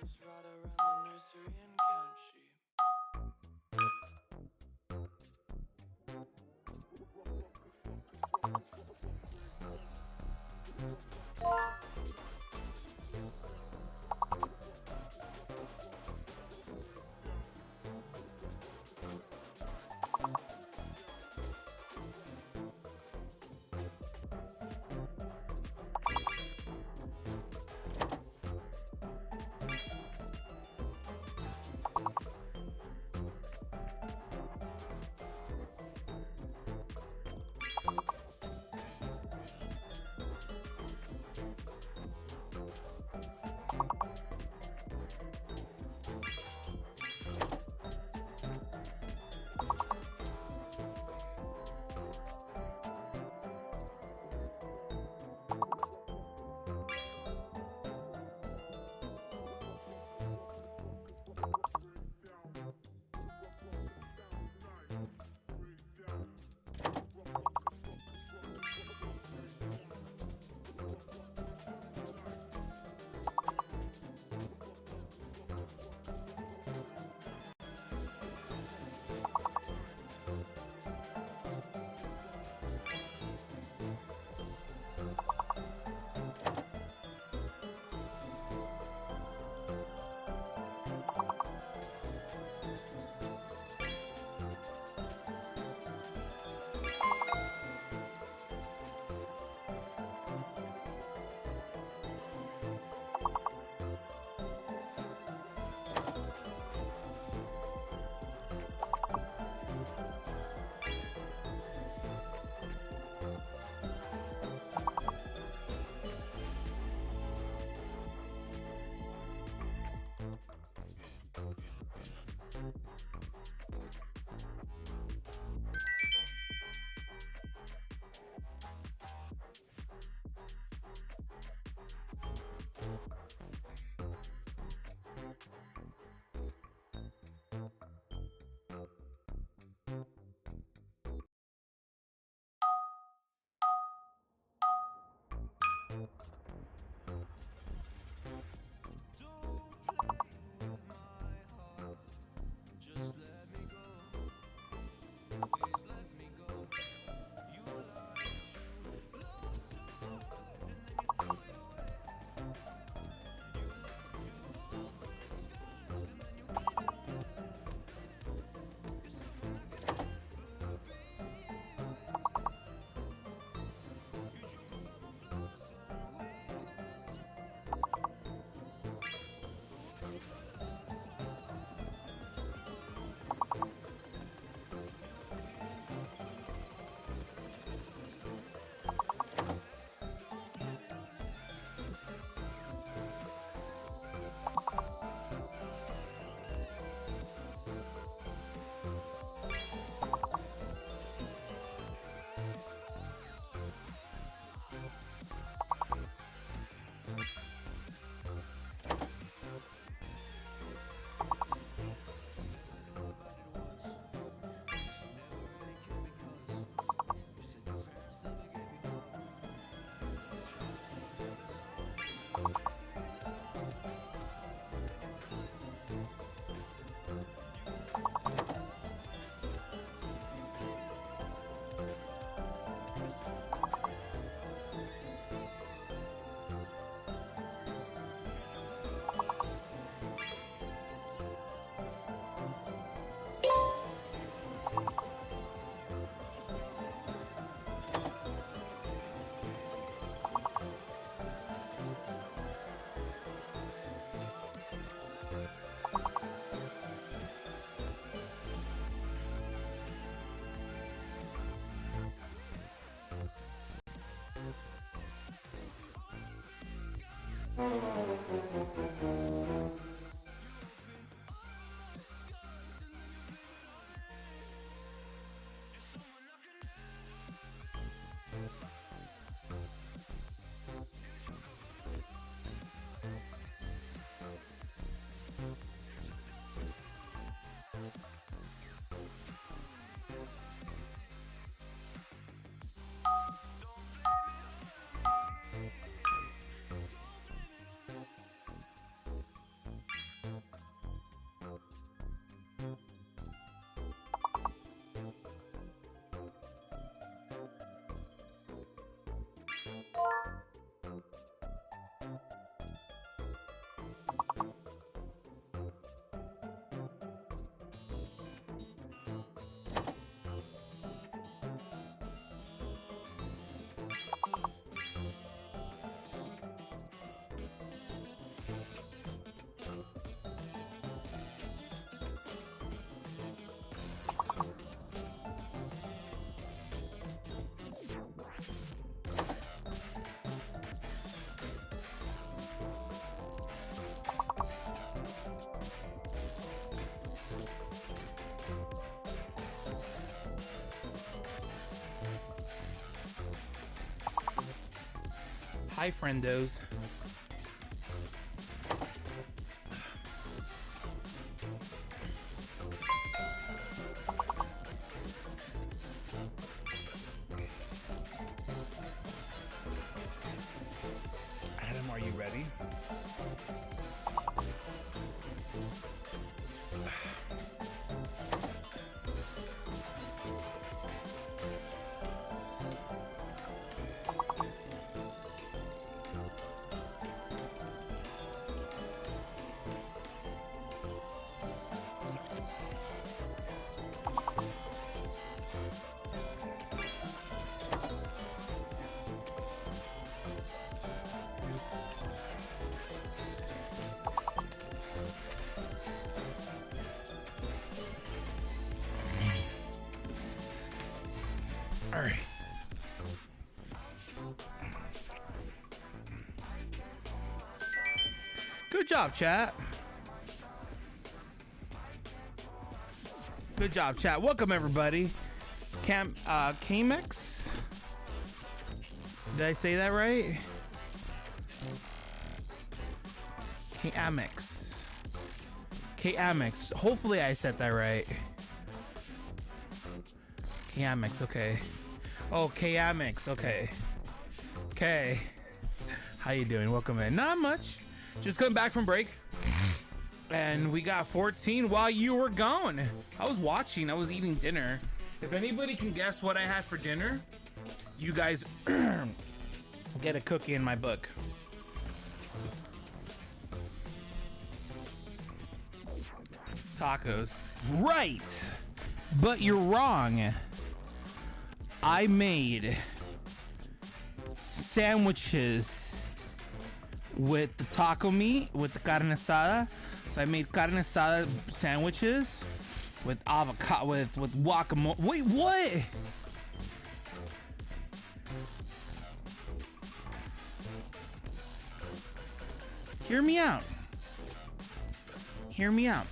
Just ride around the nursery and count sheep. Hi, friendos. Adam, are you ready? All right. Good job, chat. Good job, chat. Welcome, everybody. Kamex? Did I say that right? Kamex. Kamex. Hopefully I said that right. Kamex, okay. Oh, Kamex, okay. Okay. How you doing? Welcome in. Not much. Just coming back from break. And we got 14 while you were gone. I was watching. I was eating dinner. If anybody can guess what I had for dinner, you guys get a cookie in my book. Tacos. Right. But you're wrong. I made sandwiches with the taco meat, with the carne asada. So I made carne asada sandwiches with avocado, with guacamole. Wait, what? Hear me out. Hear me out.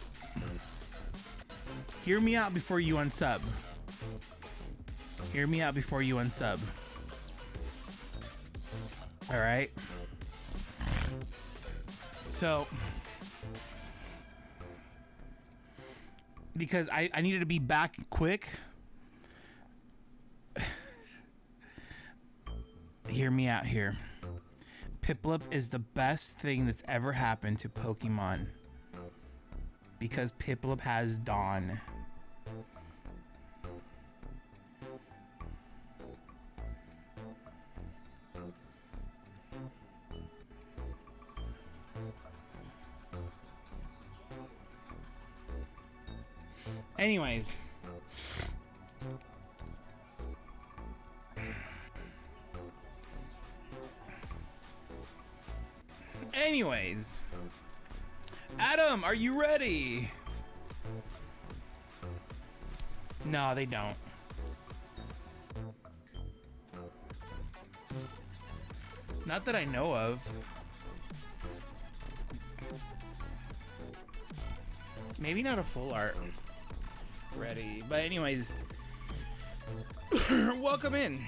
Hear me out before you unsub. Hear me out before you unsub. All right. So, because I needed to be back quick. Hear me out here. Piplup is the best thing that's ever happened to Pokemon. Because Piplup has Dawn. Anyways. Adam, are you ready? No, they don't. Not that I know of. Maybe not a full art ready. But anyways, welcome in.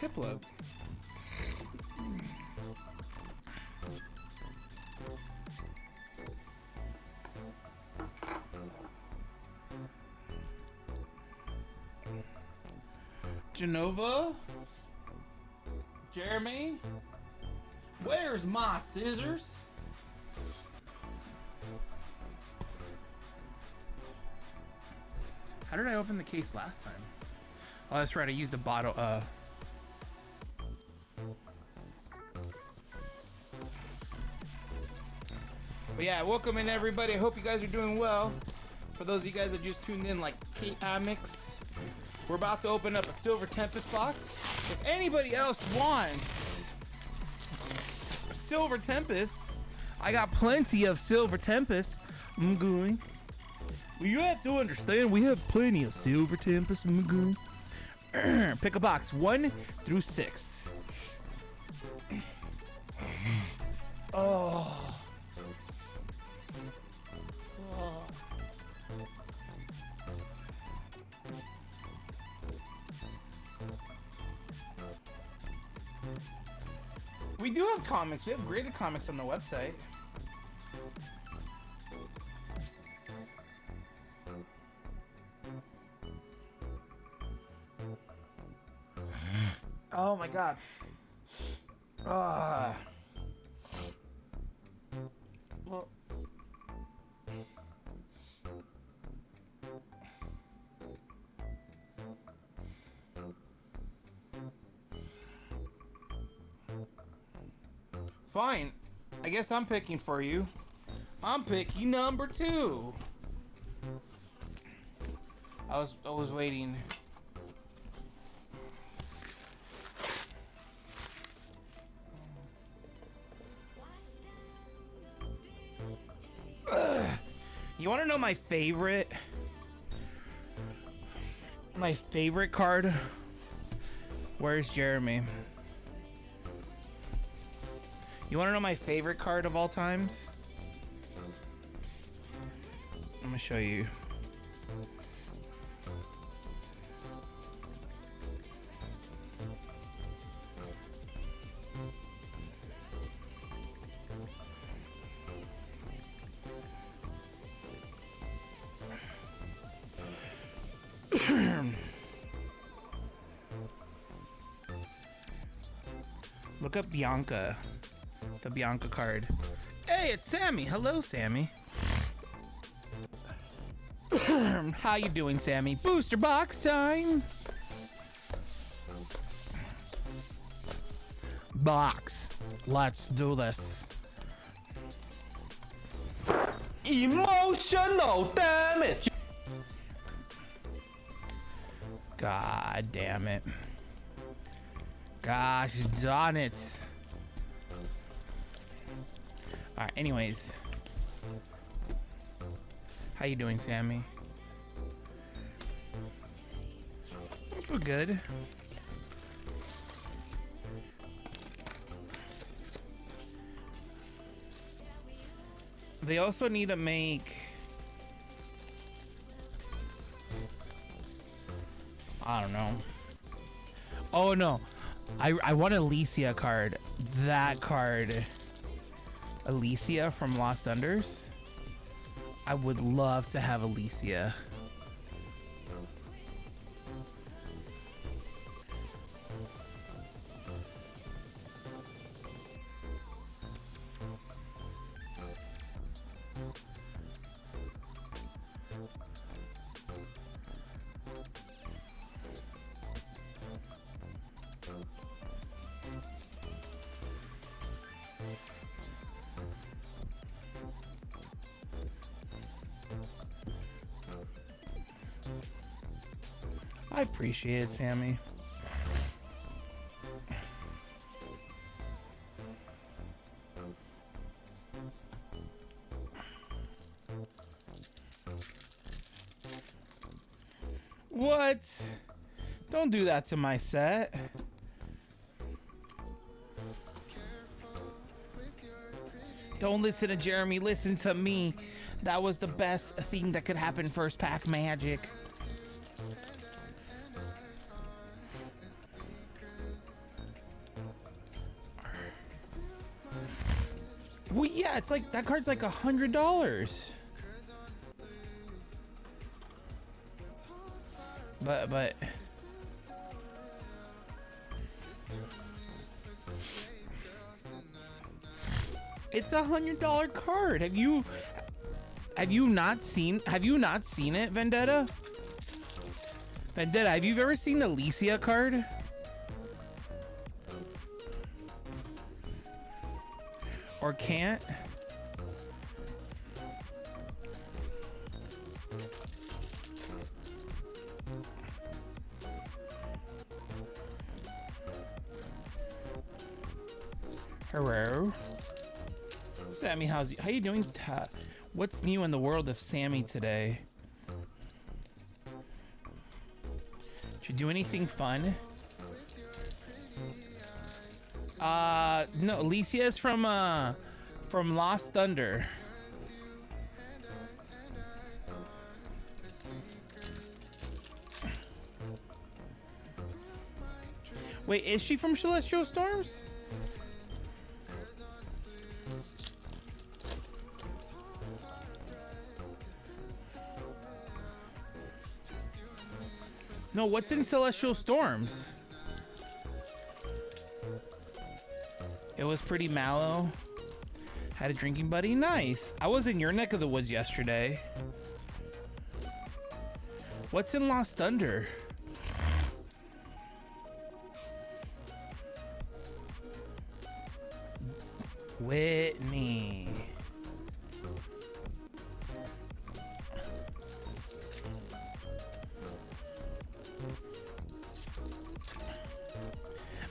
Piplup. Genova? Jeremy? Where's my scissors? How did I open the case last time? Oh, that's right. I used the bottle. But yeah, welcome in everybody. I hope you guys are doing well. For those of you guys that just tuned in, like K-Amix, we're about to open up a Silver Tempest box. If anybody else wants a Silver Tempest, I got plenty of Silver Tempest. I'm going. Well, you have to understand, we have plenty of Silver Tempest. I'm going. Pick a box 1 through 6. Oh. We do have comics. We have graded comics on the website. Oh my god. Ah. Well. Fine. I guess I'm picking for you. I'm picking number 2. I was waiting. You want to know my favorite? My favorite card? Where's Jeremy? You want to know my favorite card of all times? I'm gonna show you. Look up Bianca. The Bianca card. Hey, it's Sammy. Hello, Sammy. How you doing, Sammy? Booster box time. Box. Let's do this. Emotional damage. God damn it. Gosh darn it. Alright, anyways. How you doing, Sammy? We're good. They also need to make... I don't know. Oh no. I want Alicia card. That card. Alicia from Lost Unders. I would love to have Alicia. I appreciate it, Sammy. What? Don't do that to my set. Don't listen to Jeremy, listen to me. That was the best thing that could happen first pack Magic. Well, yeah, it's like that card's like $100. But it's $100 card. Have you not seen it, Vendetta? Vendetta, have you ever seen the Alicia card? Or can't? Hello, Sammy. How you doing? What's new in the world of Sammy today? Did you do anything fun? No, Alicia is from Lost Thunder. Wait, is she from Celestial Storms? No, what's in Celestial Storms? It was pretty mellow. Had a drinking buddy. Nice. I was in your neck of the woods yesterday. What's in Lost Thunder? Whitney.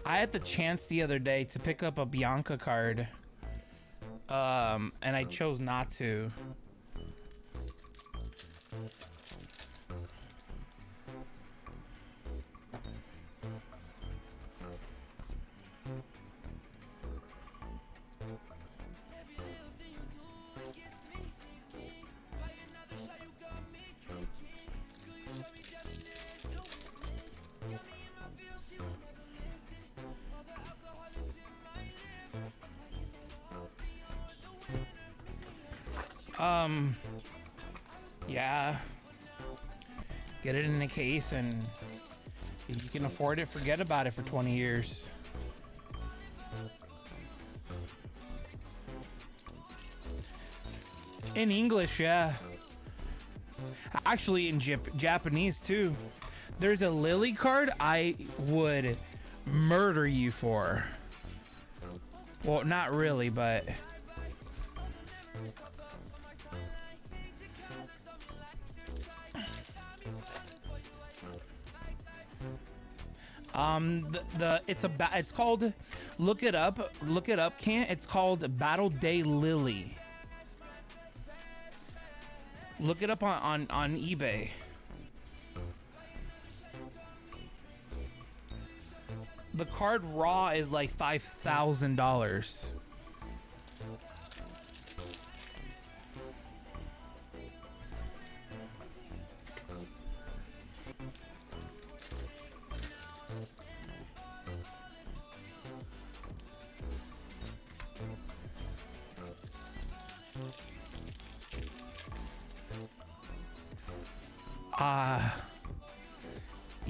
I had the chance the other day to pick up a Bianca card, and I chose not to. Yeah. Get it in a case, and if you can afford it, forget about it for 20 years. In English, yeah. Actually, in Japanese, too. There's a Lily card I would murder you for. Well, not really, but... it's called, look it up, can't, it's called Battle Day Lily. Look it up on eBay. The card raw is like $5,000.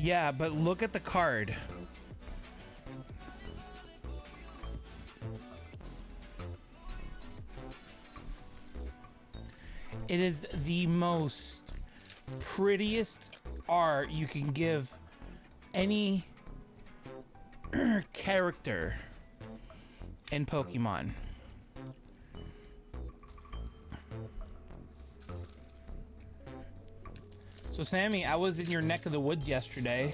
Yeah, but look at the card. It is the most prettiest art you can give any character in Pokemon. So Sammy, I was in your neck of the woods yesterday.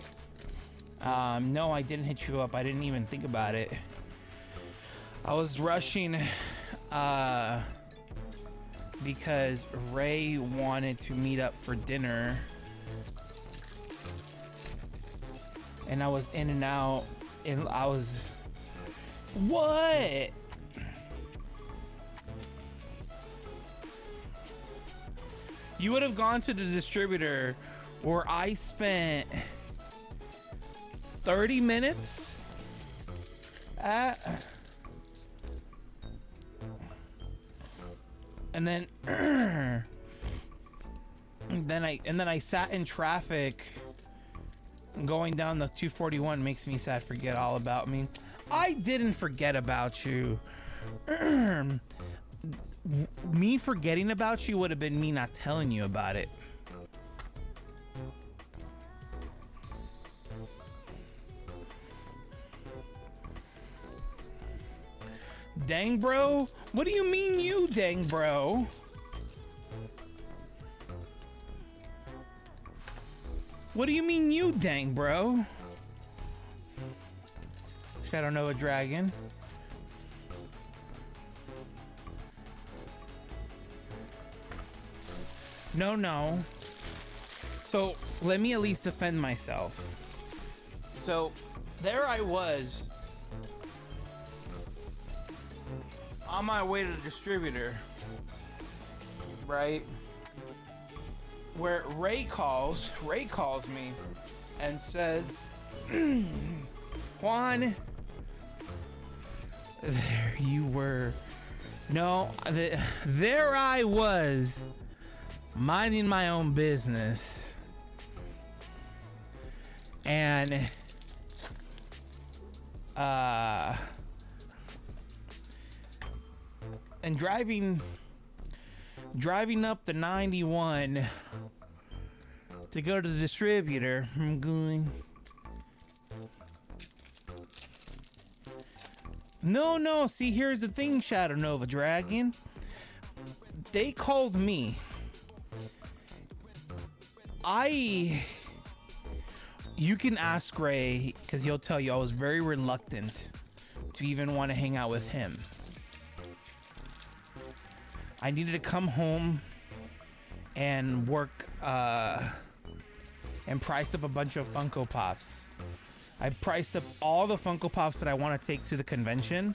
No, I didn't hit you up. I didn't even think about it. I was rushing because Ray wanted to meet up for dinner. And I was in and out, and I was... What? You would have gone to the distributor where I spent 30 minutes at... And then and then I sat in traffic going down the 241. Makes me sad. Forget all about me. I didn't forget about you. Me forgetting about you would have been me not telling you about it. Dang, bro? What do you mean you, dang, bro? What do you mean you, dang, bro? Shadow Nova Dragon. No. So, let me at least defend myself. So, there I was on my way to the distributor, right? Where Ray calls me and says, Juan, there you were. No, there I was, minding my own business. And driving up the 91 to go to the distributor. I'm going. No. See, here's the thing, Shadow Nova Dragon. They called me. You can ask Ray, because he'll tell you I was very reluctant to even want to hang out with him. I needed to come home and work and price up a bunch of Funko Pops. I priced up all the Funko Pops that I want to take to the convention.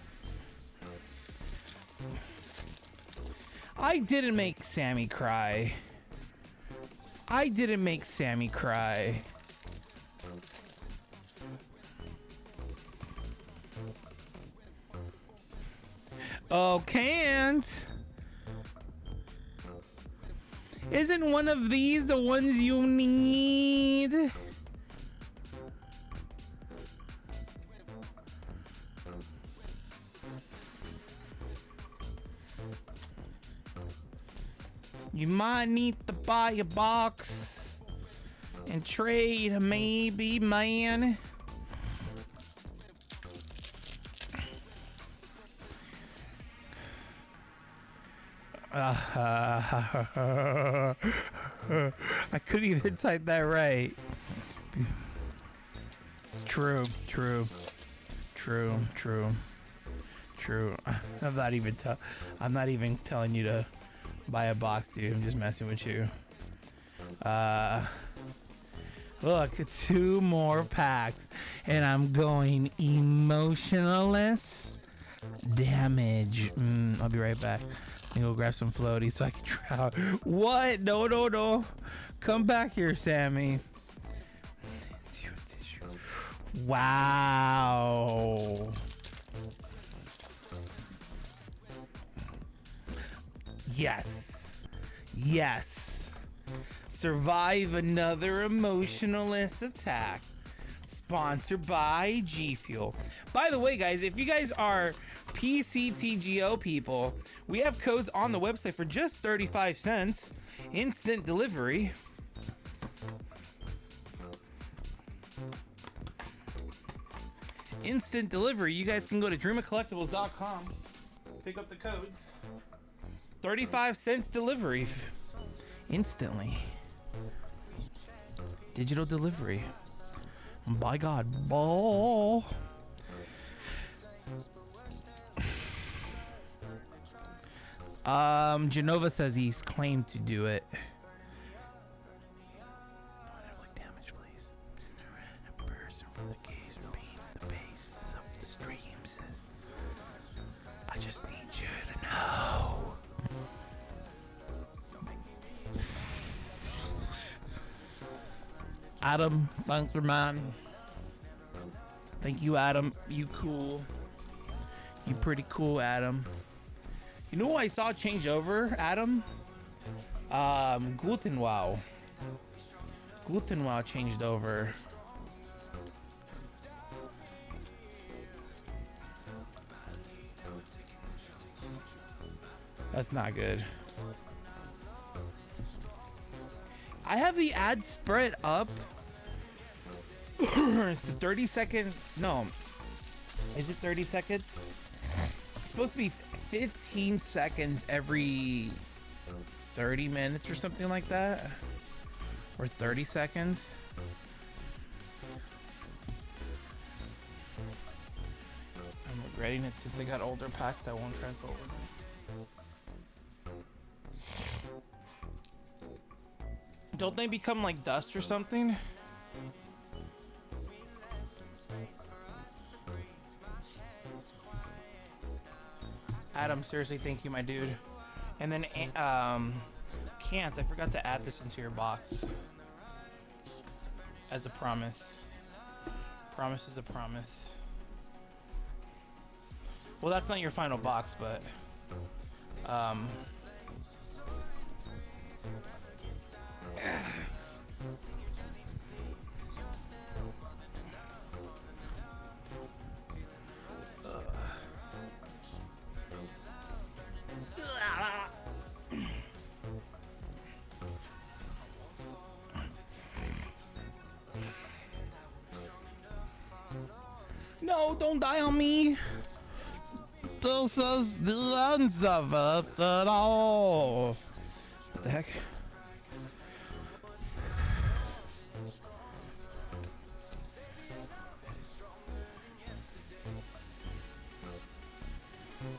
I didn't make Sammy cry. Oh, can't. Isn't one of these the ones you need? You might need to buy a box and trade, maybe, man. I couldn't even type that right. True. I'm not even telling you to buy a box, dude. I'm just messing with you. Look, 2 more packs, and I'm going emotionless damage. I'll be right back. I'm gonna go grab some floaties so I can try out. What? No. Come back here, Sammy. Wow. Yes. Survive another emotionless attack. Sponsored by G Fuel. By the way, guys, if you guys are PCTGO people, we have codes on the website for just 35 cents. Instant delivery. You guys can go to dreamofcollectibles.com, pick up the codes. 35 cents delivery. Instantly. Digital delivery. By God. Ball. Genova says he's claimed to do it. Damage, please. A person from the cage being the base of the streams. I just need you to know. Adam, thanks for man. Thank you, Adam. You cool. You pretty cool, Adam. You know who I saw change over, Adam? Glutenwow. Glutenwow changed over. That's not good. I have the ad spread up to 30 seconds. No. Is it 30 seconds? It's supposed to be 15 seconds every 30 minutes or something like that. Or 30 seconds. I'm regretting it since I got older packs that won't transfer over. Don't they become like dust or something? Adam, seriously, thank you, my dude. And then, Can't, I forgot to add this into your box. As a promise. Promise is a promise. Well, that's not your final box, but, No, don't die on me. This is the end of it at all. What the heck?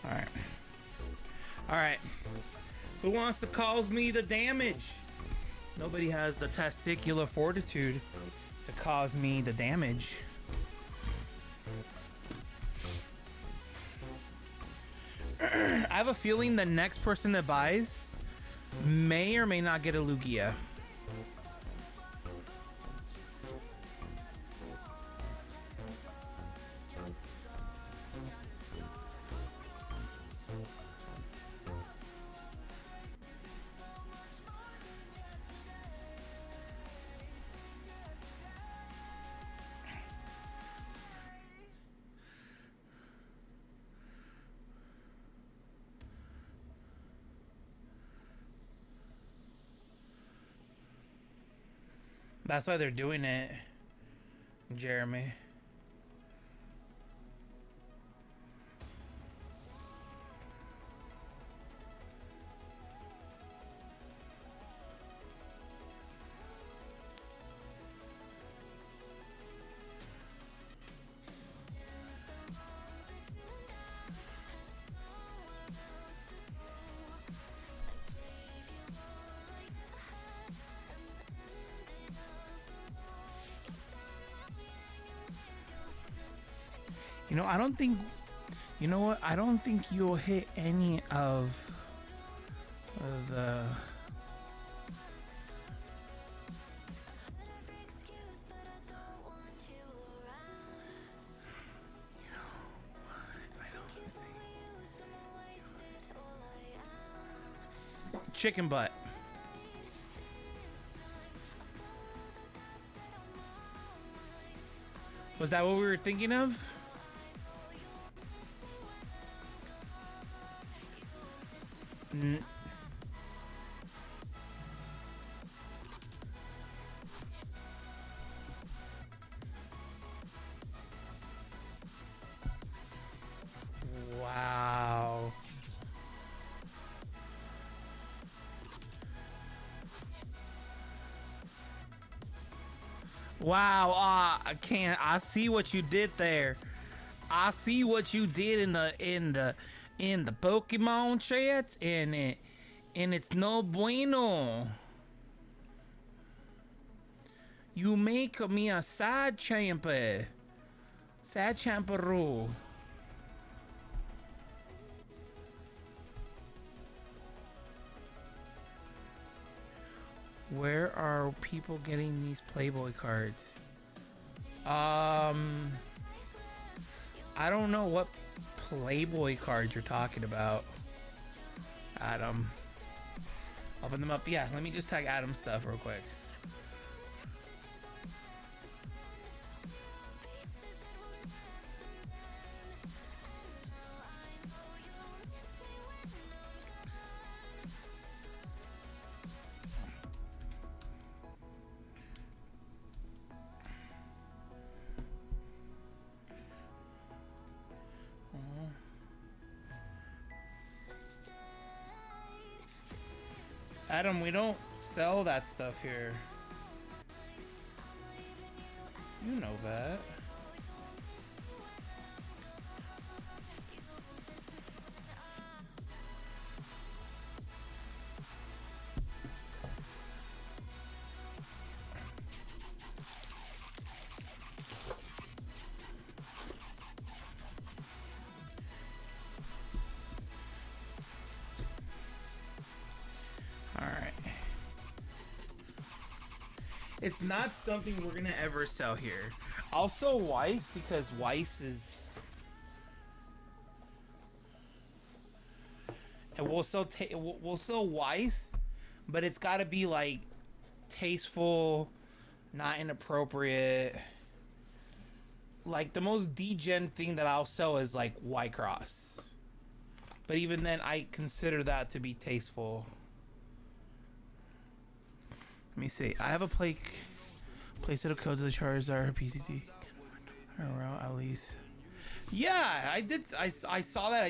Alright. Alright. Who wants to cause me the damage? Nobody has the testicular fortitude to cause me the damage. I have a feeling the next person that buys may or may not get a Lugia. That's why they're doing it, Jeremy. You know, I don't think, you know what? I don't think you'll hit any of the... Chicken butt. Was that what we were thinking of? Wow. Wow, I can't. I see what you did there. I see what you did in the Pokemon chat, and it's no bueno. You make me a sad champer. Sad champeroo. Where are people getting these Playboy cards? I don't know what Playboy cards you're talking about, Adam. Open them up. Yeah, let me just tag Adam's stuff real quick. Adam, we don't sell that stuff here. You know that. It's not something we're gonna ever sell here. I'll sell Weiss because Weiss is, and we'll sell Weiss, but it's got to be like tasteful, not inappropriate. Like the most degen thing that I'll sell is like White Cross, but even then, I consider that to be tasteful. Let me see. I have a playset of codes of the Charizard PCT. Around at least. Yeah, I did. I saw that. I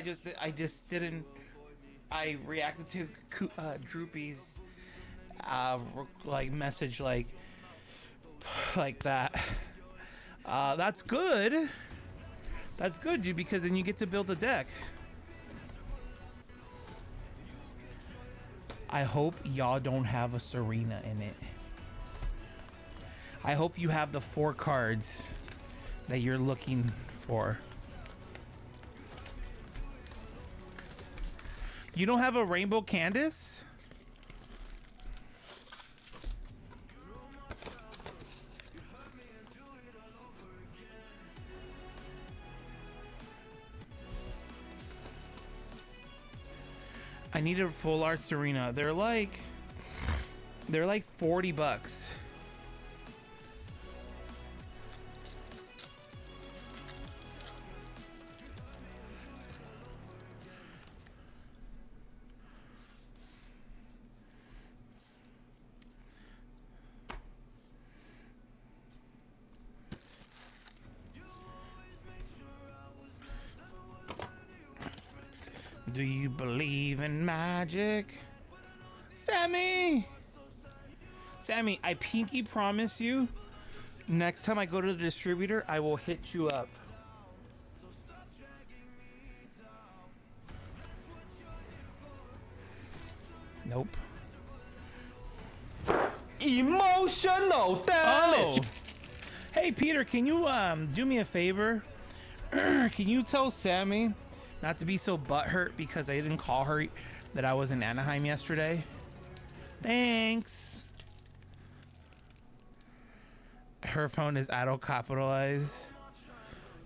just didn't. I reacted to Droopy's like message like that. That's good. That's good, dude, because then you get to build a deck. I hope y'all don't have a Serena in it. I hope you have the 4 cards that you're looking for. You don't have a Rainbow Candace? I need a full art Serena. They're like $40. Do you believe in magic? Sammy! Sammy, I pinky promise you, next time I go to the distributor, I will hit you up. Nope. Emotional damage. Oh! Hey, Peter, can you do me a favor? Can you tell Sammy not to be so butthurt because I didn't call her that I was in Anaheim yesterday? Thanks. Her phone is auto capitalized.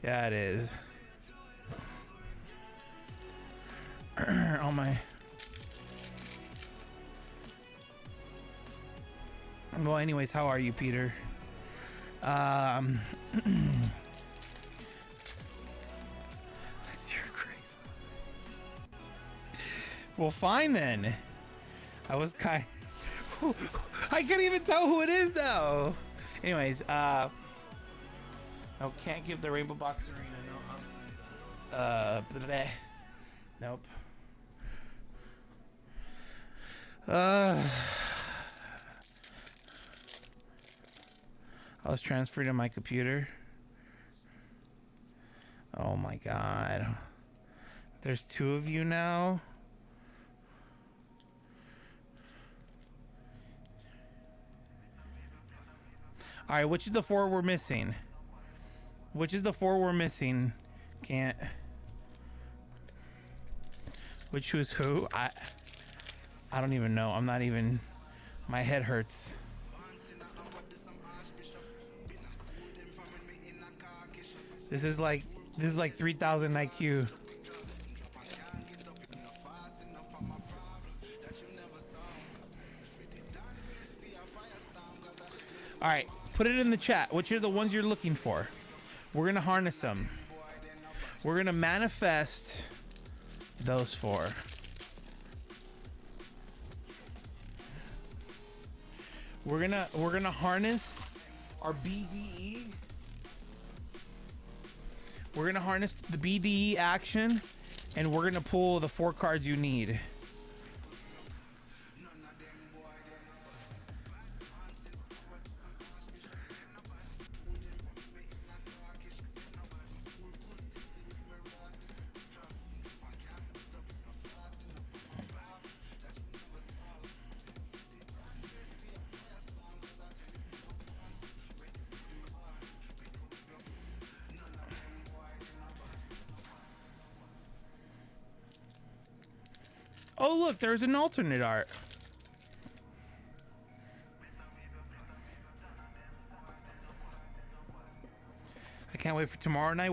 Yeah, it is. Oh my. Well, anyways, how are you, Peter? That's your grave. Well, fine then. I was kind. I can't even tell who it is though. Anyways, no, can't give the Rainbow Box Arena. No. Bleh. Nope. I was transferred to my computer. Oh my god. There's 2 of you now. All right, which is the 4 we're missing? Which is the 4 we're missing? Can't. Which was who? I don't even know. I'm not even. My head hurts. This is like 3,000 IQ. All right, put it in the chat. Which are the ones you're looking for? We're gonna harness them. We're gonna manifest those 4. We're gonna harness our BDE. We're gonna harness the BDE action, and we're gonna pull the 4 cards you need. Oh look, there's an alternate art. I can't wait for tomorrow night.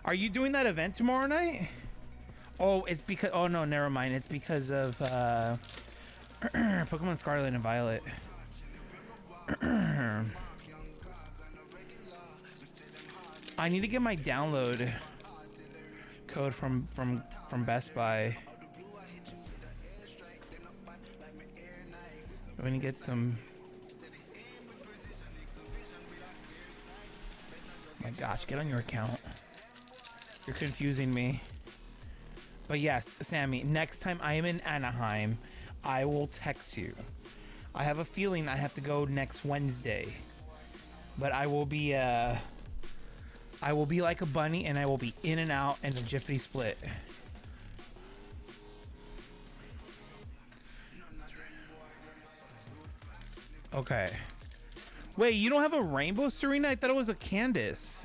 Are you doing that event tomorrow night? Oh, it's because, oh no, never mind. It's because of Pokemon Scarlet and Violet. I need to get my download code from Best Buy. I'm gonna get some. My gosh, get on your account. You're confusing me. But yes, Sammy, next time I am in Anaheim, I will text you. I have a feeling I have to go next Wednesday. But I will be like a bunny, and I will be in and out in the jiffy split. Okay. Wait, you don't have a rainbow, Serena? I thought it was a Candace.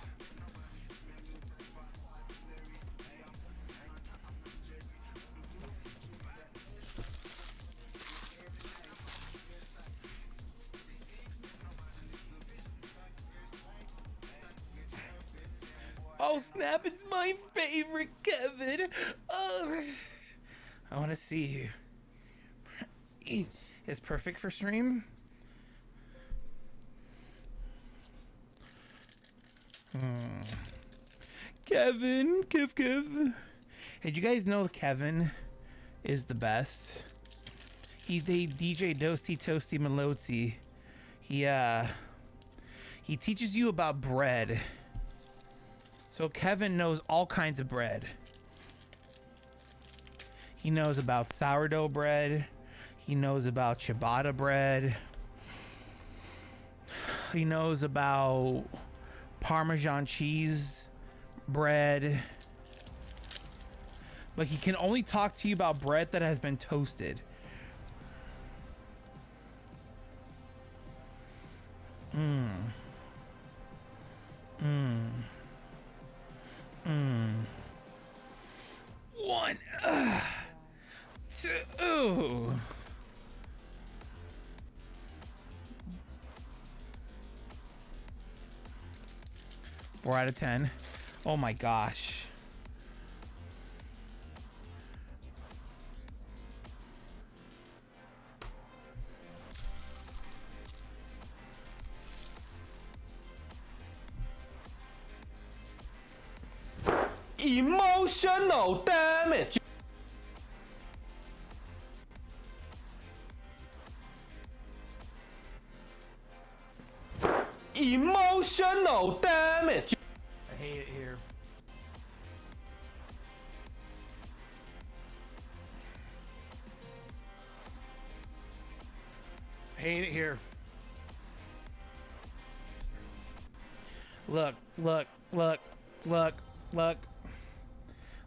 Oh snap, it's my favorite, Kevin. Oh, I want to see you. It's perfect for stream. Kevin, Kev. Hey, do you guys know Kevin is the best? He's the DJ Dosty Toasty Malotzi. He teaches you about bread. So Kevin knows all kinds of bread. He knows about sourdough bread. He knows about ciabatta bread. He knows about Parmesan cheese bread. But he can only talk to you about bread that has been toasted. One, two. Four out of 10. Oh my gosh. Emotional damage. Emotional damage. I hate it here. I hate it here.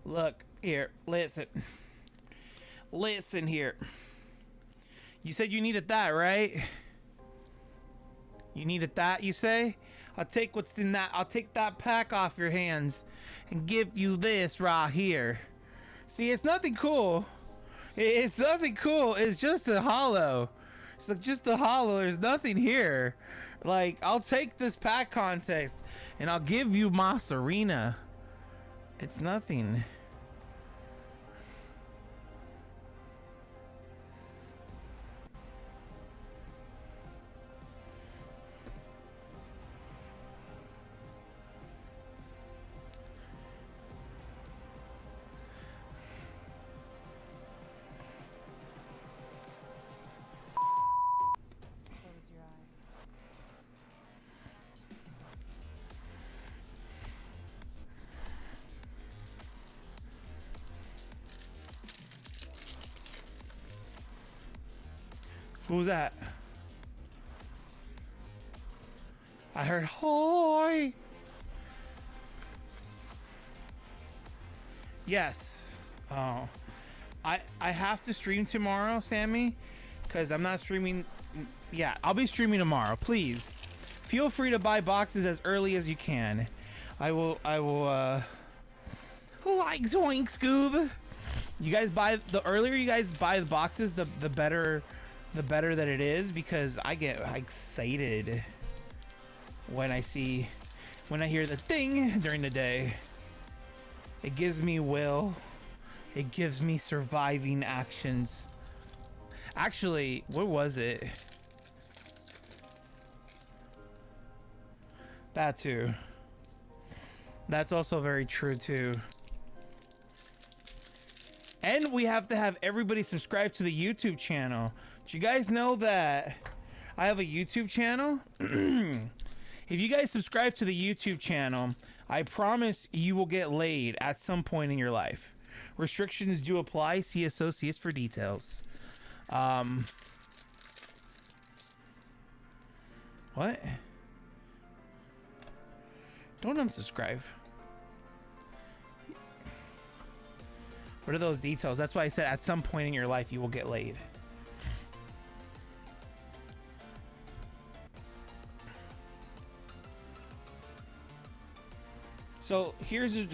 Look here. Listen here. You said you needed that, right? You needed that, you say? I'll take what's in that. I'll take that pack off your hands and give you this right here. See, it's nothing cool. It's nothing cool. It's just a hollow. It's like just a hollow. There's nothing here. Like, I'll take this pack context and I'll give you my Serena. It's nothing. Close your eyes. Who's that? I heard hi. Yes. Oh. I have to stream tomorrow, Sammy, because I'm not streaming. Yeah, I'll be streaming tomorrow. Please feel free to buy boxes as early as you can. I will like Zoink Scoob. You guys buy, the earlier you guys buy the boxes, the better that it is, because I get excited when I hear the thing during the day. It gives me will. It gives me surviving actions. Actually, what was it? That too. That's also very true too. And we have to have everybody subscribe to the YouTube channel. Do you guys know that I have a YouTube channel? If you guys subscribe to the YouTube channel, I promise you will get laid at some point in your life. Restrictions do apply. See associates for details. What? Don't unsubscribe. What are those details? That's why I said at some point in your life you will get laid. So here's a... I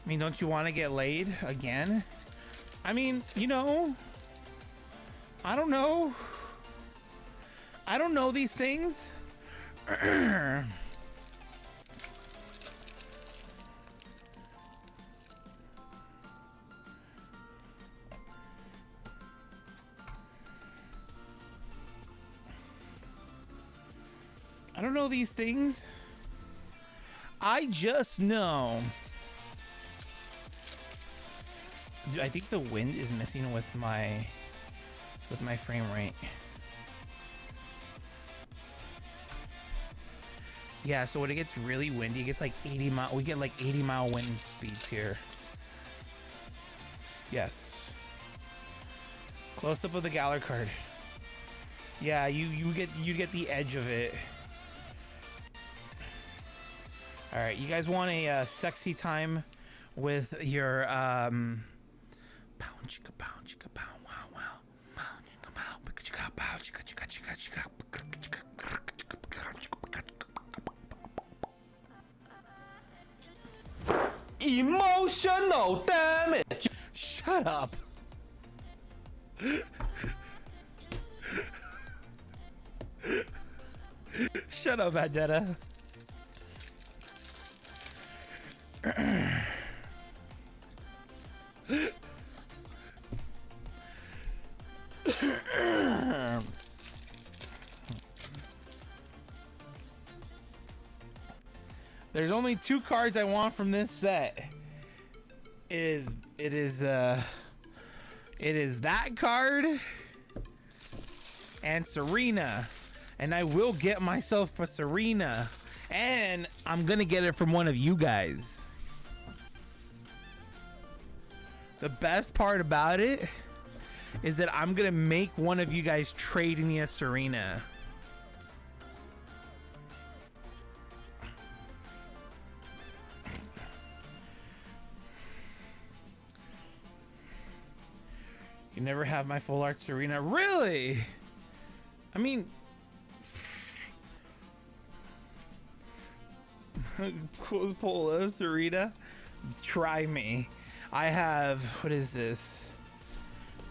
mean, don't you want to get laid again? I mean, you know, I don't know. I don't know these things. I don't know these things. I just know. Dude, I think the wind is messing with my frame rate. Yeah, so when it gets really windy, it gets like 80 mile. We get like 80-mile wind speeds here. Yes. Close up of the Galler card. Yeah, you get the edge of it. All right, you guys want a sexy time with your pound chicka pound chicka pound wow wow pound chicka pound chicka pound chicka chicka chicka chicka. Emotional damage. Shut up. Shut up, Vendetta. There's only 2 cards I want from this set. It is that card and Serena. And I will get myself a Serena. And I'm gonna get it from one of you guys. The best part about it is that I'm gonna make one of you guys trade me a Serena. You never have my full art Serena. Really? I mean, Polo Serena, try me. I have, what is this?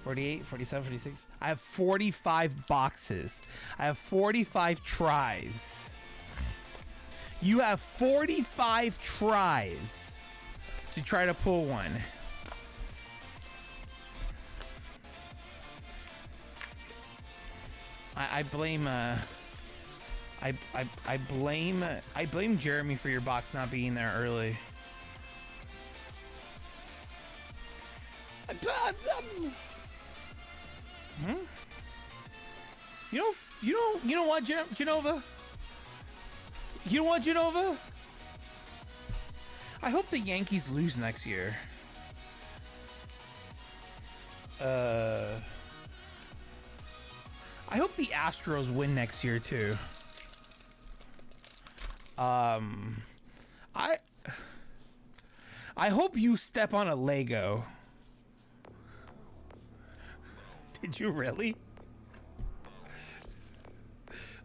48, 47, 46. I have 45 boxes. I have 45 tries. You have 45 tries to try to pull one. I blame I blame Jeremy for your box not being there early. You know what, Genova? You know what, Genova? I hope the Yankees lose next year. I hope the Astros win next year too. I hope you step on a Lego. Did you really?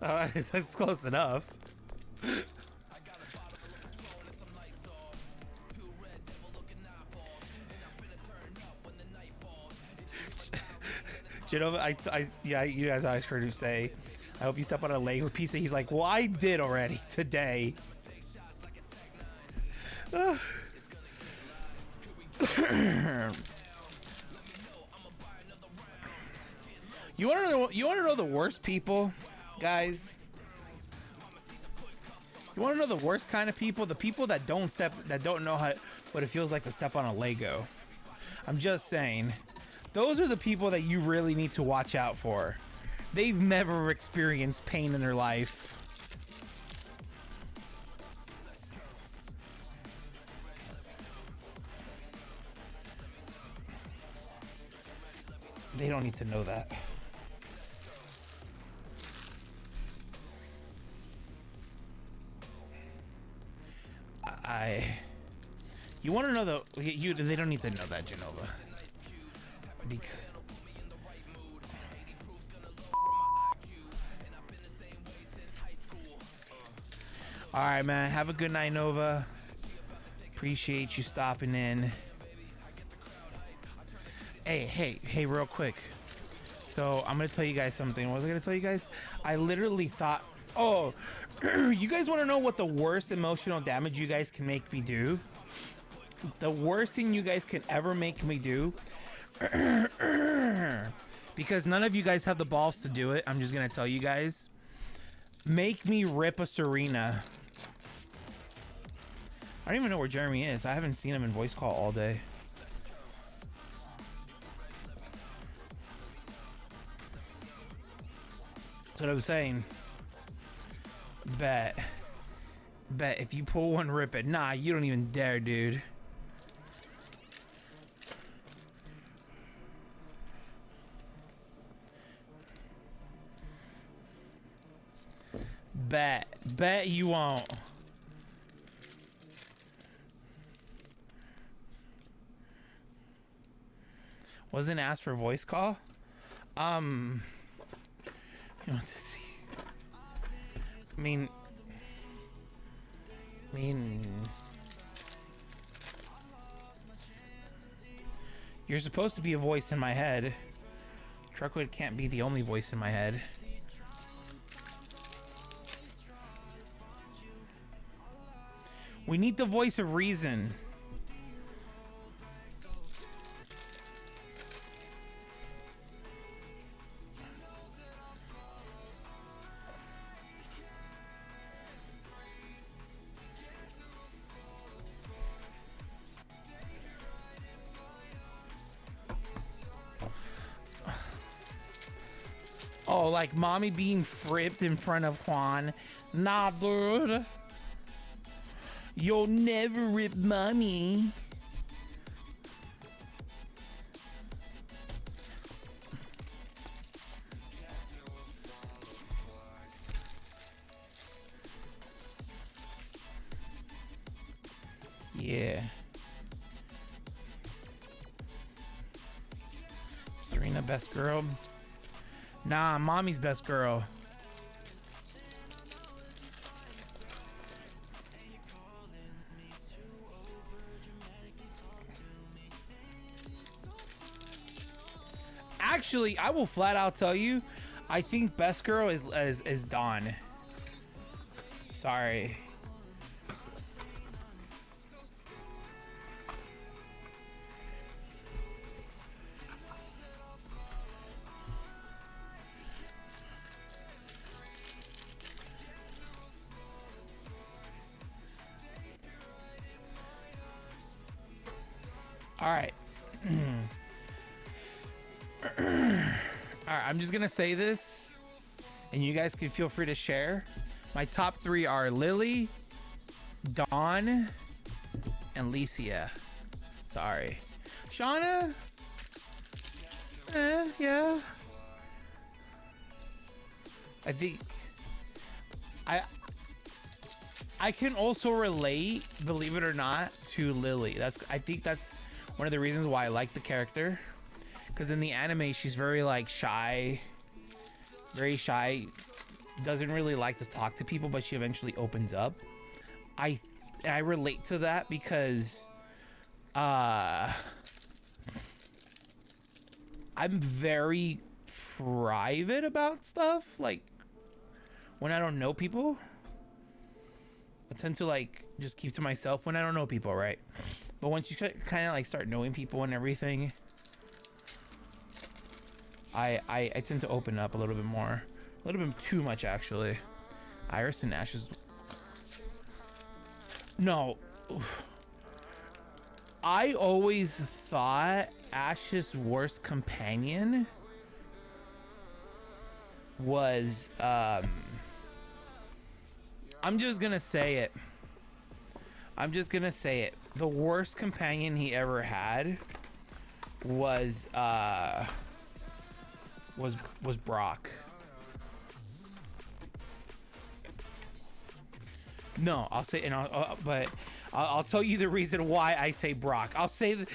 That's close enough. Genova, yeah, you guys always heard him say, I hope you step on a Lego piece. He's like, well, I did already today. You want to know the worst people, guys? You want to know the worst kind of people? The people that don't know what it feels like to step on a Lego. I'm just saying. Those are the people that you really need to watch out for. They've never experienced pain in their life. They don't need to know that. You want to know they don't need to know that, Genova. All right, man. Have a good night, Nova. Appreciate you stopping in. Hey, real quick. So I'm gonna tell you guys something. What was I gonna tell you guys? I literally thought, oh, you guys want to know what the worst emotional damage you guys can make me do? The worst thing you guys can ever make me do, because none of you guys have the balls to do it. I'm just gonna tell you guys. Make me rip a Serena. I don't even know where Jeremy is. I haven't seen him in voice call all day. That's what I was saying. Bet if you pull one, rip it. Nah, you don't even dare, dude. Bet you won't. Wasn't asked for voice call. You want to see? I mean, you're supposed to be a voice in my head. Truckwood can't be the only voice in my head. We need the voice of reason. Oh, like mommy being fripped in front of Juan. Nah, dude. You'll never rip mommy. Yeah. Serena, best girl. Nah, mommy's best girl. Actually, I will flat out tell you, I think best girl is Dawn. Sorry. All right. All right, I'm just gonna say this, and you guys can feel free to share. My top three are Lily, Dawn, and Licia. Sorry. Shauna? Yeah. I think I can also relate, believe it or not, to Lily. I think that's one of the reasons why I like the character. Because in the anime, she's very like shy, very shy, doesn't really like to talk to people, but she eventually opens up. I relate to that because I'm very private about stuff. Like when I don't know people, I tend to like just keep to myself when I don't know people, right? But once you kind of like start knowing people and everything, I tend to open up a little bit more. A little bit too much, actually. Iris and Ash's... No. I always thought Ash's worst companion was... I'm just gonna say it. The worst companion he ever had was... was Brock. No, I'll say, and I'll tell you the reason why I say Brock. I'll tell you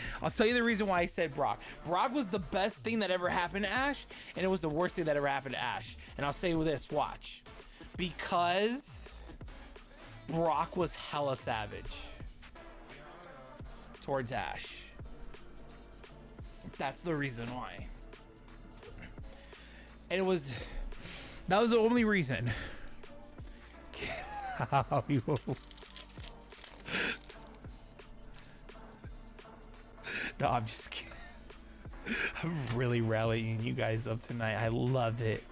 the reason why I said Brock. Brock was the best thing that ever happened to Ash, and it was the worst thing that ever happened to Ash. And I'll say this, watch, because Brock was hella savage towards Ash. That's the reason why. And that was the only reason. No, I'm just kidding. I'm really rallying you guys up tonight. I love it.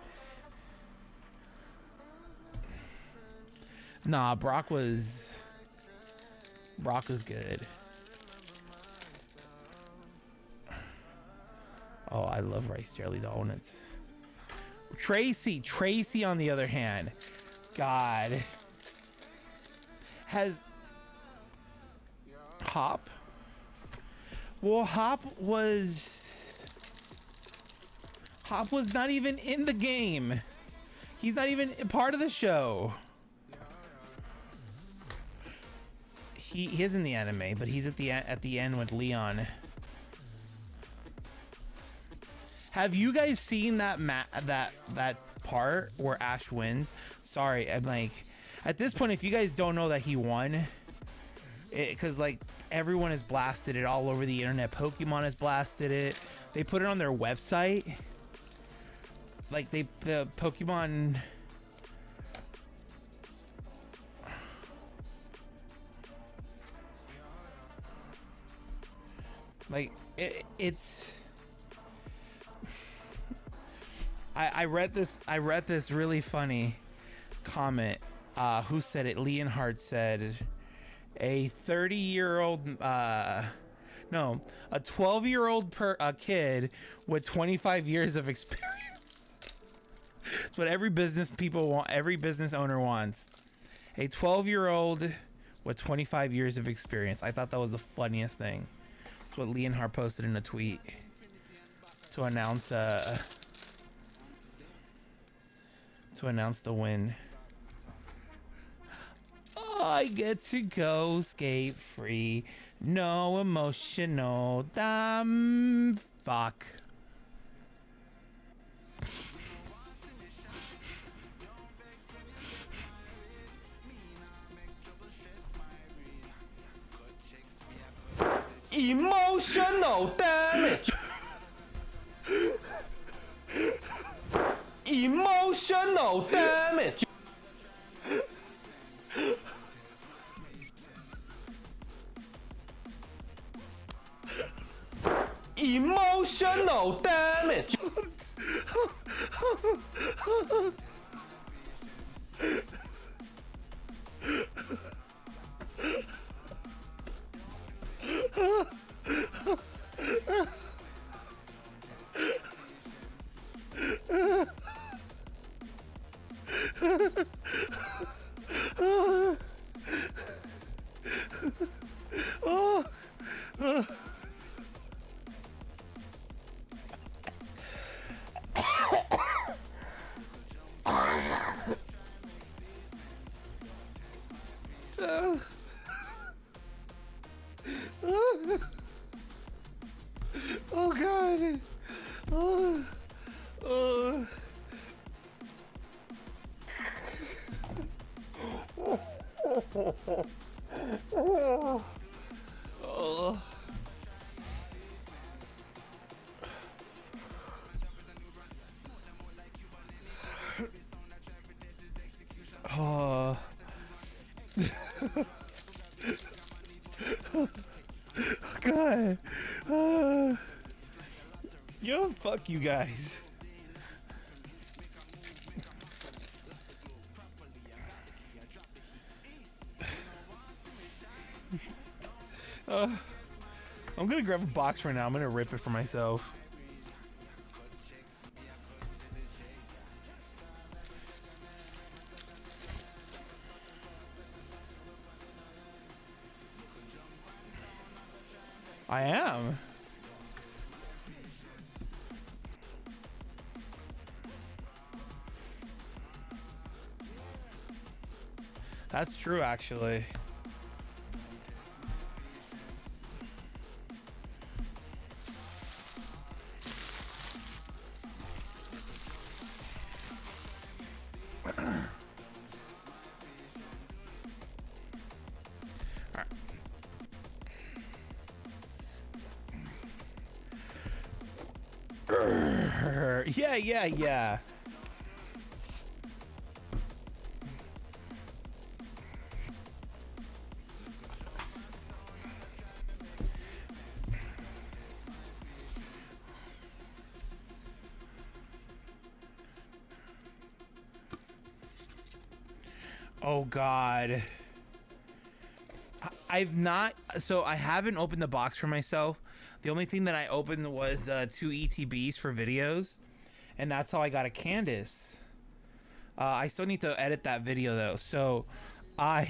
Nah, Brock was good. Oh, I love rice jelly donuts. Tracy on the other hand, God, has Hop. Well, Hop was not even in the game. He's not even part of the show. He is in the anime, but he's at the end with Leon. Have you guys seen that part where Ash wins? Sorry, I'm like, at this point, if you guys don't know that he won, because like everyone has blasted it all over the internet. Pokemon has blasted it. They put it on their website. Like the Pokemon. Like it's. I read this really funny comment. Who said it? Leonhardt said a 30-year-old a 12-year-old kid with 25 years of experience. That's what every business owner wants. A 12-year-old with 25 years of experience. I thought that was the funniest thing. That's what Leonhardt posted in a tweet to announce the win. I get to go skate free, no emotional fuck. Emotional damage. Emotional damage. Emotional damage. Oh God. God. Yo, fuck you guys. I'm gonna grab a box right now. I'm gonna rip it for myself. I am. That's true, actually. Yeah. Oh God. I've not, so I haven't opened the box for myself. The only thing that I opened was 2 ETBs for videos, and that's how I got a Candace. I still need to edit that video though. So I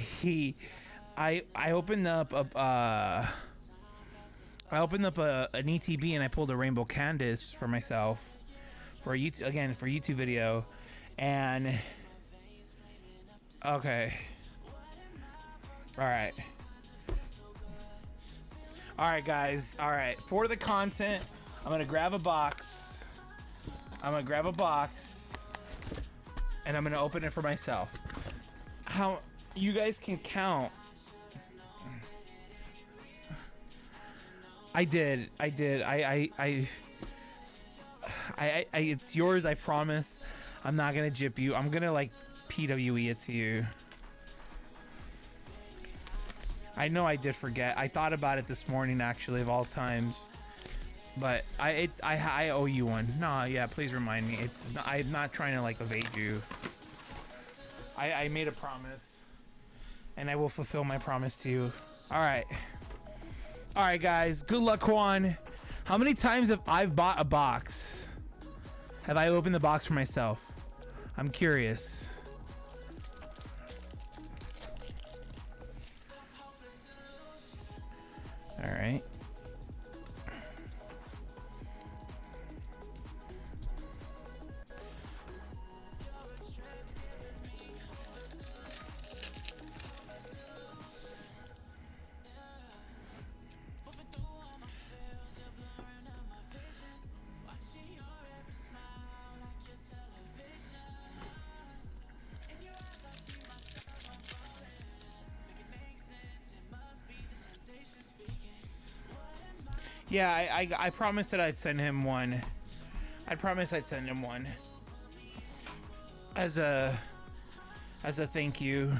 opened up an ETB and I pulled a Rainbow Candace for myself for YouTube video, and okay. All right, guys. All right, for the content, I'm gonna grab a box. And I'm gonna open it for myself. How you guys can count? I did. It's yours. I promise. I'm not gonna jip you. I'm gonna like PWE it to you. I know I did forget. I thought about it this morning, actually, of all times. But I owe you one. No, yeah, please remind me. I'm not trying to like evade you. I made a promise, and I will fulfill my promise to you. All right, guys. Good luck, Juan. How many times have I bought a box? Have I opened the box for myself? I'm curious. All right. Yeah, I promised that I'd send him one. I promised I'd send him one as a thank you.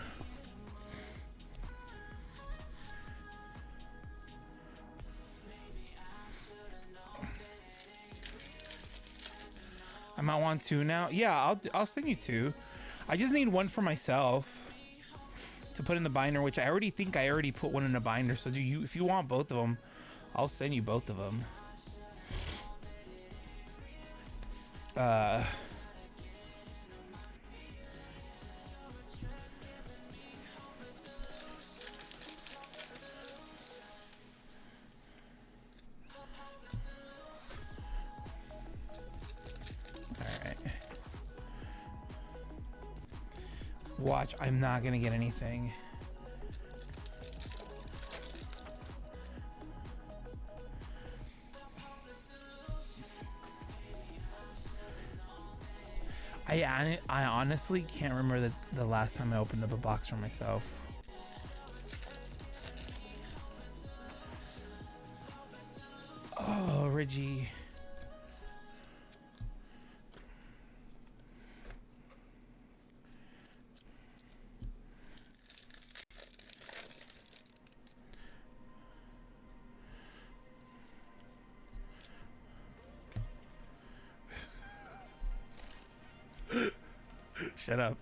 I might want two now. Yeah, I'll send you two. I just need one for myself to put in the binder, which I already think I already put one in the binder. So if you want both of them, I'll send you both of them. All right. Watch, I'm not gonna get anything. I honestly can't remember the last time I opened up a box for myself. Oh, Reggie. Shut up.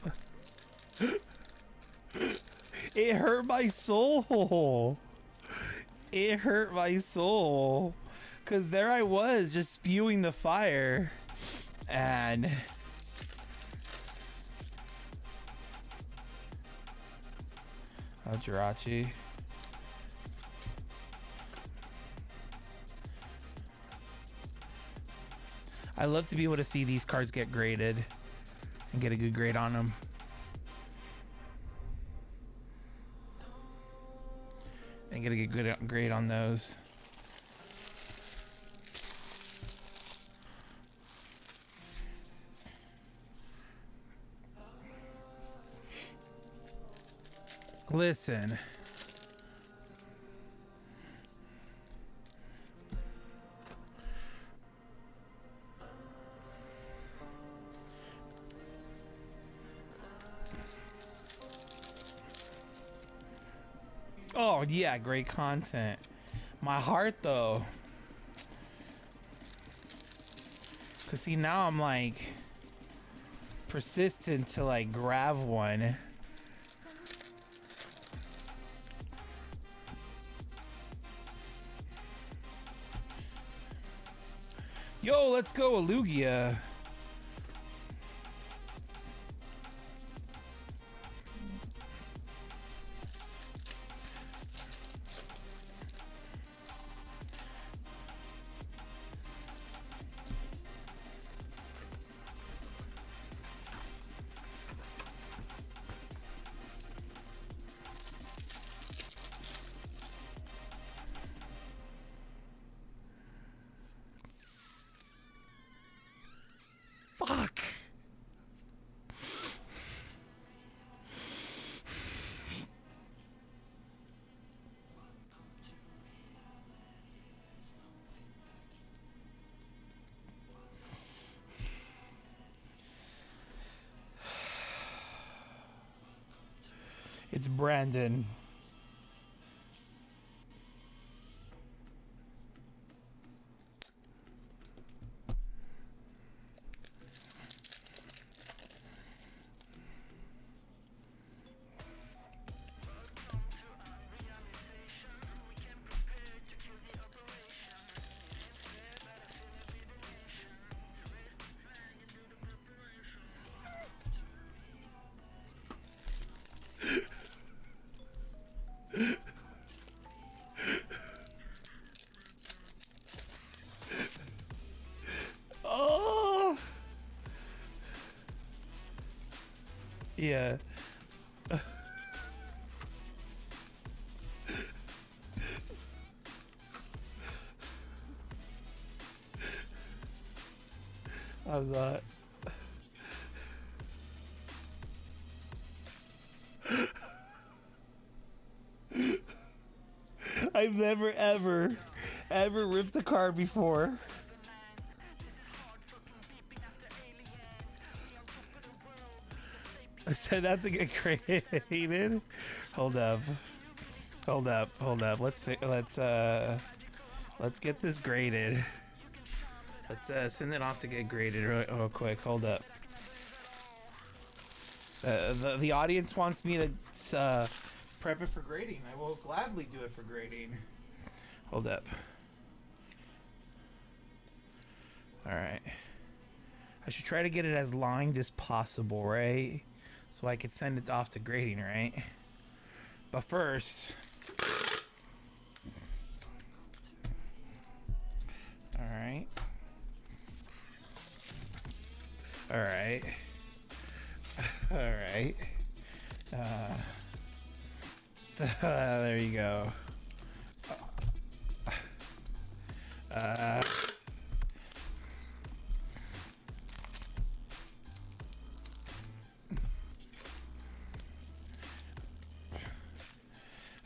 It hurt my soul. It hurt my soul. Because there I was, just spewing the fire. And... oh, Jirachi. I love to be able to see these cards get graded and get a good grade on them. I gotta get good grade on those. Listen. Oh yeah, great content. My heart though. Cause see now I'm like persistent to like grab one. Yo, let's go, Alugia. Fuck. It's Brandon. Oh. Yeah. How's that? I've never ever ripped a car before. I said that to get graded. Hold up. Let's get this graded. Let's send it off to get graded real quick. Hold up. The audience wants me to prep it for grading. I will gladly do it for grading. Hold up. All right. I should try to get it as lined as possible, right? So I could send it off to grading, right? But first, all right. There you go.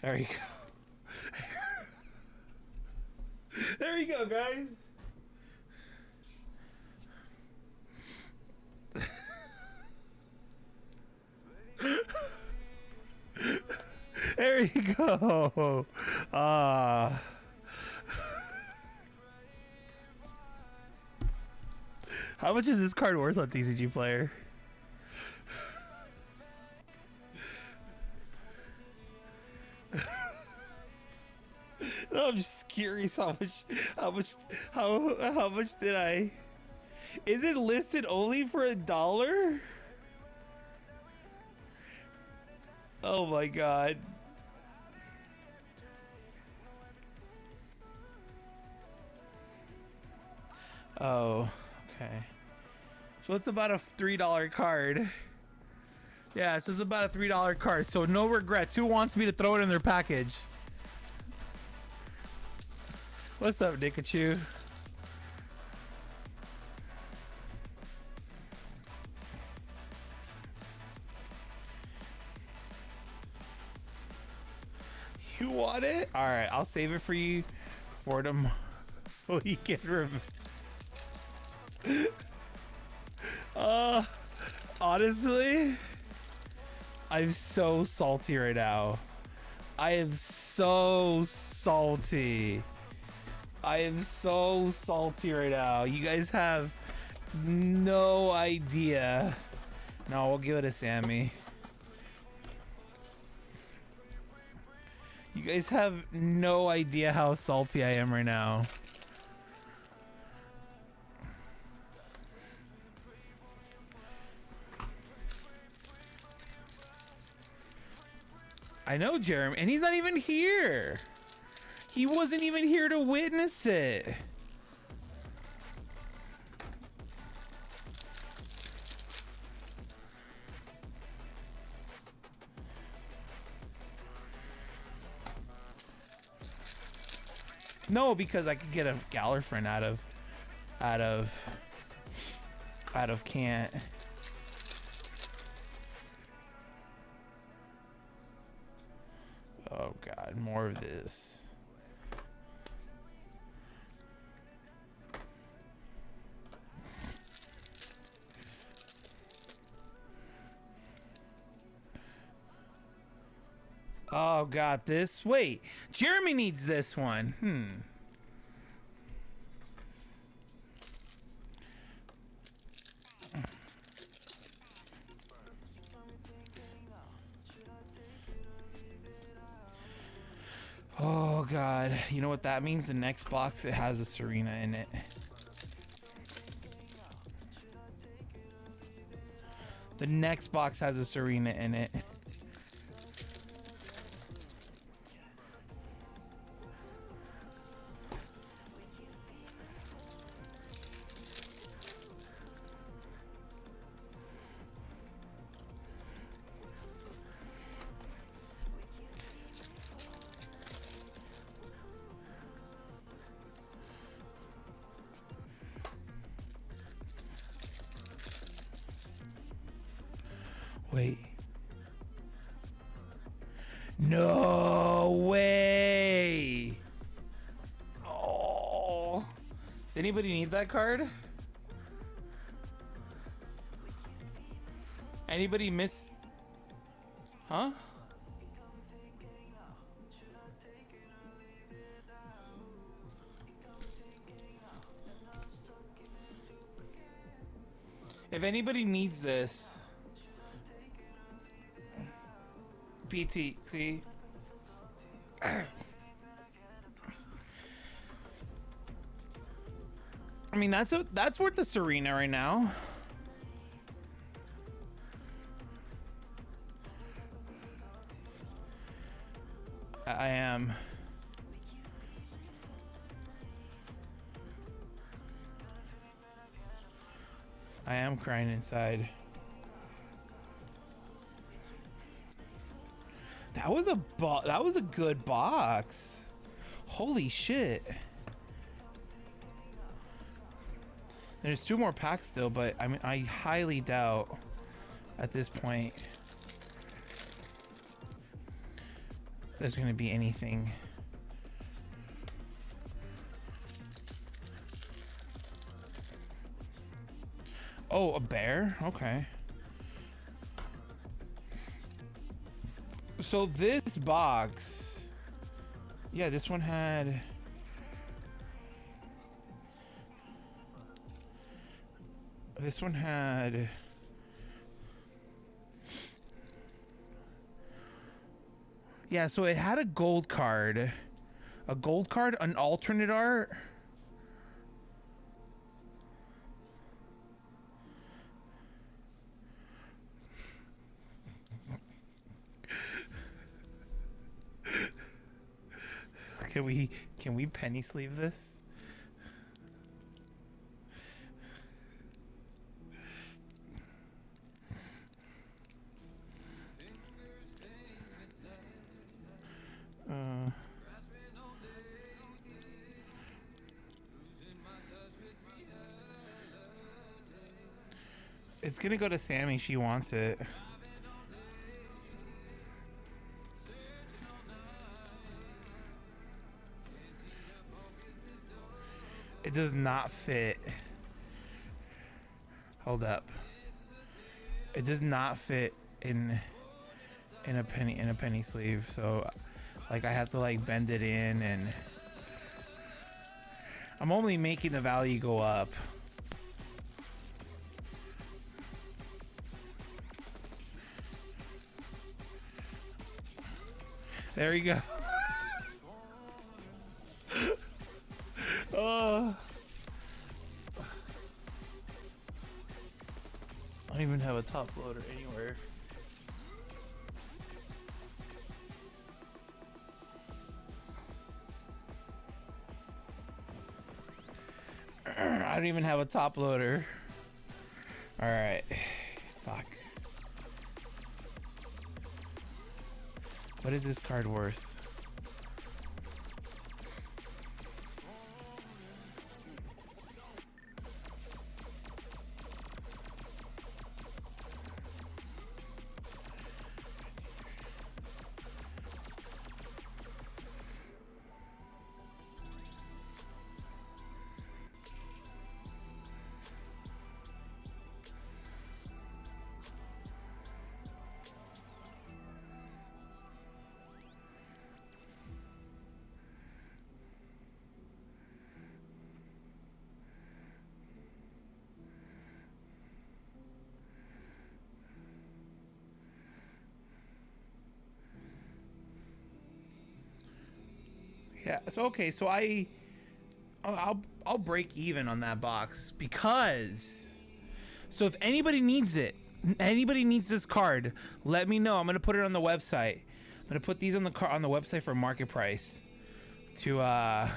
There you go. There you go, guys. There you go. How much is this card worth on TCG Player? No, I'm just curious how much did I? Is it listed only for $1? Oh my god. Oh, okay. So it's about a $3 card. Yeah, so it's about a $3 card. So no regrets. Who wants me to throw it in their package? What's up, Nikachu? You want it? All right, I'll save it for you for tomorrow so you can honestly, I'm so salty right now. I am so salty. I am so salty right now. You guys have no idea. No, we'll give it to Sammy. You guys have no idea how salty I am right now. I know, Jeremy, and he's not even here. He wasn't even here to witness it. No, because I could get a Gallerfriend out of can't. Oh God, more of this. Oh God, this. Wait, Jeremy needs this one. Oh God, you know what that means? The next box, it has a Serena in it. The next box has a Serena in it. Wait. No way. Oh. Does anybody need that card? Anybody miss? Huh? If anybody needs this, PT, see? I mean, that's worth the Serena right now. I am. I am crying inside. That was a good box. Holy shit. There's 2 more packs still, but I mean, I highly doubt at this point there's going to be anything. Oh, a bear? Okay. So this box, yeah, this one had yeah, so it had a gold card, an alternate art. Can we penny sleeve this? It's gonna go to Sammy. She wants it. It does not fit. Hold up. It does not fit in a penny sleeve. So, like, I have to like bend it in, and I'm only making the value go up. There you go. Oh. I don't even have a top loader anywhere. I don't even have a top loader. All right. Fuck. What is this card worth? Yeah. So okay. So I'll break even on that box because. So if anybody needs it, anybody needs this card, let me know. I'm gonna put it on the website. I'm gonna put these on the website for market price. To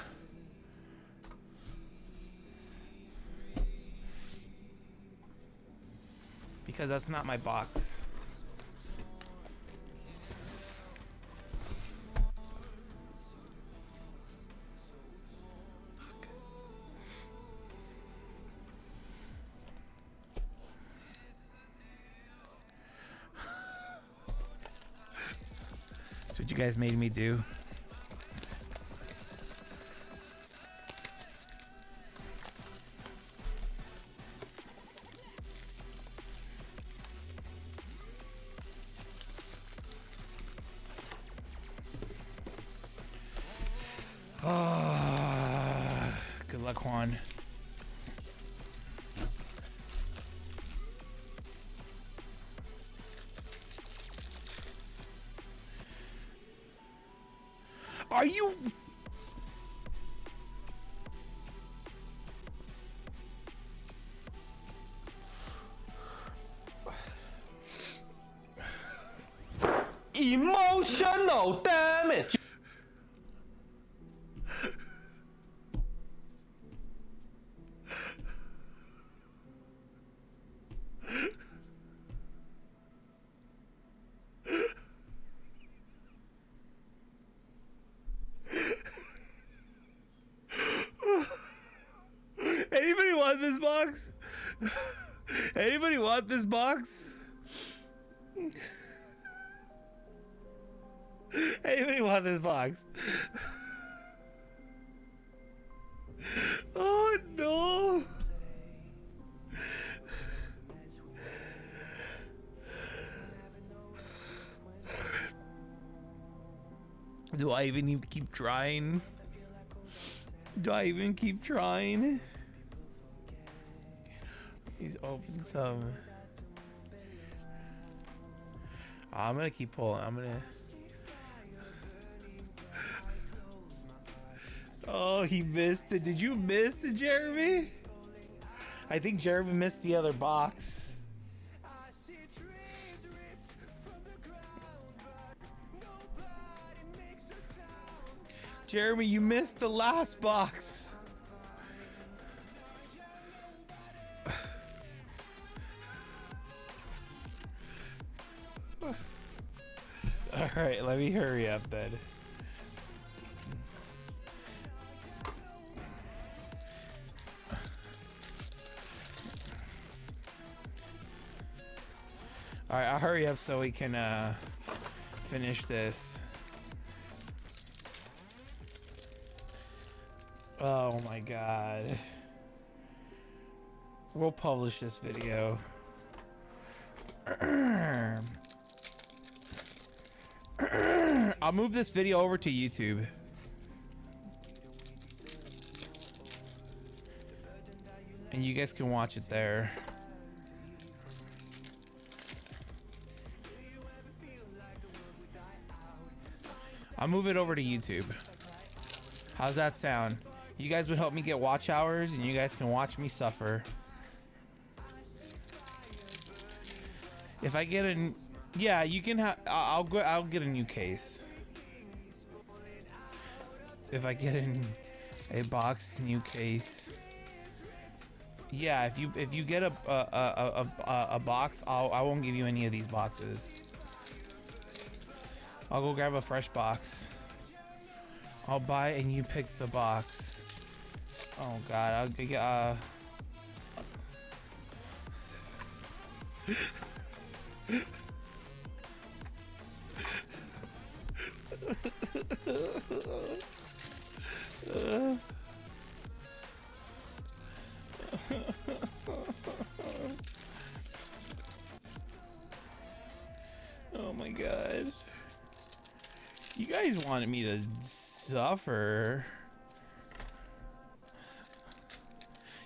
because that's not my box. That's what you guys made me do. Good luck, Juan. Are you... Emotional damage. Anybody want this box? Anybody want this box? Anybody want this box? Oh no! Do I even need to keep trying? Do I even keep trying? He's opened some. I'm gonna keep pulling. I'm gonna. Oh, he missed it. Did you miss it, Jeremy? I think Jeremy missed the other box. Jeremy, you missed the last box. All right, let me hurry up then. All right, I'll hurry up so we can finish this. Oh my god. We'll publish this video. I'll move this video over to YouTube. And you guys can watch it there. I'll move it over to YouTube. How's that sound? You guys would help me get watch hours and you guys can watch me suffer. If I get a, yeah, you can have, I'll get a new case. If I get in a box new case. Yeah, if you get a box, I won't give you any of these boxes. I'll go grab a fresh box. I'll buy and you pick the box. Oh god, I'll get oh my god. You guys wanted me to suffer.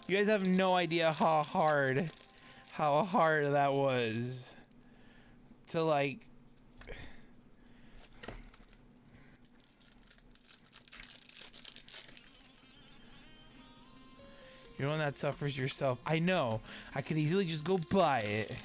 You guys have no idea how hard that was to like you're the one that suffers yourself. I know. I could easily just go buy it.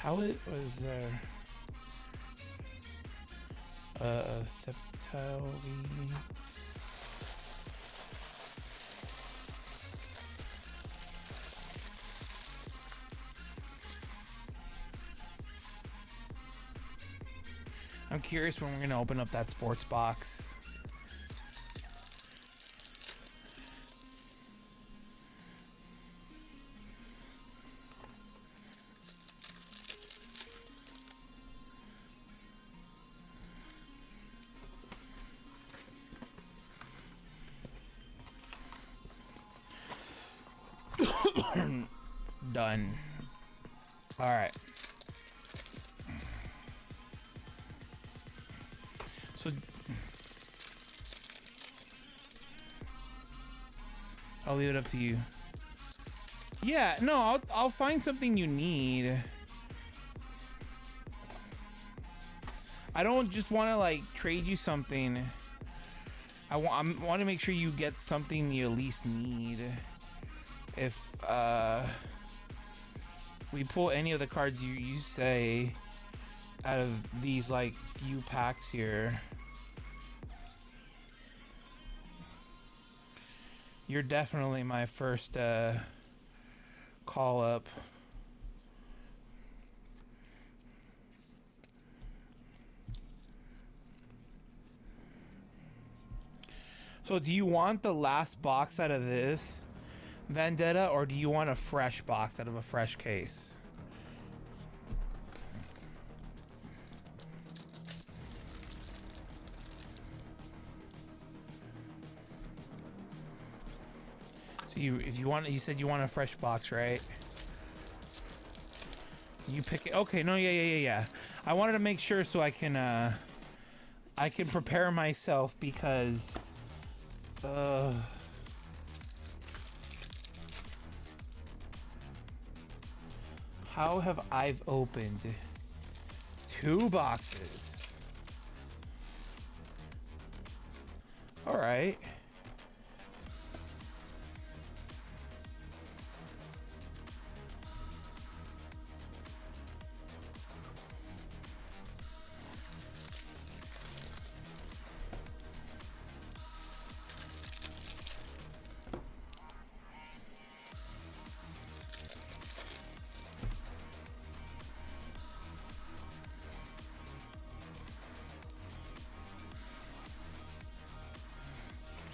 How it was there? Septile. I'm curious when we're gonna open up that sports box. Done. All right. So I'll leave it up to you. Yeah, no, I'll find something you need. I don't just want to like trade you something. I want to make sure you get something you at least need. If we pull any of the cards you say out of these like few packs here, you're definitely my first call up. So do you want the last box out of this Vendetta, or do you want a fresh box out of a fresh case? So you said you want a fresh box, right? You pick it. Okay, no, yeah. I wanted to make sure so I can prepare myself because how have I opened 2 boxes? All right.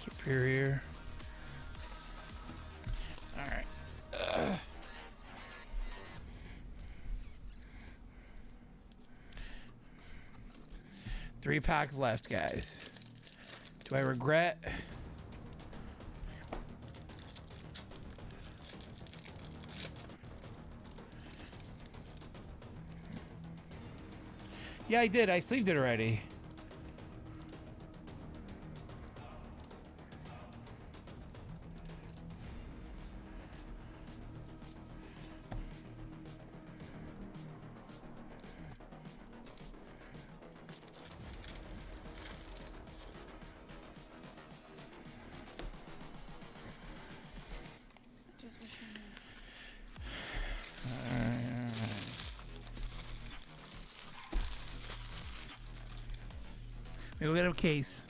Superior. All right. 3 packs left, guys. Do I regret? Yeah, I did. I sleeved it already. Just wish you knew. Maybe we'll get a case.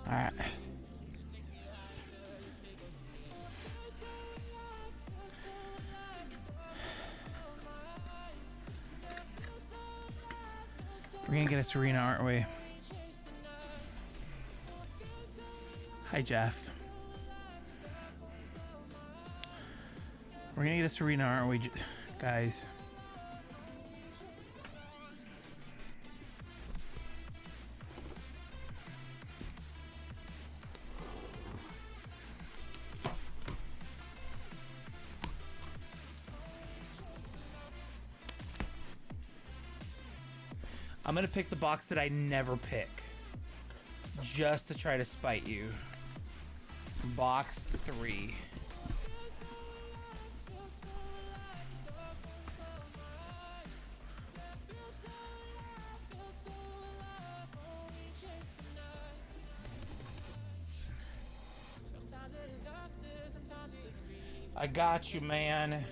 All right. We're gonna get a Serena, aren't we? Hi, Jeff. We're gonna get a Serena, aren't we, guys? I'm gonna pick the box that I never pick, just to try to spite you. Box 3. I got you, man.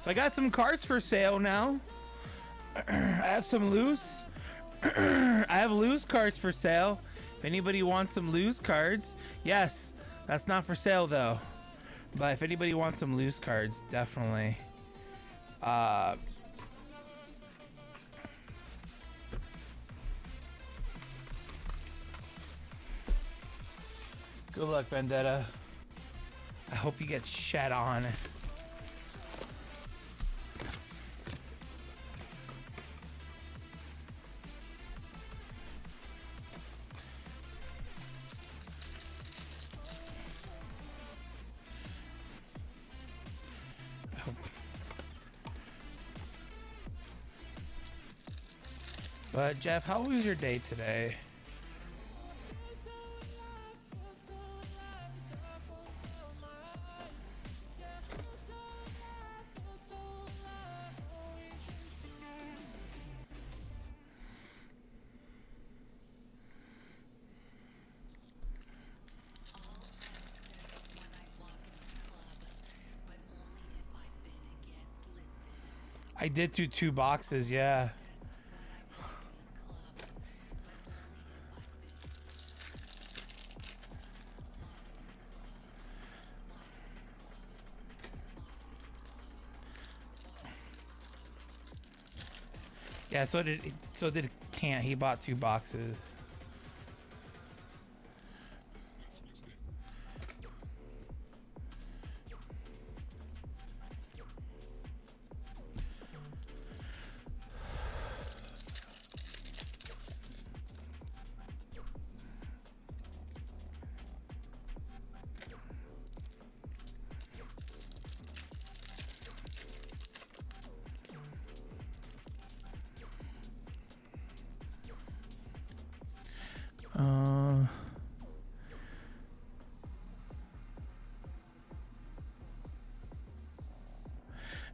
So I got some cards for sale now. I have some loose. I have loose cards for sale. If anybody wants some loose cards, yes, that's not for sale though. But if anybody wants some loose cards, definitely. Good luck, Vendetta. I hope you get shat on. But Jeff, how was your day today? I did do 2 boxes, yeah. Yeah, so did can't. He bought 2 boxes.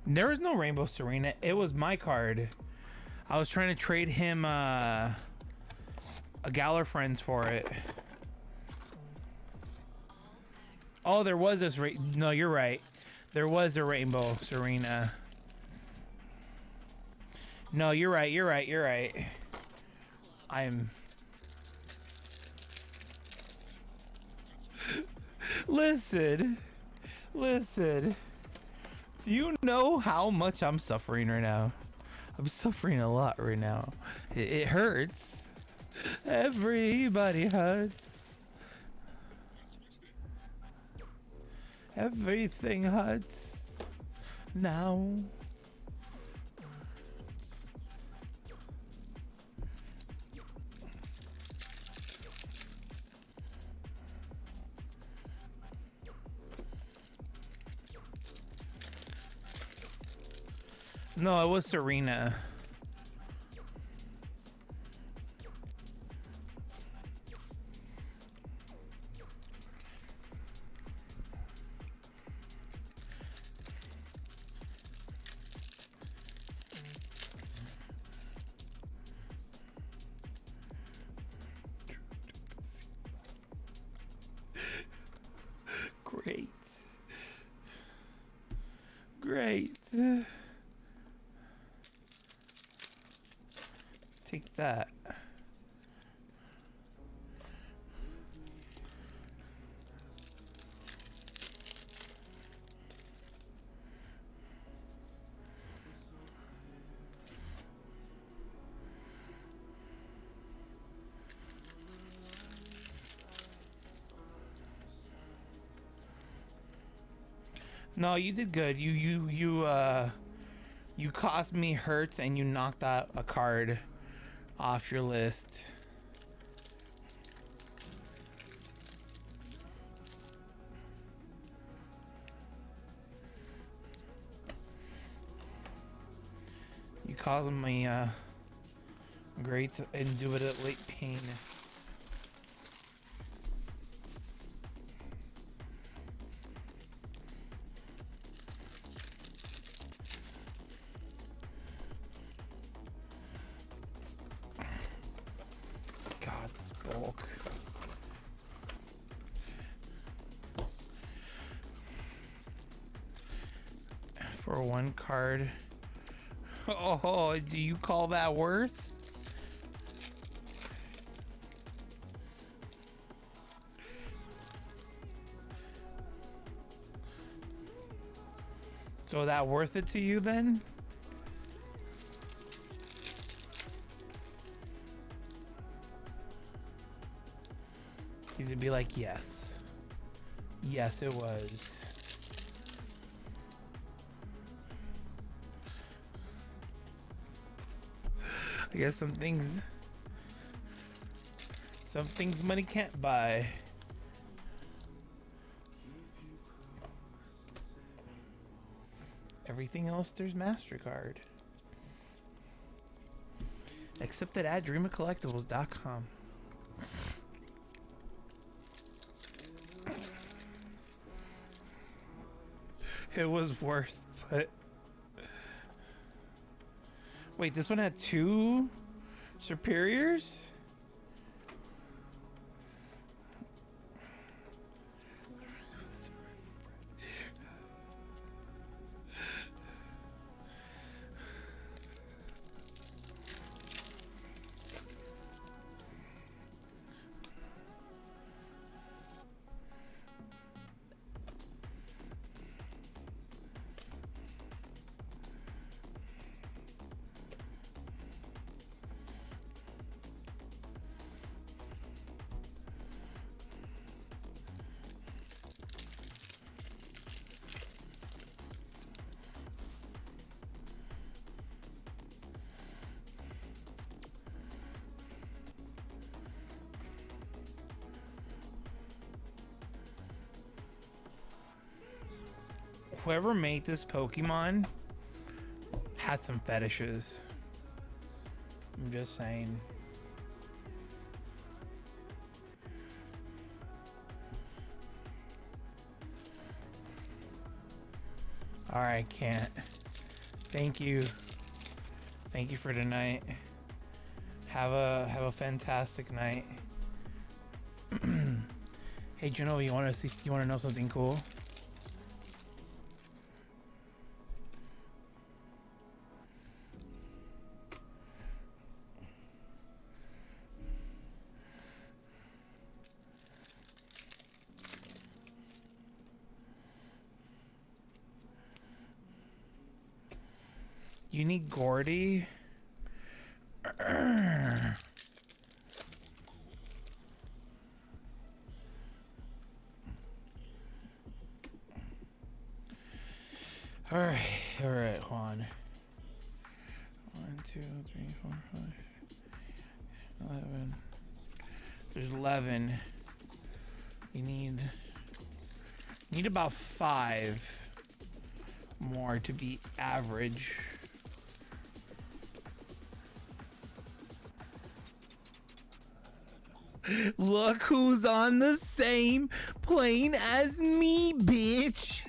There was no Rainbow Serena. It was my card. I was trying to trade him a Galar Friends for it. Oh, there was this. No, you're right. There was a Rainbow Serena. No, you're right. You're right. You're right. I'm. Listen. Listen. Do you know how much I'm suffering right now? I'm suffering a lot right now. It hurts. Everybody hurts. Everything hurts now. No, it was Serena. Great. Great. Take that. No, you did good. You cost me hurts and you knocked out a card off your list. You caused me great indubitably pain. God, this bulk. For one card. Oh, do you call that worth? So that worth it to you then? He's gonna be like, yes. Yes, it was. I guess some things money can't buy. Everything else, there's MasterCard. Except at dreamofcollectibles.com. It was worth, but... Wait, this one had 2 superiors? Whoever made this Pokemon had some fetishes. I'm just saying. Alright, can't. Thank you. Thank you for tonight. Have a fantastic night. Hey Juno, you wanna know something cool? You need Gordy? Alright, hold on. 1, 2, 3, 4, 5, 11. There's 11. You need about 5 more to be average. Look who's on the same plane as me, bitch.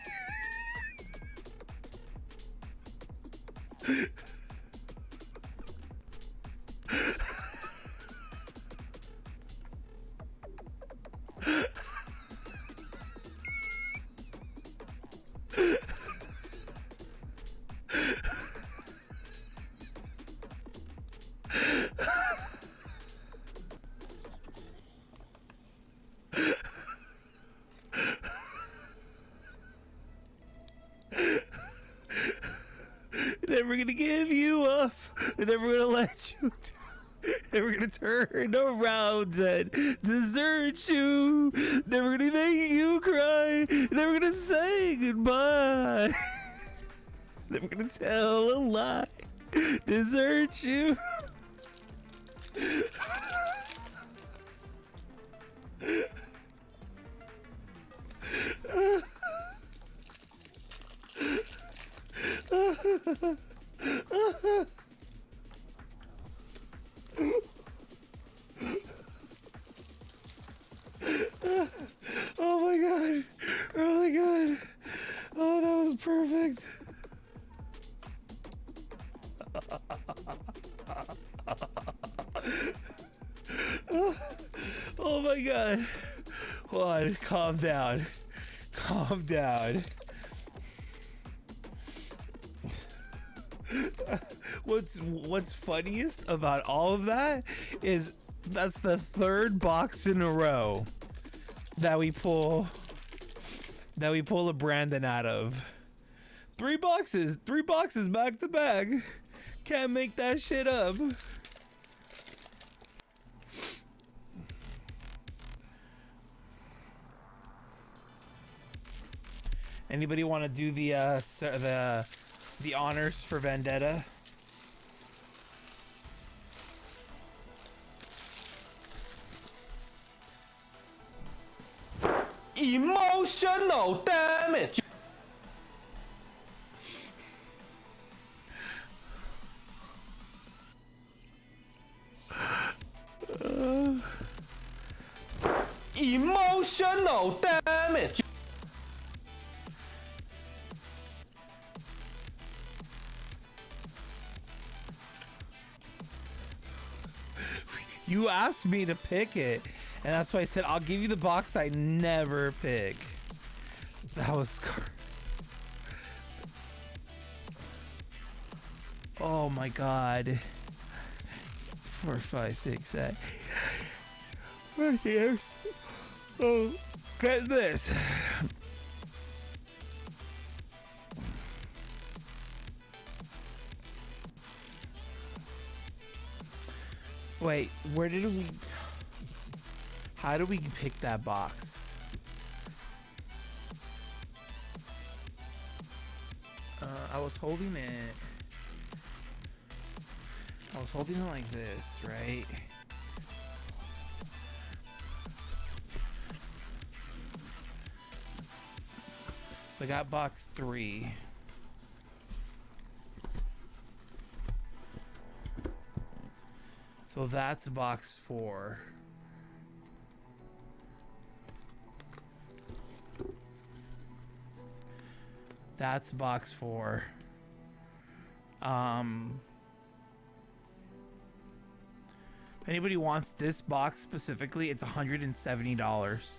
Never gonna give you up. Never gonna let you down. Never gonna turn around and desert you. Never gonna make you cry. Never gonna say goodbye. Never gonna tell a lie. Desert you. Oh my god. Oh my god. Oh, that was perfect. Oh my god. Hold on, calm down. Calm down. What's funniest about all of that is that's the 3rd box in a row that we pull a Brandon out of. 3 boxes back to back. Can't make that shit up. Anybody want to do the honors for Vendetta? Emotional damage. Emotional damage. You asked me to pick it, and that's why I said I'll give you the box I never pick. That was... Oh my god. 4, 5, 6, 8. Right here. Oh, get this. Wait, where did we... How do we pick that box? I was holding it... I was holding it like this, right? So So I got box 3. So that's box 4. That's box 4. If anybody wants this box specifically, it's $170.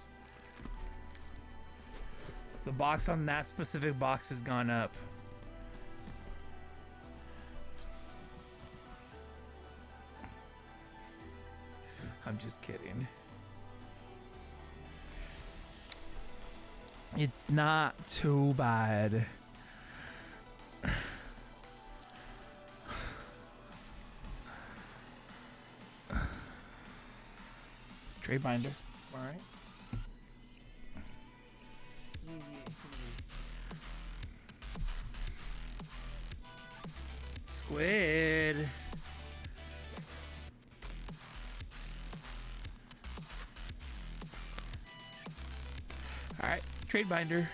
The box on that specific box has gone up. I'm just kidding. It's not too bad. Trade binder. All right. Squid. All right, trade binder.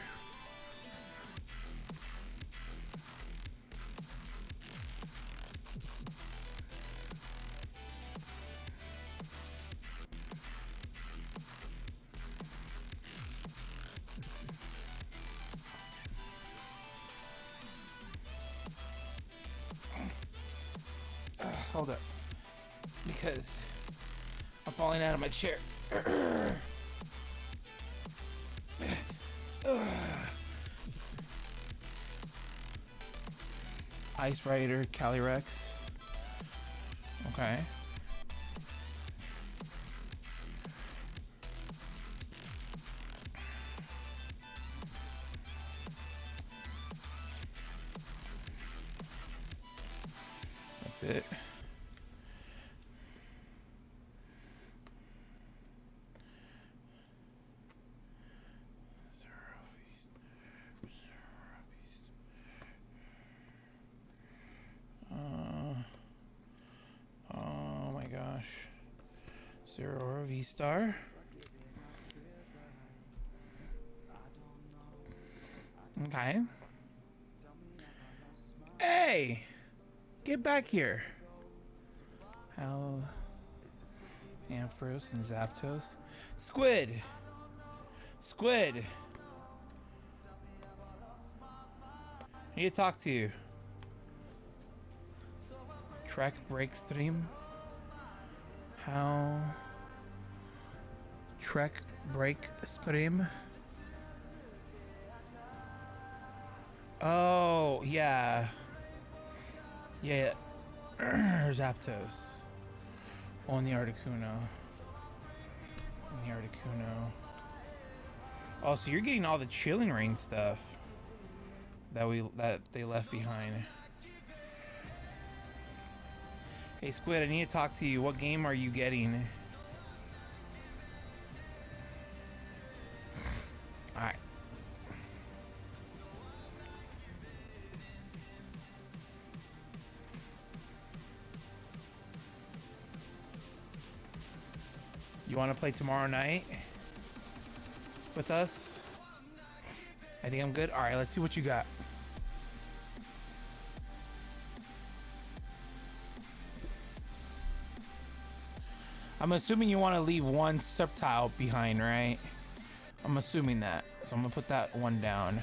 Hold up, because I'm falling out of my chair. Ice Rider, Calyrex. Okay. That's it. Oh my gosh. Zero V-Star. Okay. Hey! Get back here. How? Ampharos and Zapdos. Squid! Squid! I need to talk to you. Trek break stream. How? Trek break stream. Oh yeah. Yeah. Zapdos. On the Articuno. On the Articuno. Oh, so you're getting all the Chilling Reign stuff that they left behind. Hey Squid, I need to talk to you. What game are you getting? Alright. You want to play tomorrow night with us? I think I'm good. Alright, let's see what you got. I'm assuming you want to leave one Sceptile behind, right? I'm assuming that. So I'm going to put that one down.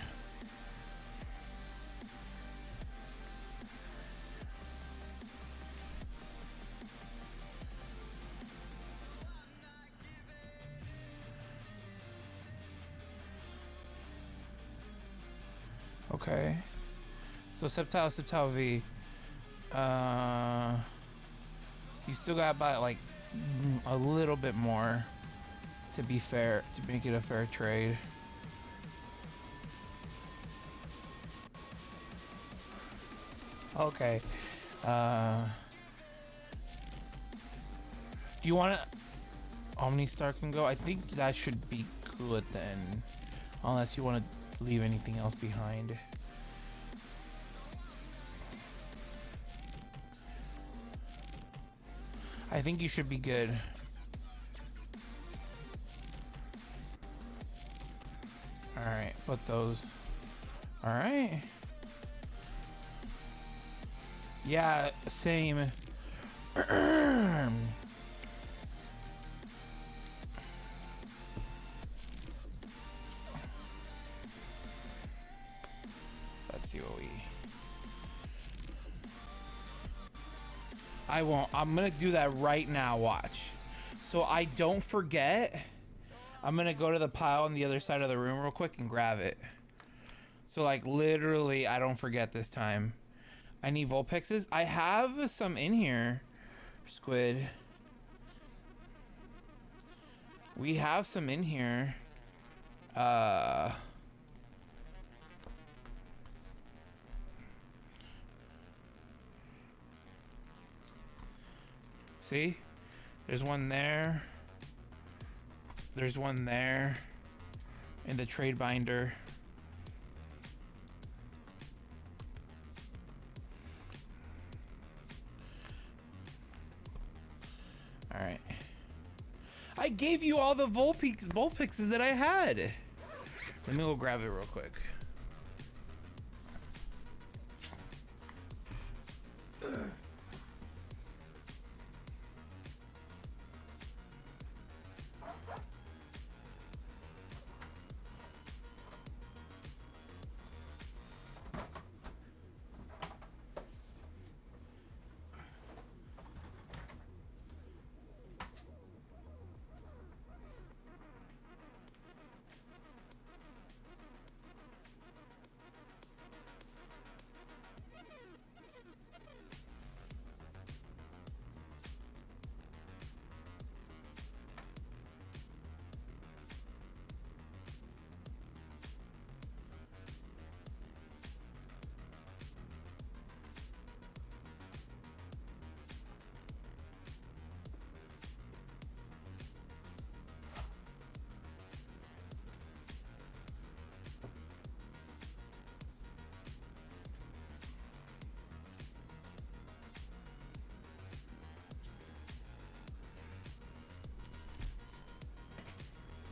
Okay. So Sceptile V. You still got about like a little bit more to be fair, to make it a fair trade. Okay. Do you want to Omnistar can go? I think that should be good then, unless you want to leave anything else behind. I think you should be good. Alright, put those. All right. Yeah, same. Let's see what we... I won't. I'm gonna do that right now, watch. So I don't forget, I'm gonna go to the pile on the other side of the room real quick and grab it. So like literally, I don't forget this time. I need Vulpixes. I have some in here, Squid. We have some in here. See? There's one there. There's one there. In the trade binder. Alright. I gave you all the Vulpixes that I had. Let me go grab it real quick.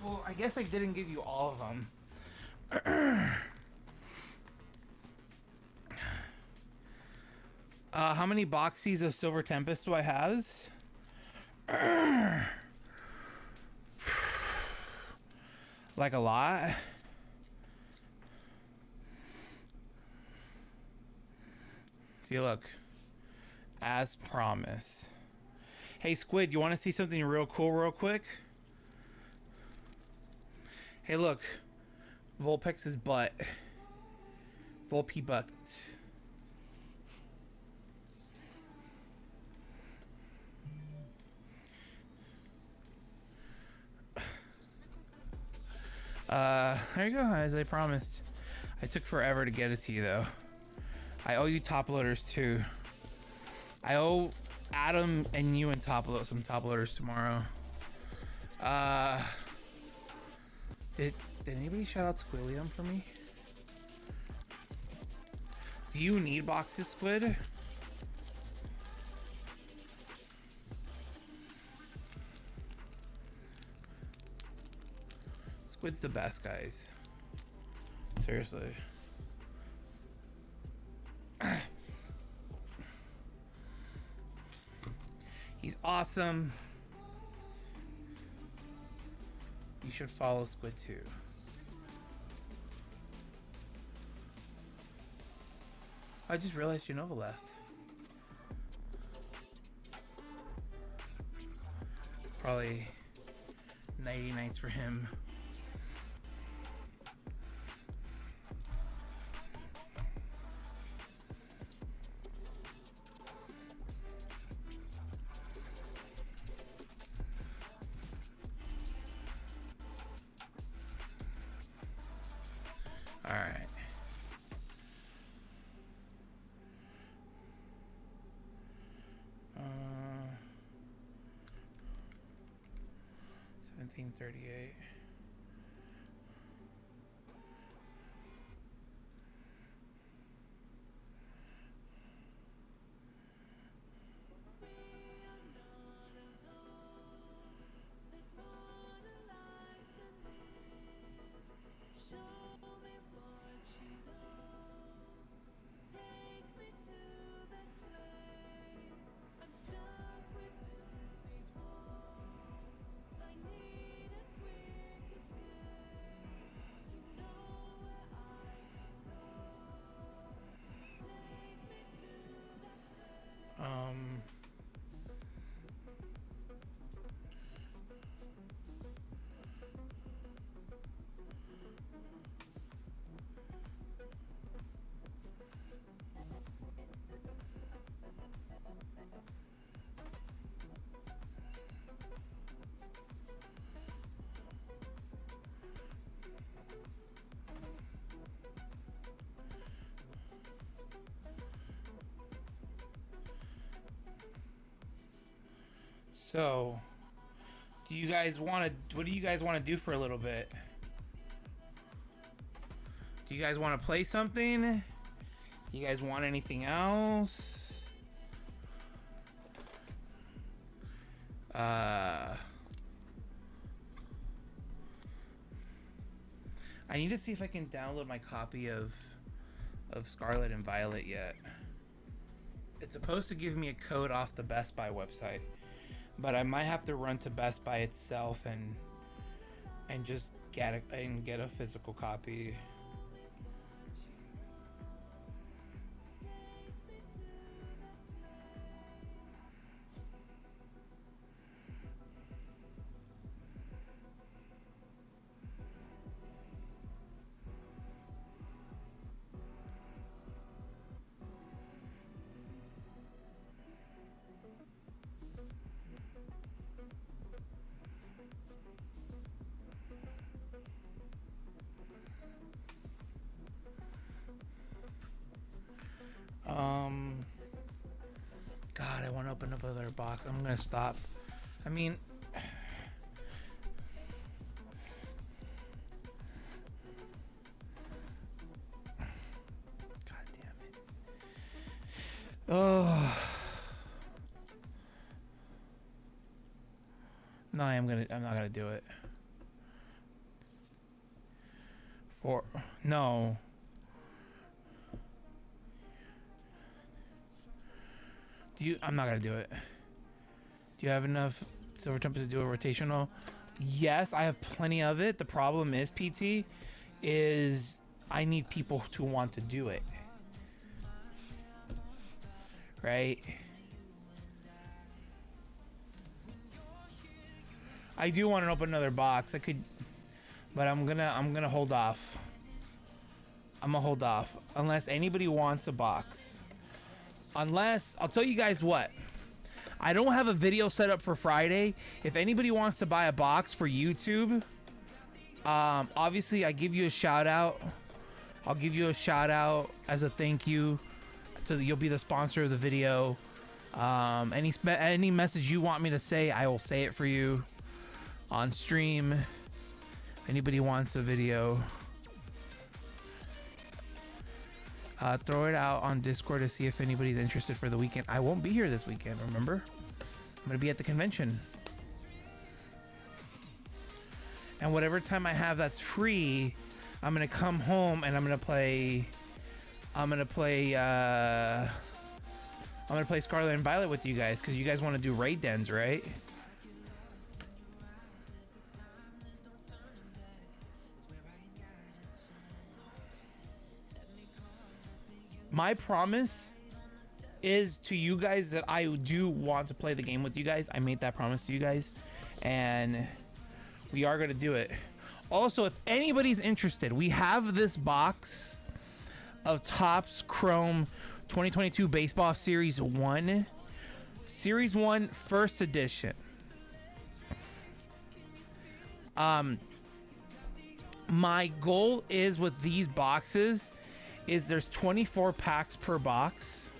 Well, I guess I didn't give you all of them. How many boxies of Silver Tempest do I have? Like a lot. See, look. As promised. Hey, Squid, you want to see something real cool real quick? Hey, look. Vulpix's butt. Vulpy butt. There you go, as I promised. I took forever to get it to you, though. I owe you top loaders, too. I owe Adam and you and some top loaders tomorrow. Did anybody shout out Squillium for me? Do you need boxes, Squid? Squid's the best, guys. Seriously. He's awesome. You should follow Squid too. I just realized Genova left. Probably nighty nights for him. All right. Uh, 1738. So, do you guys want to? What do you guys want to do for a little bit? Do you guys want to play something? Do you guys want anything else? I need to see if I can download my copy of Scarlet and Violet yet. It's supposed to give me a code off the Best Buy website, but I might have to run to Best Buy itself and just get a physical copy. God, I want to open up another box. I'm gonna stop. I mean, God damn it. Oh. No, I'm not gonna do it. No. I'm not gonna do it. Do you have enough silver tempers to do a rotational? Yes, I have plenty of it. The problem is, PT, is I need people to want to do it. Right? I do want to open another box. I could, but I'm gonna hold off. I'm gonna hold off unless anybody wants a box. Unless, I'll tell you guys what, I don't have a video set up for Friday. If anybody wants to buy a box for YouTube, obviously I give you a shout out. I'll give you a shout out as a thank you. So you'll be the sponsor of the video. Any message you want me to say, I will say it for you on stream. If anybody wants a video, throw it out on Discord to see if anybody's interested for the weekend. I won't be here this weekend, remember? I'm gonna be at the convention. And whatever time I have that's free, I'm gonna come home and I'm gonna play Scarlet and Violet with you guys, because you guys want to do raid dens, right? My promise is to you guys that I do want to play the game with you guys. I made that promise to you guys, and we are going to do it. Also, if anybody's interested, we have this box of Topps Chrome 2022 Baseball Series 1. Series 1 First Edition. My goal is with these boxes is there's 24 packs per box.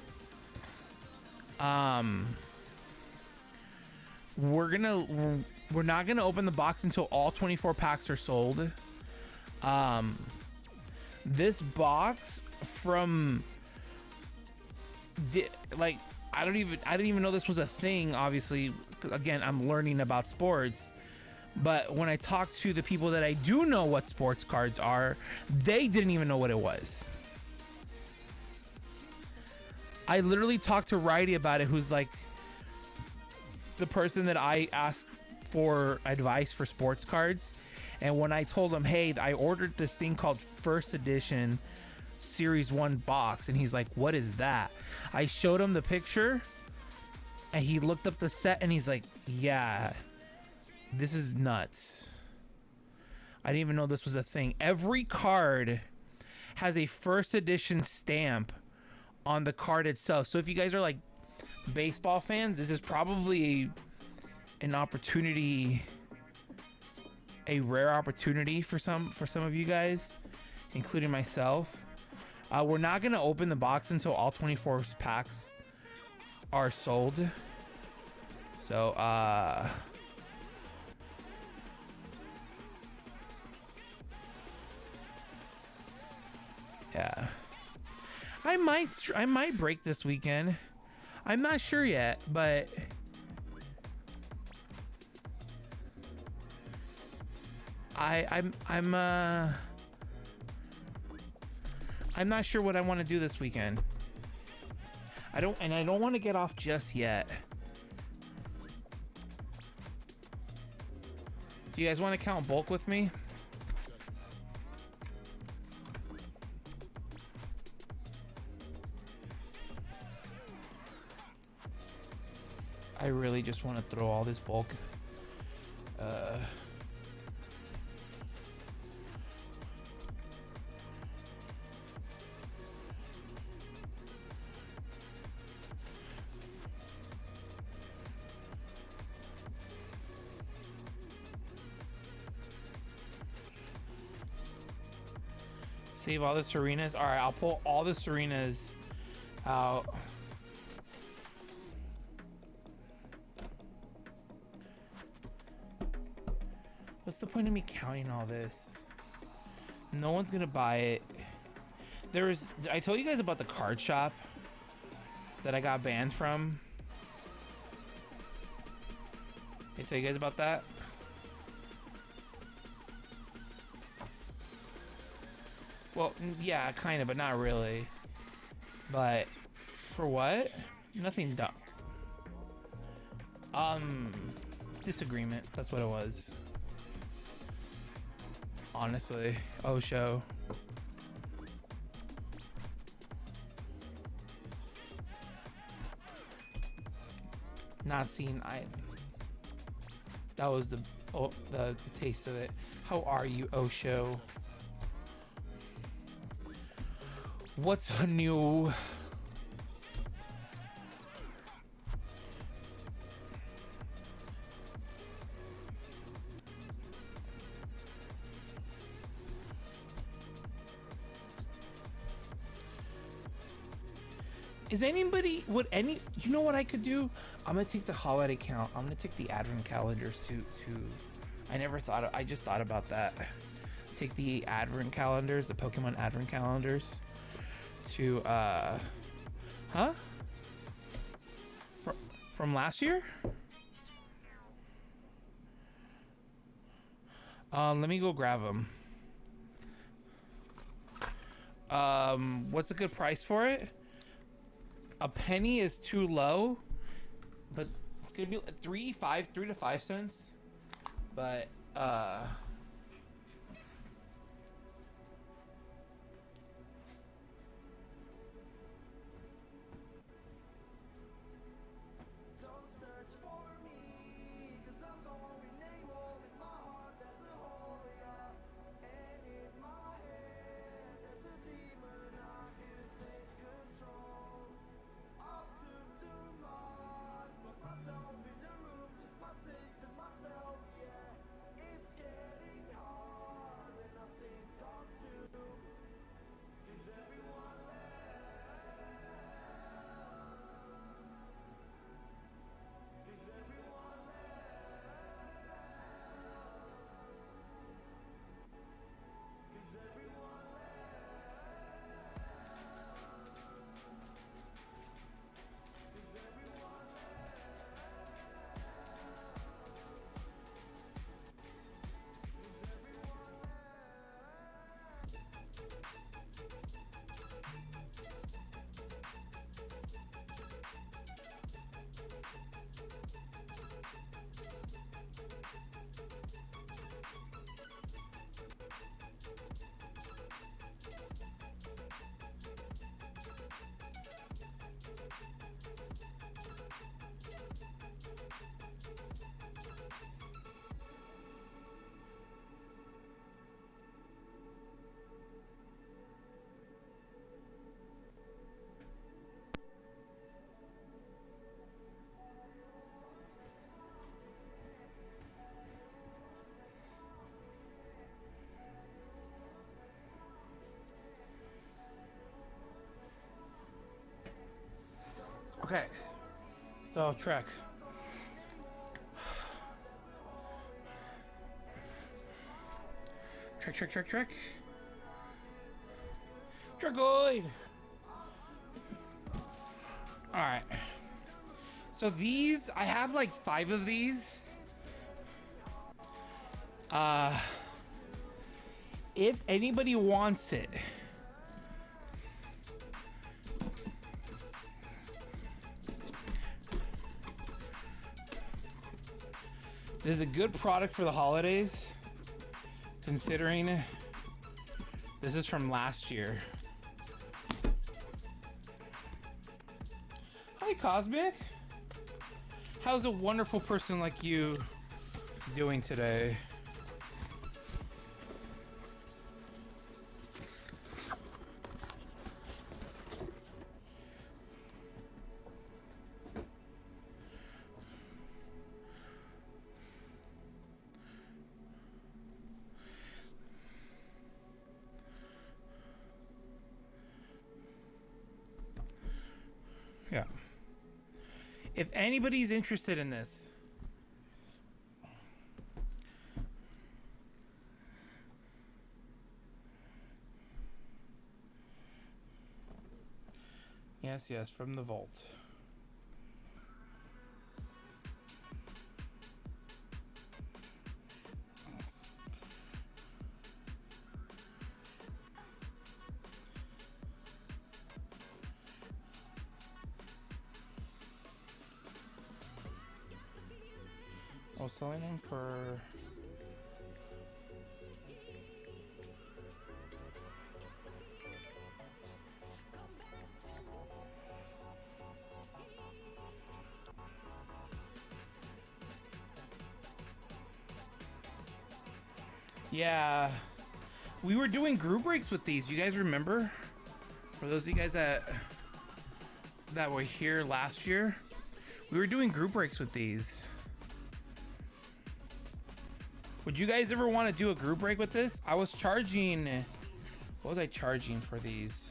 We're not gonna open the box until all 24 packs are sold. This box from I didn't even know this was a thing. Obviously, again, I'm learning about sports. But when I talked to the people that I do know what sports cards are, they didn't even know what it was. I literally talked to Righty about it, who's like the person that I asked for advice for sports cards. And when I told him, hey, I ordered this thing called First Edition Series 1 box, and he's like, what is that? I showed him the picture, and he looked up the set, and he's like, yeah, this is nuts. I didn't even know this was a thing. Every card has a First Edition stamp on the card itself. So if you guys are like baseball fans, this is probably an opportunity, a rare opportunity for some of you guys, including myself. We're not gonna open the box until all 24 packs are sold. So, yeah. I might break this weekend. I'm not sure yet, but I'm not sure what I want to do this weekend. I don't want to get off just yet. Do you guys want to count bulk with me? I really just want to throw all this bulk. Save all the Serenas. All right, I'll pull all the Serenas out. What's the point of me counting all this? No one's gonna buy it. I told you guys about the card shop that I got banned from. Did I tell you guys about that? Well, yeah, kind of, but not really. But for what? Nothing dumb. Disagreement. That's what it was. Honestly, Osho. Not seen. That was the taste of it. How are you, Osho? What's new? Is anybody, you know what I could do? I'm gonna take the holiday count. I'm gonna take the advent calendars to I just thought about that. Take the advent calendars, the Pokemon advent calendars to, huh? From last year? Let me go grab them. What's a good price for it? A penny is too low, but it's gonna be 3 to 5 cents. But okay. So Trek, Trick. Dragoid! Alright. So these, I have like 5 of these. If anybody wants it, this is a good product for the holidays, considering this is from last year. Hi, Cosmic. How's a wonderful person like you doing today? Yeah. If anybody's interested in this, yes, from the vault. Oh, selling them for... Yeah, we were doing group breaks with these. You guys remember? For those of you guys that were here last year, we were doing group breaks with these. Would you guys ever want to do a group break with this? I was charging, what was I charging for these?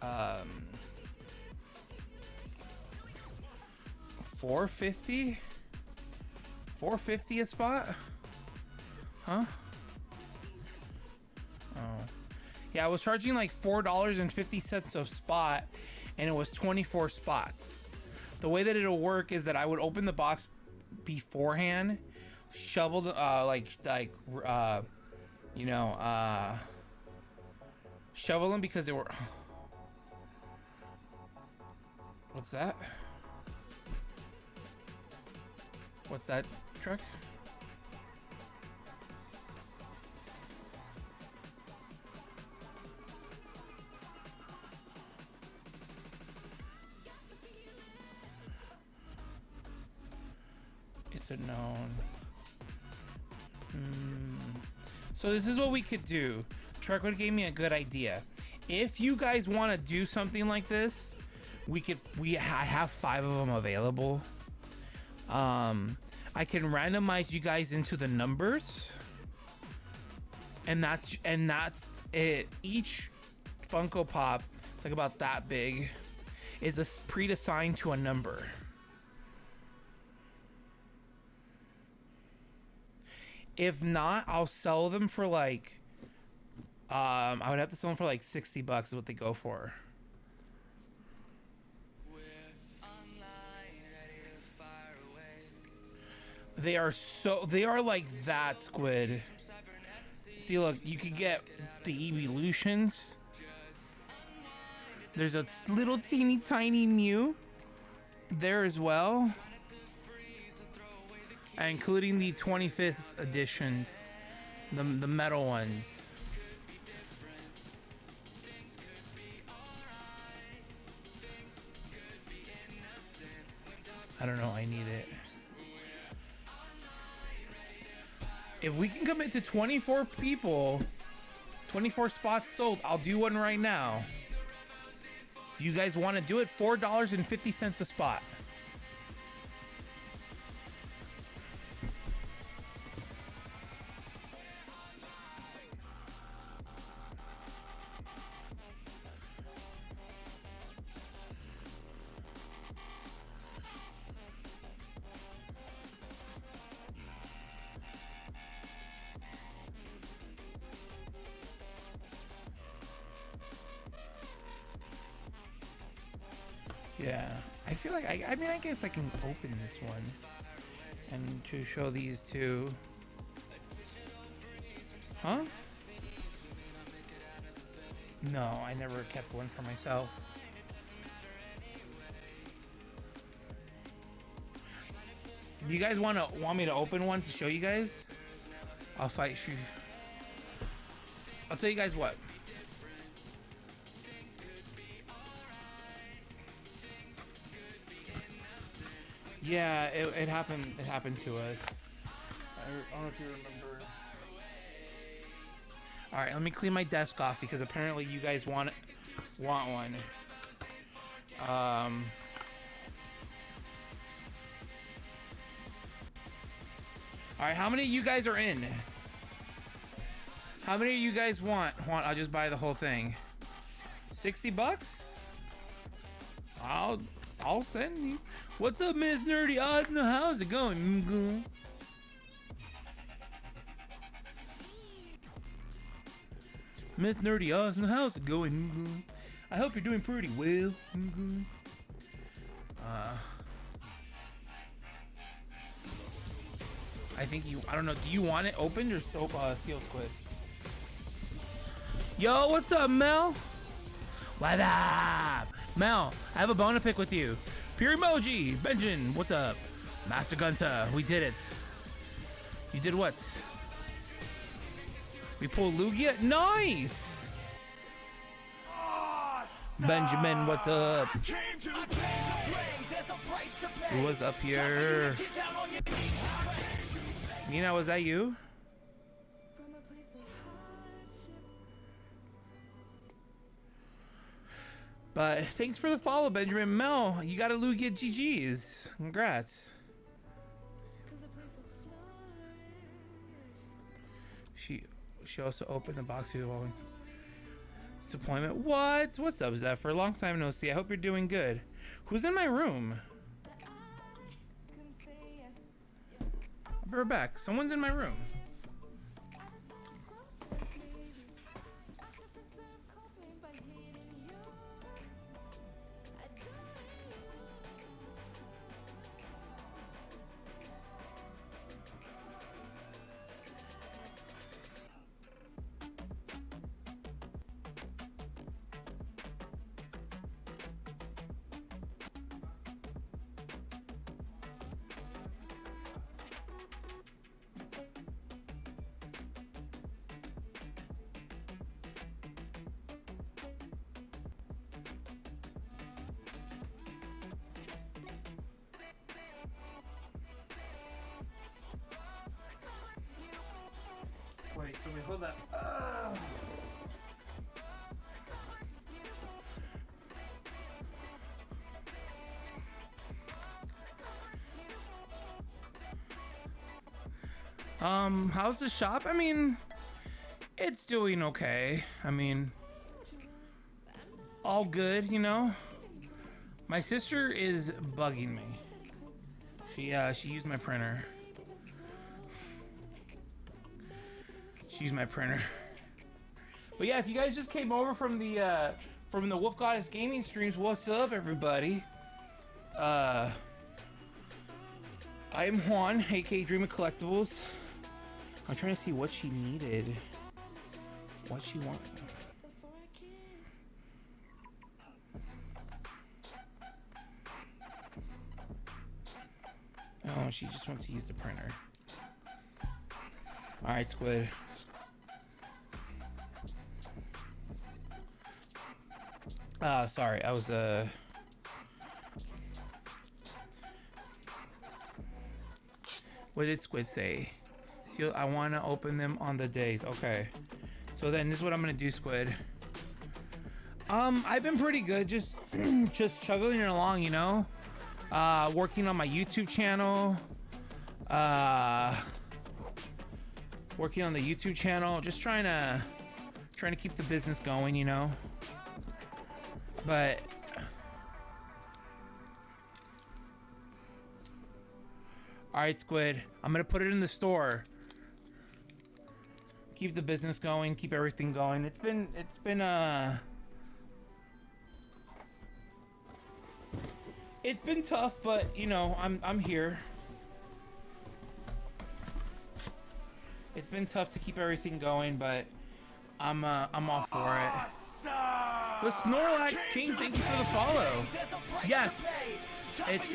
$450? $450 a spot? Huh? Oh. Yeah, I was charging like $4.50 a spot, and it was 24 spots. The way that it'll work is that I would open the box beforehand, shovel the shovel them because they were... What's that? What's that truck? It's a known. So this is what we could do. Truckwood gave me a good idea. If you guys want to do something like this, I have 5 of them available. I can randomize you guys into the numbers, and that's it. Each Funko Pop, it's like about that big, is pre-assigned to a number. If not, I'll sell them for like, I would have to sell them for like $60 is what they go for. They are like that, Squid. See, look, you could get the evolutions. There's a little teeny tiny Mew there as well, including the 25th editions, the metal ones. I don't know, I need it. If we can commit to 24 people, 24 spots sold, I'll do one right now. If you guys want to do it, $4.50 a spot. Yeah, I feel like I mean, I guess I can open this one and to show these two. Huh? No, I never kept one for myself. Do you guys want me to open one to show you guys? I'll fight you. I'll tell you guys what. Yeah, it happened. It happened to us. I don't know if you remember. All right, let me clean my desk off because apparently you guys want one. All right, how many of you guys are in? How many of you guys want? I'll just buy the whole thing. $60? I'll send you. What's up, Miss Nerdy? How's it going? Miss Nerdy Austin, how's it going? I hope you're doing pretty well. I think I don't know, do you want it opened or sealed, Squid? Yo, what's up, Mel? What up? Mel, I have a bone to pick with you. Pure emoji. Benjamin, what's up? Master Gunta, we did it. You did what? We pulled Lugia? Nice! Awesome. Benjamin, what's up? Who was up here? Nina, was that you? But thanks for the follow, Benjamin. Mel, you got a Lugia GG's. Congrats. She also opened the box to deployment. What? What's up, Zephyr? Long time no see. I hope you're doing good. Who's in my room? I'll be right back. Someone's in my room. Wait, so we hold that. How's the shop? I mean, it's doing okay. I mean, all good, you know. My sister is bugging me. She used my printer. She's my printer. But yeah, if you guys just came over from the Wolf Goddess Gaming streams, what's up, everybody? I am Juan, aka Dream of Collectibles. I'm trying to see what she needed. What she wanted. Oh, she just wants to use the printer. Alright, Squid. Sorry, I was, what did Squid say? Seal, I want to open them on the days. Okay. So then this is what I'm going to do, Squid. I've been pretty good. Just chugging along, you know? Working on my YouTube channel. Working on the YouTube channel. Just trying to keep the business going, you know? But all right, Squid, I'm gonna put it in the store. Keep the business going, keep everything going. It's been It's been tough, but you know, I'm here. It's been tough to keep everything going, but I'm all for it. The Snorlax King, thank you for the follow. Yes, it's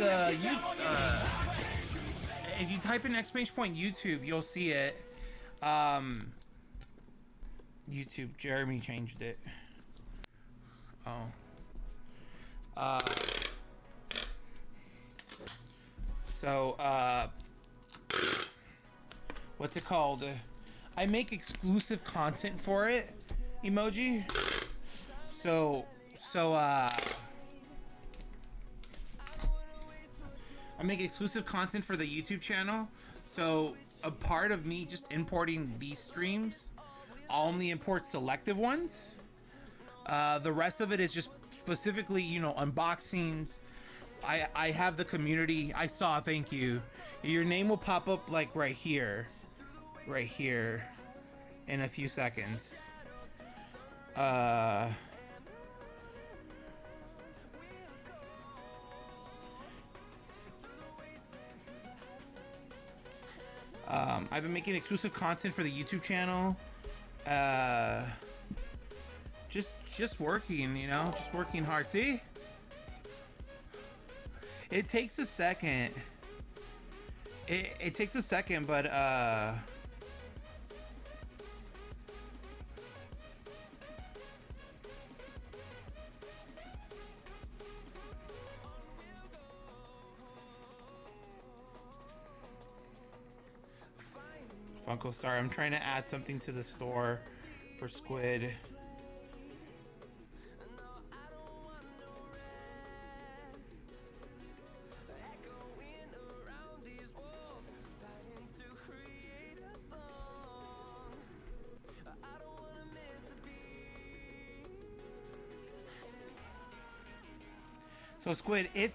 if you type in exclamation point YouTube, you'll see it. YouTube, Jeremy changed it. Oh. So, what's it called? I make exclusive content for it, emoji. So, I make exclusive content for the YouTube channel. So, a part of me just importing these streams, I'll only import selective ones. The rest of it is just specifically, you know, unboxings. I have the community. I saw, thank you. Your name will pop up like right here in a few seconds. I've been making exclusive content for the YouTube channel. Just working, you know, just working hard. See? It takes a second. It takes a second, but Funko, sorry, I'm trying to add something to the store for Squid. So Squid, if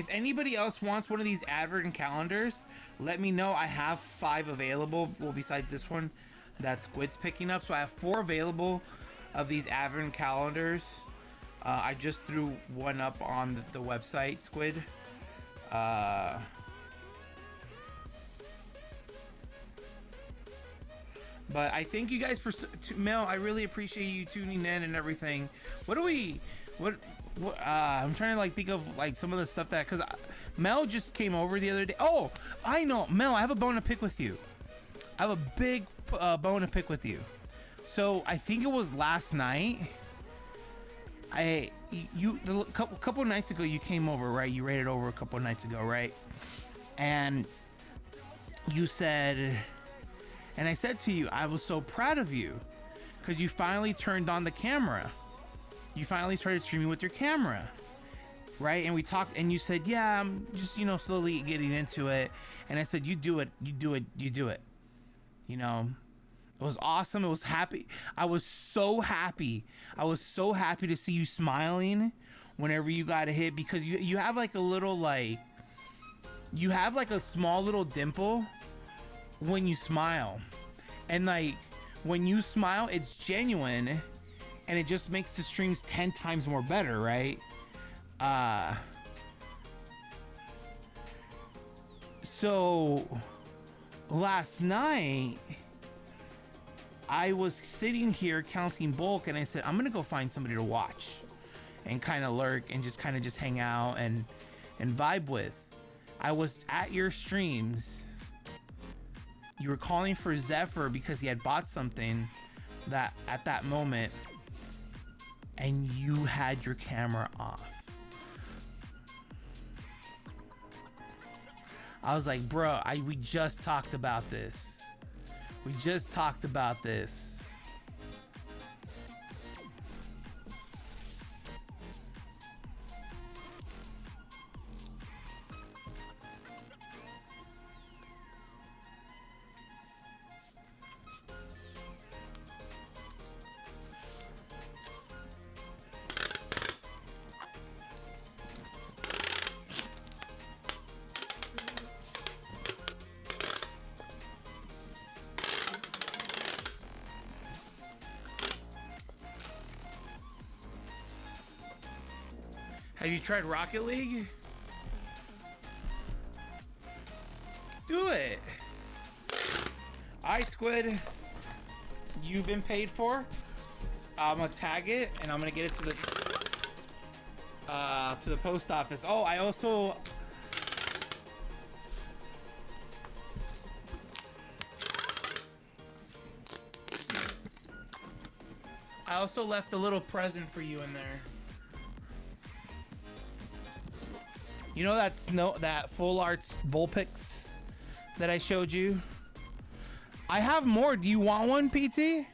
anybody else wants one of these advert and calendars, let me know. I have 5 available. Well, besides this one that Squid's picking up, so I have 4 available of these advert and calendars. I just threw one up on the website, Squid. But I thank you guys for Mel. I really appreciate you tuning in and everything. I'm trying to like think of like some of the stuff that, because Mel just came over the other day. Oh, I know, Mel, I have a bone to pick with you. I have a big bone to pick with you. So I think it was last night. A couple nights ago you came over, right? You raided over a couple nights ago, right? And you said, and I said to you, I was so proud of you because you finally turned on the camera. You finally started streaming with your camera, right? And we talked, and you said, yeah, I'm just, you know, slowly getting into it. And I said, you do it. You know, it was awesome. It was happy. I was so happy to see you smiling whenever you got a hit, because you have like a little, like, you have like a small little dimple when you smile. And like, when you smile, it's genuine. And it just makes the streams 10 times more better, right? So last night I was sitting here counting bulk, and I said, I'm gonna go find somebody to watch and kind of lurk and just hang out and vibe with. I was at your streams. You were calling for Zephyr because he had bought something that at that moment, and you had your camera off. I was like, bro, we just talked about this. Have you tried Rocket League? Do it. All right, Squid. You've been paid for. I'm gonna tag it and I'm gonna get it to the post office. Oh, I also. I also left a little present for you in there. You know that Full Arts Vulpix that I showed you? I have more. Do you want one, PT?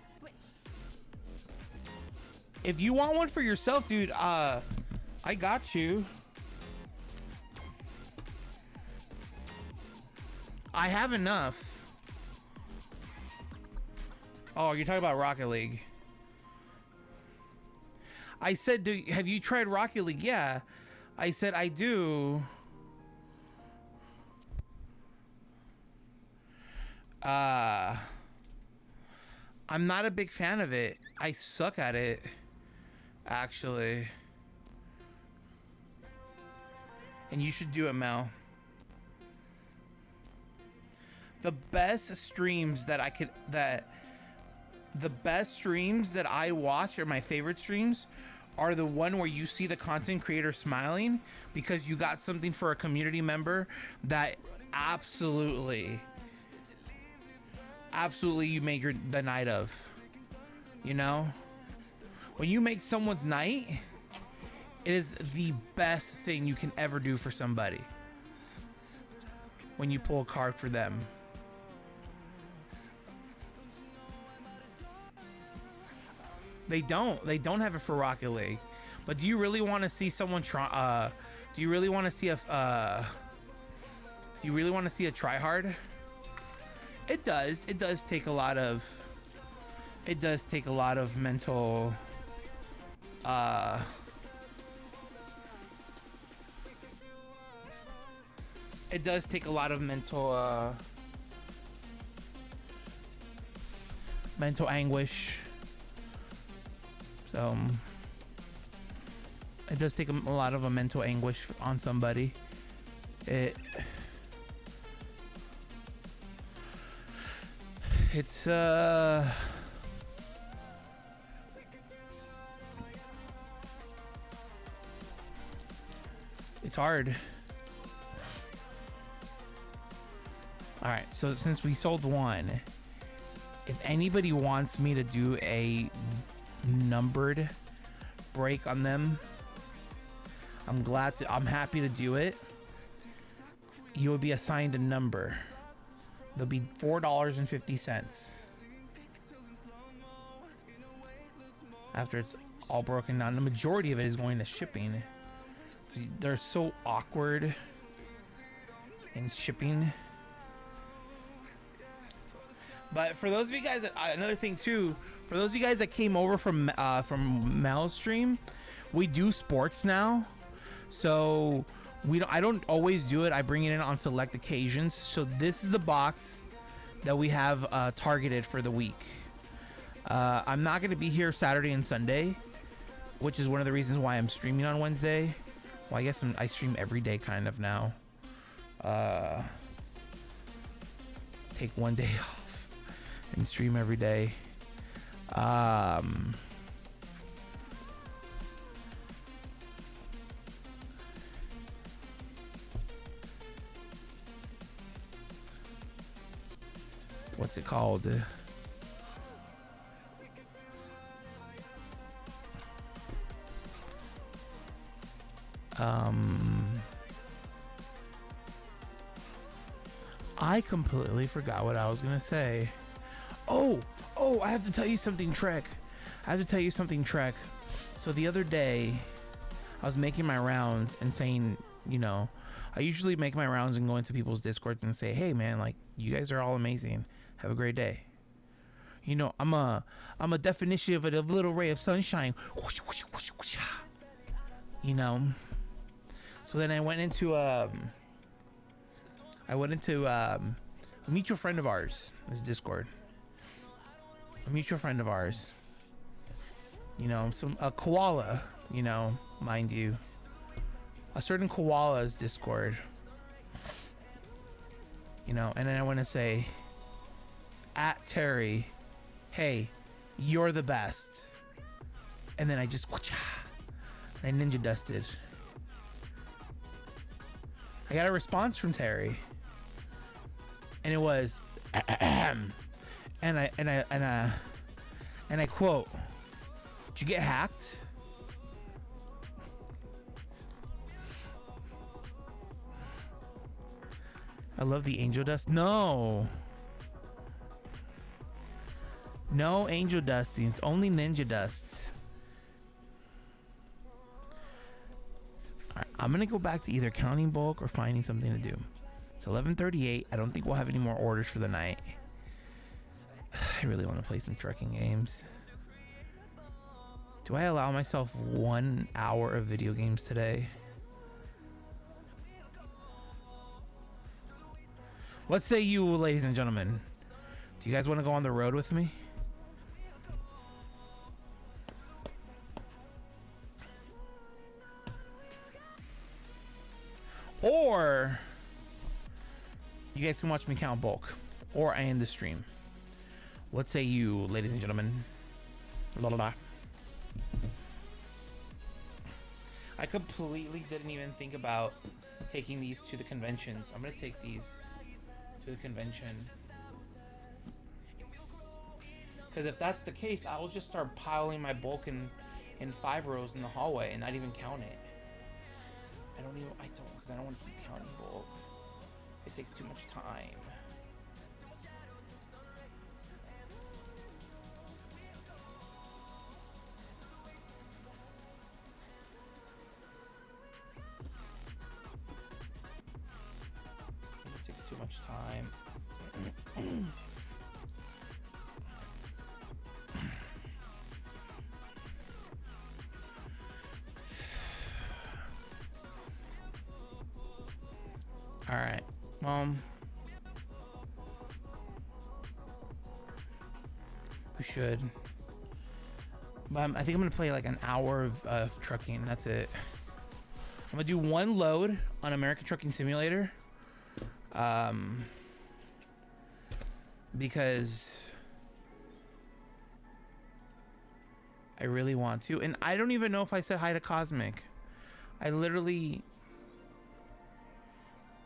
If you want one for yourself, dude, I got you. I have enough. Oh, you're talking about Rocket League. I said, have you tried Rocket League? Yeah. I said, I do. I'm not a big fan of it. I suck at it, actually. And you should do it, Mel. The best streams that I watch, or my favorite streams, are the one where you see the content creator smiling because you got something for a community member that absolutely you made the night of. You know? When you make someone's night, it is the best thing you can ever do for somebody. When you pull a card for them. They don't have it for Rocket League. But do you really want to see someone try? Do you really want to see a tryhard? It does. It does take a lot of mental. It does take a lot of mental anguish. So it does take a lot of mental anguish on somebody. It's hard. All right, so since we sold one, if anybody wants me to do a numbered break on them, I'm happy to do it. You will be assigned a number. There'll be $4.50 after it's all broken down. The majority of it is going to shipping. They're so awkward in shipping. But for those of you guys another thing too, for those of you guys that came over from Mel's stream, we do sports now. So I don't always do it. I bring it in on select occasions. So this is the box that we have targeted for the week. I'm not going to be here Saturday and Sunday, which is one of the reasons why I'm streaming on Wednesday. Well, I guess I stream every day kind of now. Take one day off and stream every day. What's it called? I completely forgot what I was gonna say. Oh, I have to tell you something, Trek. So the other day, I was making my rounds and saying, I usually make my rounds and go into people's Discords and say, hey man, like, you guys are all amazing. Have a great day. I'm a definition of a little ray of sunshine. So then I went into a mutual friend of ours. This Discord. A mutual friend of ours. A koala. Mind you. a certain koala's Discord. You know, and then I want to say, at Terry, hey, you're the best. And then I just, I ninja dusted. I got a response from Terry, and it was, and I quote, "Did you get hacked?" I love the angel dust. No angel dusting. It's only ninja dust. All right, I'm gonna go back to either counting bulk or finding something to do. It's 11:38. I don't think we'll have any more orders for the night. I really want to play some trucking games. Do I allow myself 1 hour of video games today? What say you, ladies and gentlemen? Do you guys want to go on the road with me? Or you guys can watch me count bulk, or I end the stream. What say you, ladies and gentlemen? La la la. I completely didn't even think about taking these to the conventions. I'm gonna take these to the convention, because if that's the case, I will just start piling my bulk in 5 rows in the hallway and not even count it. I don't, because I don't want to keep counting bulk. It takes too much time. It takes too much time. All right, we should. But I think I'm gonna play like an hour of trucking. That's it. I'm gonna do 1 load on American Trucking Simulator, because I really want to. And I don't even know if I said hi to Cosmic. I literally,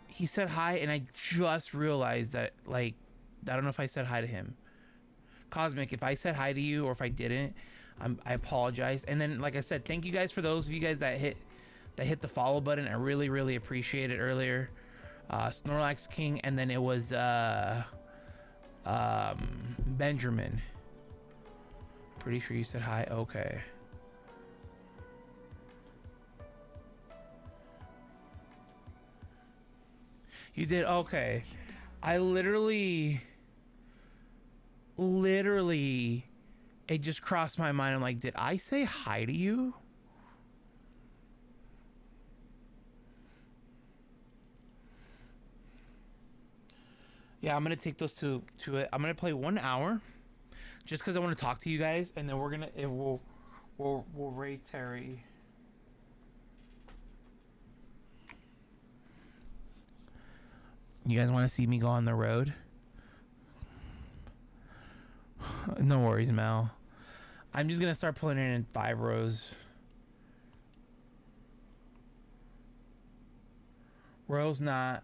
he said hi, and I just realized that, like, I don't know if I said hi to him. Cosmic, if I said hi to you or if I didn't, I apologize. And then, like I said, thank you guys for those of you guys that hit the follow button. I really, really appreciate it earlier. Snorlax King, and then it was Benjamin. Pretty sure you said hi. Okay. You did? Okay. I literally, it just crossed my mind. I'm like, did I say hi to you? Yeah, I'm gonna take those to it. I'm gonna play 1 hour, just because I want to talk to you guys, and then we'll raid Terry. You guys want to see me go on the road? No worries, Mel. I'm just gonna start pulling in 5 rows. Rows not.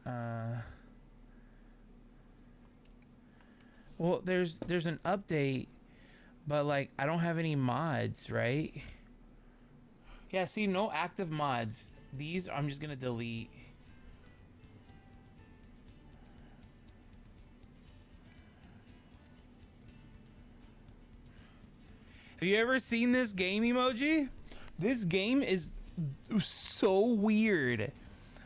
Well, there's an update, but like I don't have any mods, right? Yeah, see, no active mods. These I'm just gonna delete. Have you ever seen this game emoji? This game is so weird,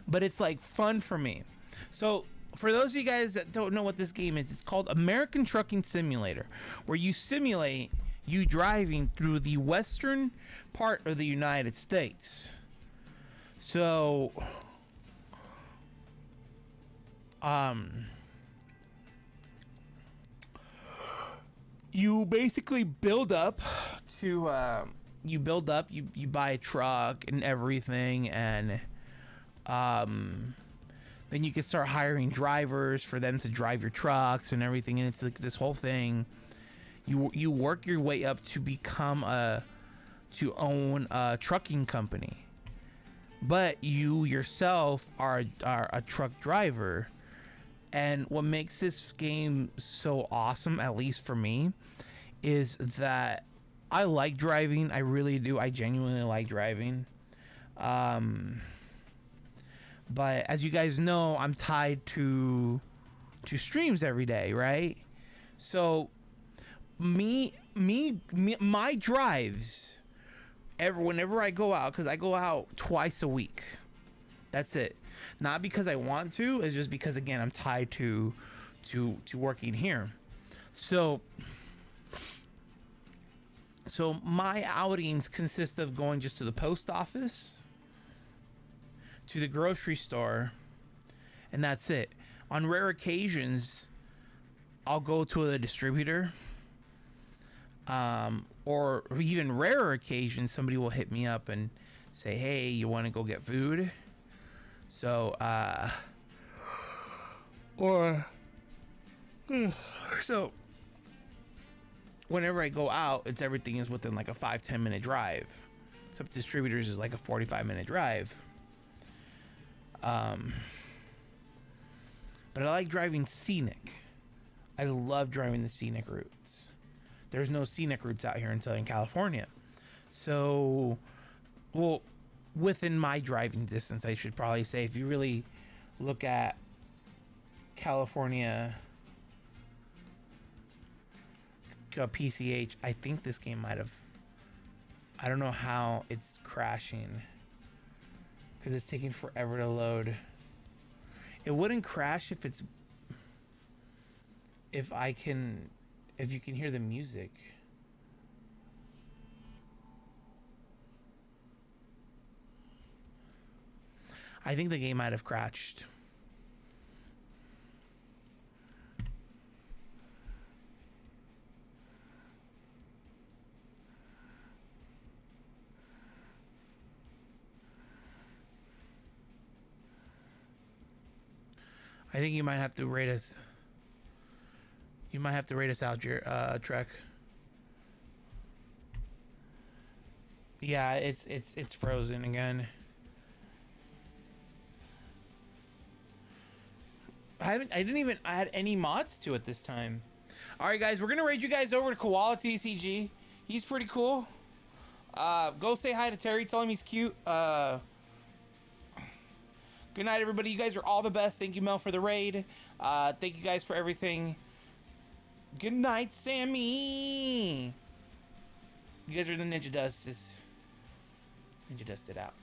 but it's like fun for me. So for those of you guys that don't know what this game is, it's called American Trucking Simulator, where you simulate you driving through the western part of the United States. So you basically build up to you buy a truck and everything, and Then you can start hiring drivers for them to drive your trucks and everything, and it's like this whole thing. You work your way up to to own a trucking company, but you yourself are a truck driver. And what makes this game so awesome, at least for me, is that I like driving. I really do. I genuinely like driving. But as you guys know, I'm tied to streams every day, right? So my drives, whenever I go out, because I go out twice a week. That's it. Not because I want to, it's just because, again, I'm tied to working here. So my outings consist of going just to the post office, to the grocery store, and that's it. On rare occasions, I'll go to a distributor, or even rarer occasions, somebody will hit me up and say, hey, you want to go get food? So, so whenever I go out, everything is within like a 5-10 minute drive. Some distributors is like a 45-minute drive. But I like driving scenic. I love driving the scenic routes. There's no scenic routes out here in Southern California. So, well, within my driving distance, I should probably say, if you really look at California PCH, I think this game might have, I don't know how it's crashing because it's taking forever to load. It wouldn't crash if you can hear the music. I think the game might have crashed. I think you might have to rate us. You might have to rate us out, your Trek. Yeah, it's frozen again. I didn't even add any mods to it this time. All right, guys, we're gonna raid you guys over to Koala TCG. He's pretty cool. Go say hi to Terry. Tell him he's cute. Good night, everybody. You guys are all the best. Thank you, Mel, for the raid. Thank you guys for everything. Good night, Sammy. You guys are the Ninja Dust. Ninja Dust it out.